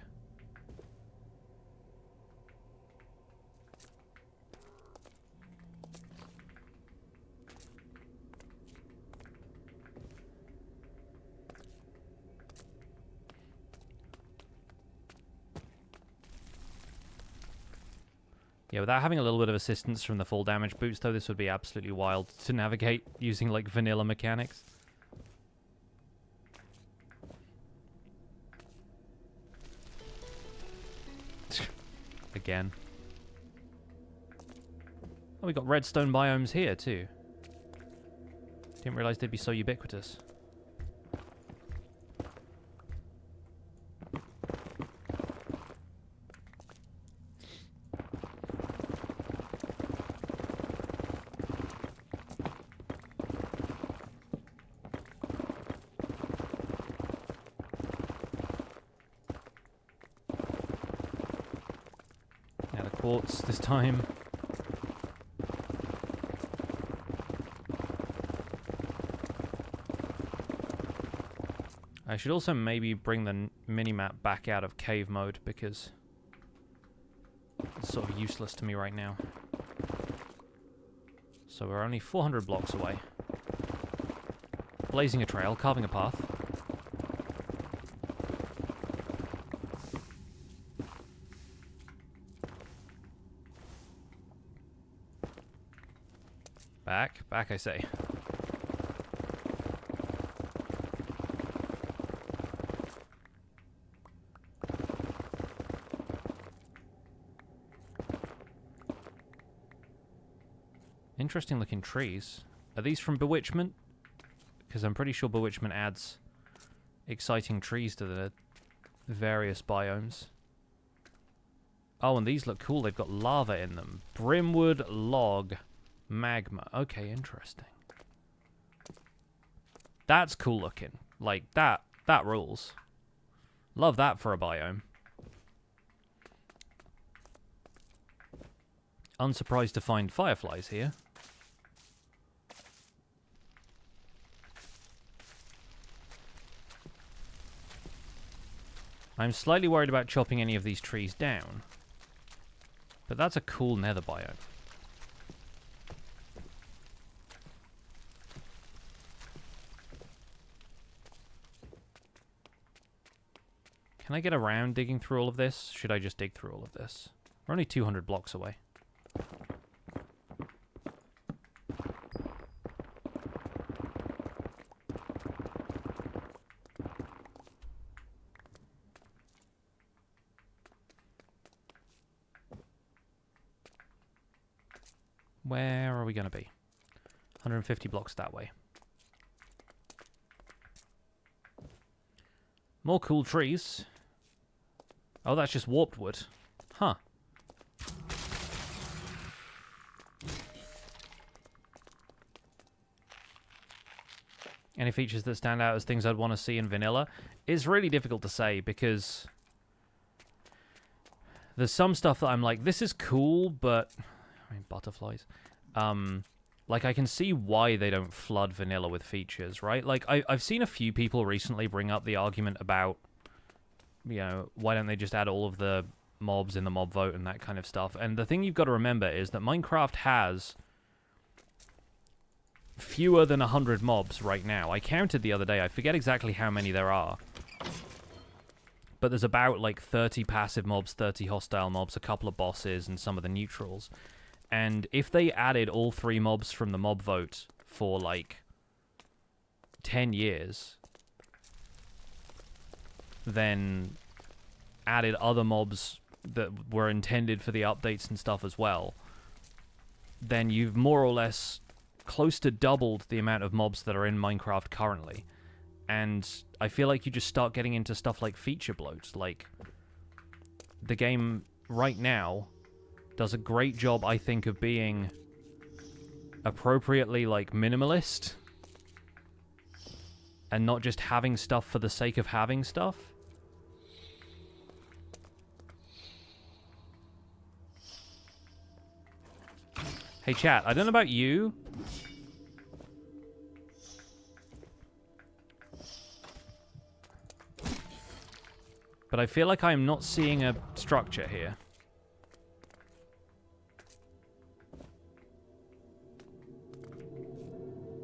Yeah, without having a little bit of assistance from the full damage boots, though, this would be absolutely wild to navigate using, like, vanilla mechanics. Again. Oh, we got redstone biomes here, too. Didn't realize they'd be so ubiquitous. Quartz this time. I should also maybe bring the minimap back out of cave mode because it's sort of useless to me right now. So we're only 400 blocks away. Blazing a trail, carving a path. Back, I say. Interesting looking trees. Are these from Bewitchment? Because I'm pretty sure Bewitchment adds exciting trees to the various biomes. Oh, and these look cool. They've got lava in them. Brimwood log. Magma. Okay, interesting. That's cool looking. Like, that rules. Love that for a biome. Unsurprised to find fireflies here. I'm slightly worried about chopping any of these trees down. But that's a cool nether biome. Can I get around digging through all of this? Should I just dig through all of this? We're only 200 blocks away. Where are we going to be? 150 blocks that way. More cool trees. Oh, that's just warped wood. Huh. Any features that stand out as things I'd want to see in vanilla? It's really difficult to say because there's some stuff that I'm like, this is cool, but... I mean, butterflies. Like, I can see why they don't flood vanilla with features, right? Like, I've seen a few people recently bring up the argument about, you know, why don't they just add all of the mobs in the mob vote and that kind of stuff. And the thing you've got to remember is that Minecraft has fewer than 100 mobs right now. I counted the other day. I forget exactly how many there are. But there's about, like, 30 passive mobs, 30 hostile mobs, a couple of bosses, and some of the neutrals. And if they added all 3 mobs from the mob vote for like 10 years, then added other mobs that were intended for the updates and stuff as well, then you've more or less close to doubled the amount of mobs that are in Minecraft currently. And I feel like you just start getting into stuff like feature bloat. Like, the game right now does a great job, I think, of being appropriately, like, minimalist. And not just having stuff for the sake of having stuff. Hey chat, I don't know about you, but I feel like I'm not seeing a structure here.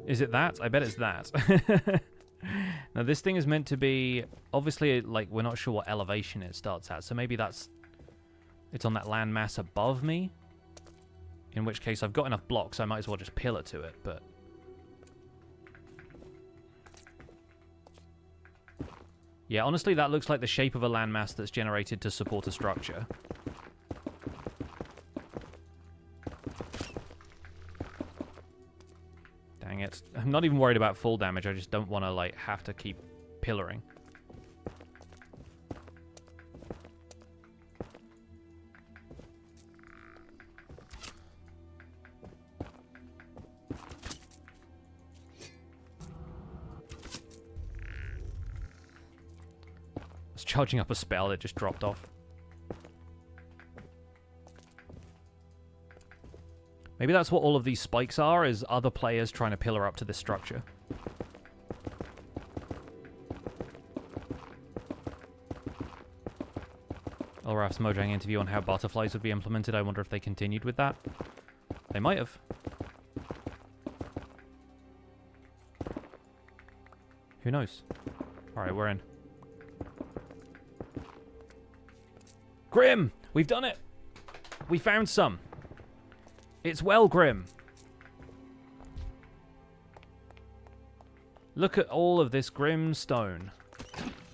Is it that? I bet it's that. Now this thing is meant to be, obviously, like, we're not sure what elevation it starts at, so maybe it's on that landmass above me. In which case, I've got enough blocks, I might as well just pillar to it, but... yeah, honestly, that looks like the shape of a landmass that's generated to support a structure. Dang it. I'm not even worried about full damage, I just don't want to, like, have to keep pillaring. Charging up a spell that just dropped off. Maybe that's what all of these spikes are, is other players trying to pillar up to this structure. Olraf's Mojang interview on how butterflies would be implemented. I wonder if they continued with that. They might have. Who knows? Alright, we're in. Grim! We've done it! We found some. It's well, Grim. Look at all of this Grim stone.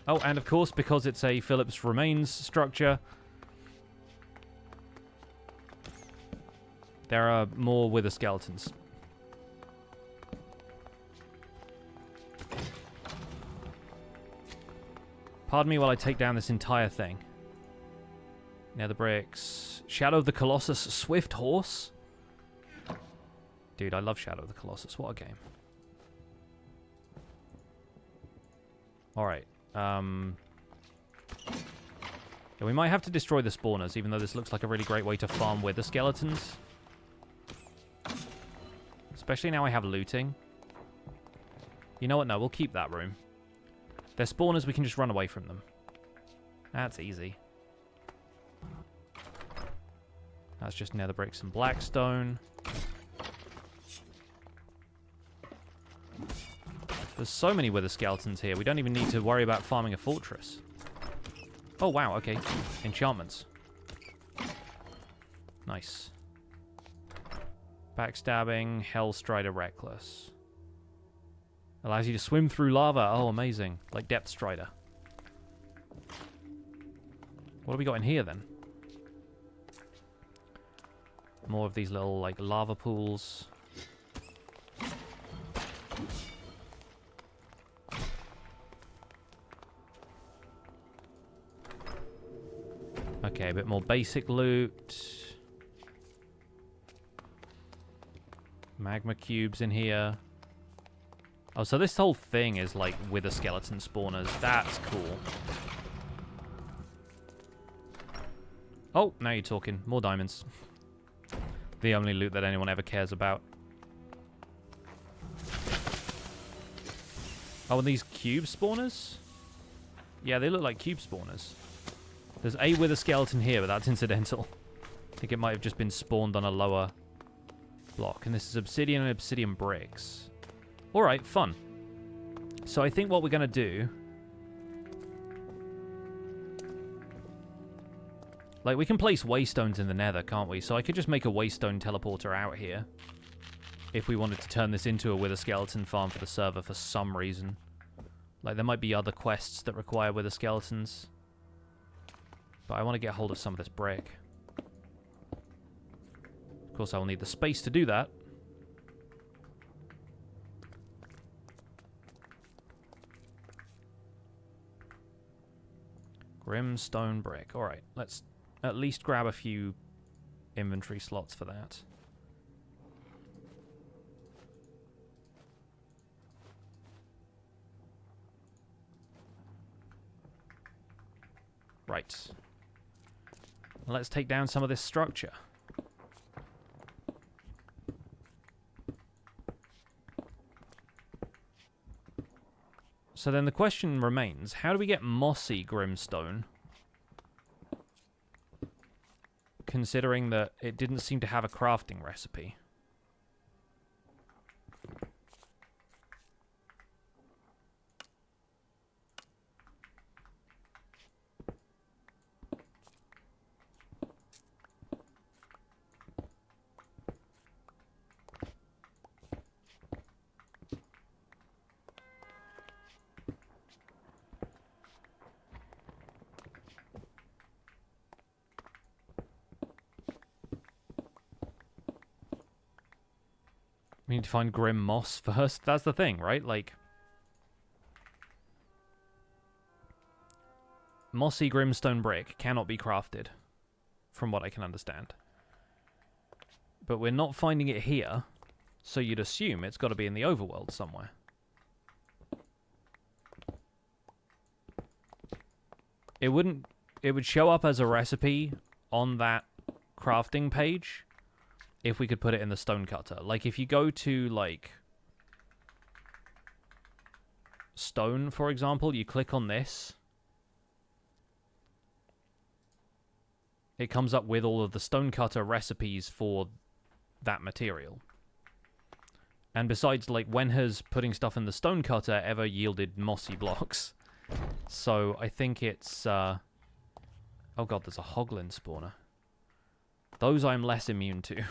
Oh, and of course, because it's a Phillips remains structure, there are more wither skeletons. Pardon me while I take down this entire thing. Nether bricks. Shadow of the Colossus. Swift Horse. Dude, I love Shadow of the Colossus. What a game. Alright. Yeah, we might have to destroy the spawners, even though this looks like a really great way to farm wither skeletons. Especially now I have looting. You know what? No, we'll keep that room. They're spawners, we can just run away from them. That's easy. That's just nether bricks and blackstone. There's so many wither skeletons here, we don't even need to worry about farming a fortress. Oh, wow, okay. Enchantments. Nice. Backstabbing, Hellstrider Reckless. Allows you to swim through lava. Oh, amazing. Like Depth Strider. What have we got in here, then? More of these little, like, lava pools. Okay, a bit more basic loot. Magma cubes in here. Oh, so this whole thing is, like, wither skeleton spawners. That's cool. Oh, now you're talking. More diamonds. The only loot that anyone ever cares about. Oh, and these cube spawners? Yeah, they look like cube spawners. There's a wither skeleton here, but that's incidental. I think it might have just been spawned on a lower block. And this is obsidian and obsidian bricks. Alright, fun. So I think what we're going to do... like, we can place waystones in the nether, can't we? So I could just make a waystone teleporter out here. if we wanted to turn this into a wither skeleton farm for the server for some reason. Like, there might be other quests that require wither skeletons. But I want to get hold of some of this brick. Of course, I will need the space to do that. Grimstone brick. Alright, let's at least grab a few inventory slots for that. Right. Let's take down some of this structure. So then the question remains, how do we get mossy Grimstone? Considering that it didn't seem to have a crafting recipe. We need to find Grim Moss first. That's the thing, right? Like, mossy Grimstone brick cannot be crafted, from what I can understand. But we're not finding it here, so you'd assume it's got to be in the overworld somewhere. It wouldn't... It would show up as a recipe on that crafting page if we could put it in the stonecutter. Like, if you go to, like, stone, for example, you click on this, it comes up with all of the stonecutter recipes for that material. And besides, like, when has putting stuff in the stonecutter ever yielded mossy blocks? So, I think it's, oh god, there's a hoglin spawner. Those I'm less immune to.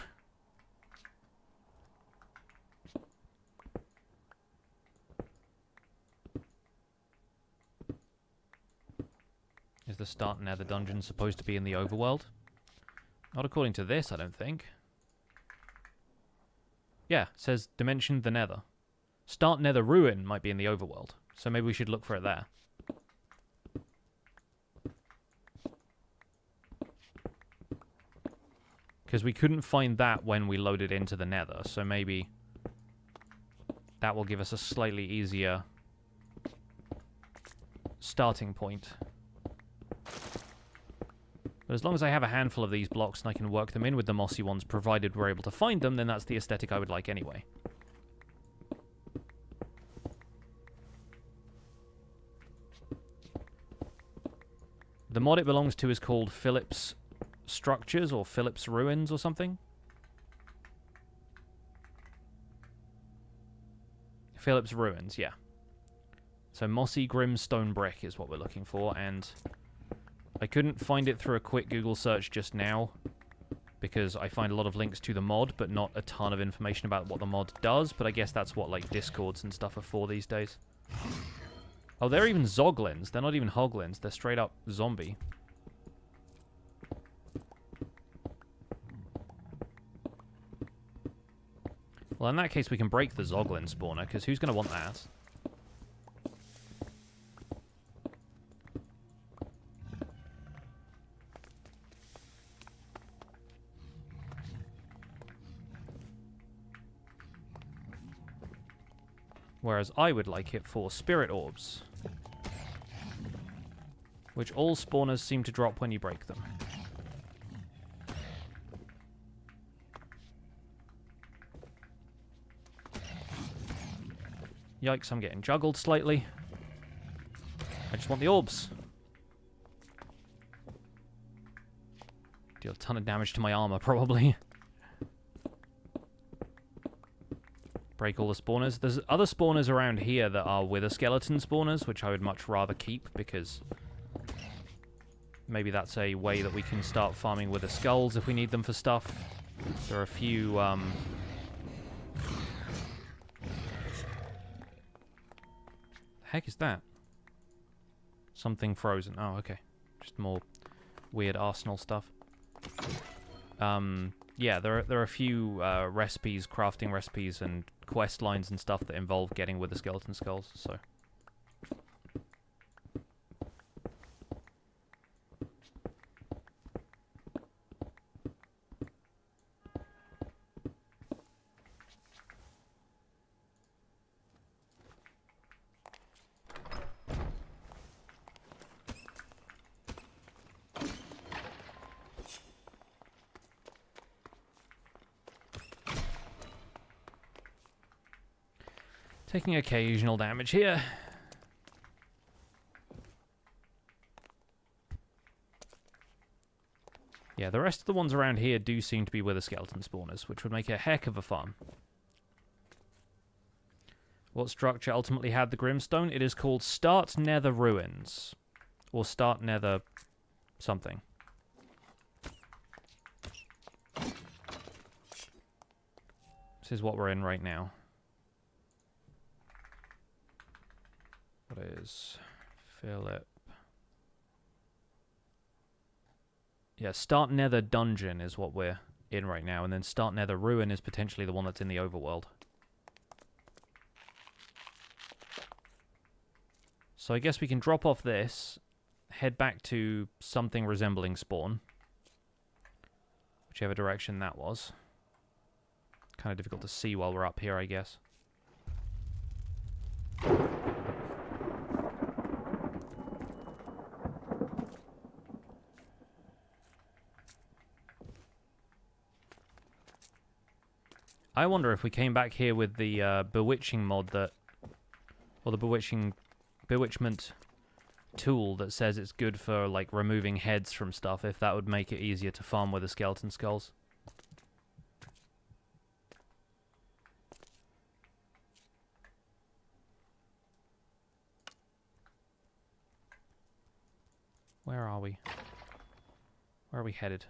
Is the start nether dungeon supposed to be in the overworld? Not according to this, I don't think. Yeah, it says dimension the nether. Start nether ruin might be in the overworld, so maybe we should look for it there. Because we couldn't find that when we loaded into the nether, so maybe that will give us a slightly easier starting point. But as long as I have a handful of these blocks and I can work them in with the mossy ones, provided we're able to find them, then that's the aesthetic I would like anyway. The mod it belongs to is called Phillips Structures, or Phillips Ruins, or something. Phillips Ruins, yeah. So mossy Grimstone brick is what we're looking for, and I couldn't find it through a quick Google search just now, because I find a lot of links to the mod, but not a ton of information about what the mod does, but I guess that's what, like, Discords and stuff are for these days. Oh, they're even Zoglins. They're not even Hoglins. They're straight up zombie. Well, in that case, we can break the Zoglin spawner, because who's going to want that? Whereas I would like it for spirit orbs, which all spawners seem to drop when you break them. Yikes, I'm getting juggled slightly. I just want the orbs. Deal a ton of damage to my armor, probably. Break all the spawners. There's other spawners around here that are wither skeleton spawners, which I would much rather keep, because maybe that's a way that we can start farming wither skulls if we need them for stuff. There are a few Heck is that? Something frozen. Oh, okay. Just more weird arsenal stuff. Yeah, there are a few recipes, crafting recipes, and quest lines and stuff that involve getting with the skeleton skulls, so... Taking occasional damage here. Yeah, the rest of the ones around here do seem to be wither skeleton spawners, which would make a heck of a farm. What structure ultimately had the Grimstone? It is called Start Nether Ruins. Or Start Nether something. This is what we're in right now. What is Philip? Yeah, Start Nether Dungeon is what we're in right now, and then Start Nether Ruin is potentially the one that's in the overworld. So I guess we can drop off this, head back to something resembling spawn. Whichever direction that was. Kind of difficult to see while we're up here, I guess. I wonder if we came back here with the bewitching mod that... Or the bewitchment tool that says it's good for, like, removing heads from stuff, if that would make it easier to farm with the skeleton skulls. Where are we? Where are we headed?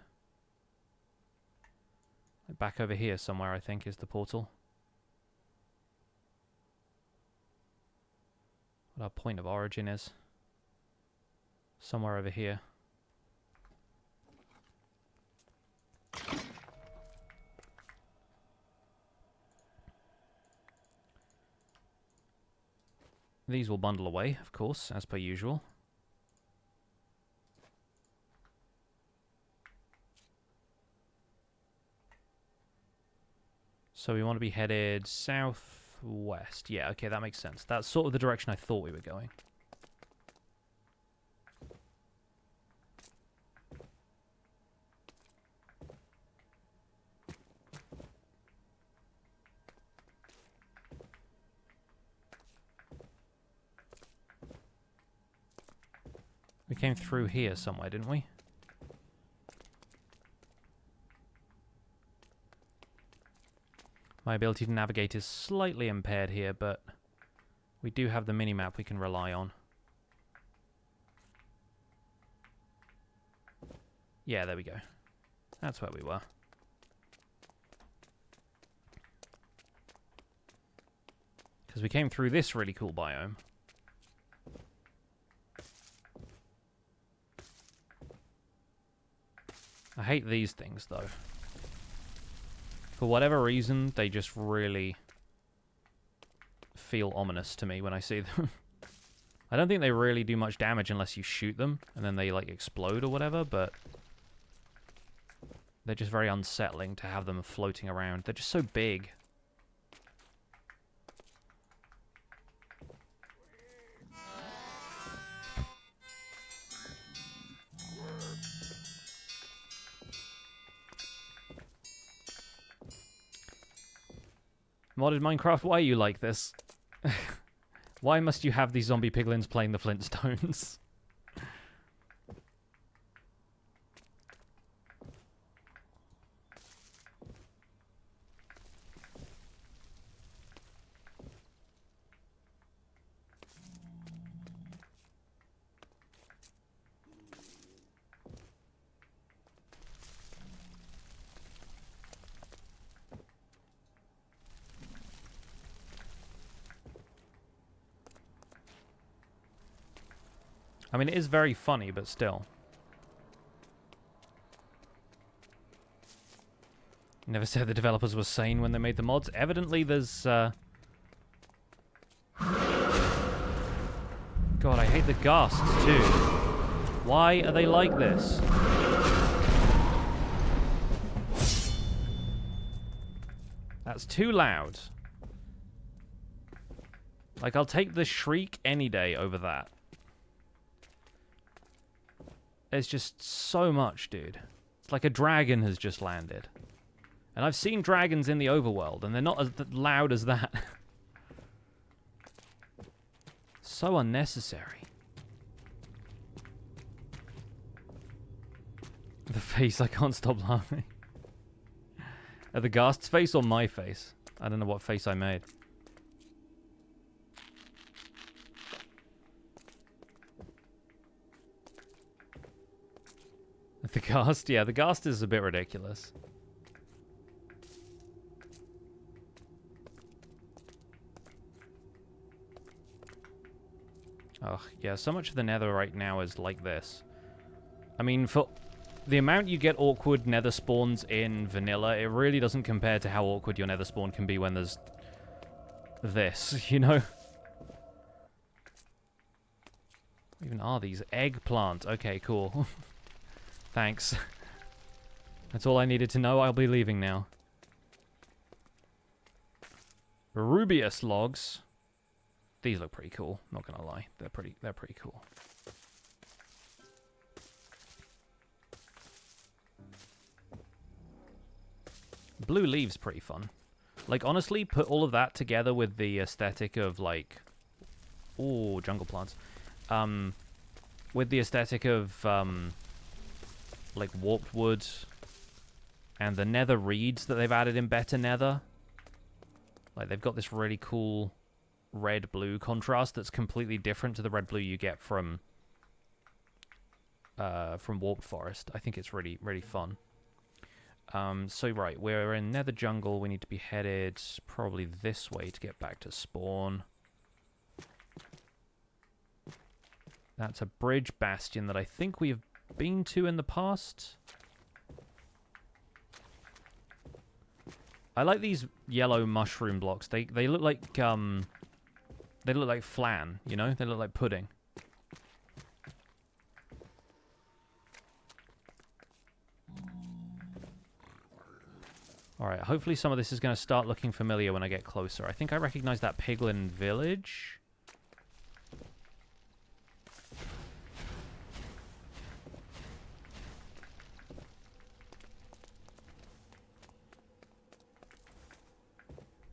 Back over here somewhere, I think, is the portal. What our point of origin is. Somewhere over here. These will bundle away, of course, as per usual. So we want to be headed southwest. Yeah, okay, that makes sense. That's sort of the direction I thought we were going. We came through here somewhere, didn't we? My ability to navigate is slightly impaired here, but we do have the minimap we can rely on. Yeah, there we go. That's where we were. Because we came through this really cool biome. I hate these things, though. For whatever reason, they just really feel ominous to me when I see them. I don't think they really do much damage unless you shoot them, and then they, like, explode or whatever, but they're just very unsettling to have them floating around. They're just so big. Modded Minecraft, why are you like this? Why must you have these zombie piglins playing the Flintstones? I mean, it is very funny, but still. Never said the developers were sane when they made the mods. Evidently, there's... God, I hate the ghasts, too. Why are they like this? That's too loud. Like, I'll take the shriek any day over that. There's just so much, dude. It's like a dragon has just landed. And I've seen dragons in the overworld, and they're not as loud as that. So unnecessary. The face, I can't stop laughing. The ghast's face or my face? I don't know what face I made. The ghast? Yeah, the ghast is a bit ridiculous. Oh, yeah, so much of the nether right now is like this. I mean, for the amount you get awkward nether spawns in vanilla, it really doesn't compare to how awkward your nether spawn can be when there's this, you know? What even are these? Eggplant. Okay, cool. Thanks. That's all I needed to know. I'll be leaving now. Rubius logs. These look pretty cool, not gonna lie. They're pretty cool. Blue leaves pretty fun. Like, honestly, put all of that together with the aesthetic of, like... Ooh, jungle plants. With the aesthetic of, like, warped wood and the nether reeds that they've added in better nether. Like, they've got this really cool red-blue contrast that's completely different to the red-blue you get from warped forest. I think it's really, really fun. So, right, we're in nether jungle. We need to be headed probably this way to get back to spawn. That's a bridge bastion that I think we have been to in the past. I like these yellow mushroom blocks. They look like flan, you know? They look like pudding. Alright, hopefully some of this is going to start looking familiar when I get closer. I think I recognize that piglin village.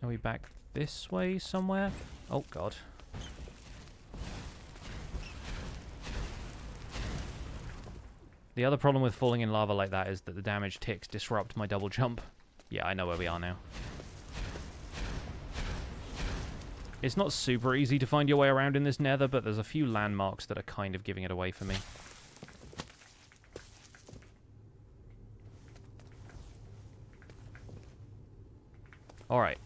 Are we back this way somewhere? Oh, God. The other problem with falling in lava like that is that the damage ticks disrupt my double jump. Yeah, I know where we are now. It's not super easy to find your way around in this nether, but there's a few landmarks that are kind of giving it away for me. Alright.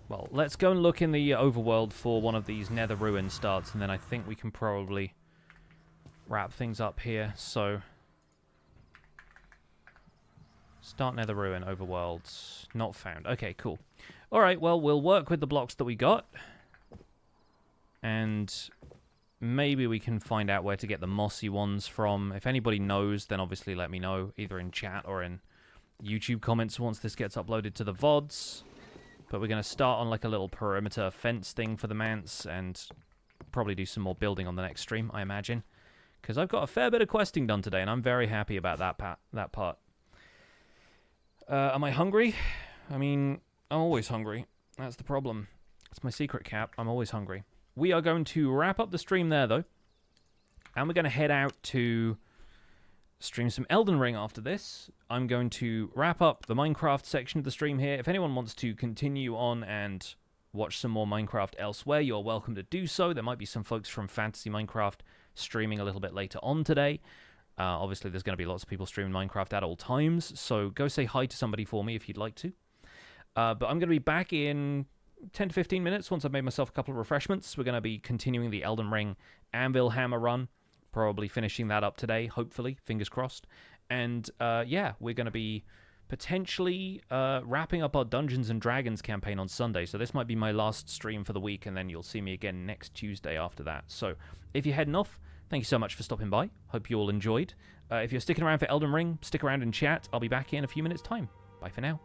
Well, let's go and look in the overworld for one of these nether ruin starts, and then I think we can probably wrap things up here. So, start nether ruin, overworld, not found. Okay, cool. Alright, well, we'll work with the blocks that we got. And maybe we can find out where to get the mossy ones from. If anybody knows, then obviously let me know, either in chat or in YouTube comments once this gets uploaded to the VODs. But we're going to start on like a little perimeter fence thing for the manse and probably do some more building on the next stream, I imagine. Because I've got a fair bit of questing done today, and I'm very happy about that part. Am I hungry? I mean, I'm always hungry. That's the problem. It's my secret, Cap. I'm always hungry. We are going to wrap up the stream there, though. And we're going to head out to stream some Elden Ring after this. I'm going to wrap up the Minecraft section of the stream here. If anyone wants to continue on and watch some more Minecraft elsewhere, you're welcome to do so. There might be some folks from Fantasy Minecraft streaming a little bit later on today. Obviously, there's going to be lots of people streaming Minecraft at all times, so go say hi to somebody for me if you'd like to. But I'm going to be back in 10 to 15 minutes once I've made myself a couple of refreshments. We're going to be continuing the Elden Ring Anvil Hammer run. Probably finishing that up today, hopefully, fingers crossed. And yeah, we're going to be potentially wrapping up our Dungeons and Dragons campaign on Sunday. So this might be my last stream for the week, and then you'll see me again next Tuesday after that. So if you're heading off, thank you so much for stopping by. Hope you all enjoyed. If you're sticking around for Elden Ring, stick around and chat. I'll be back in a few minutes' time. Bye for now.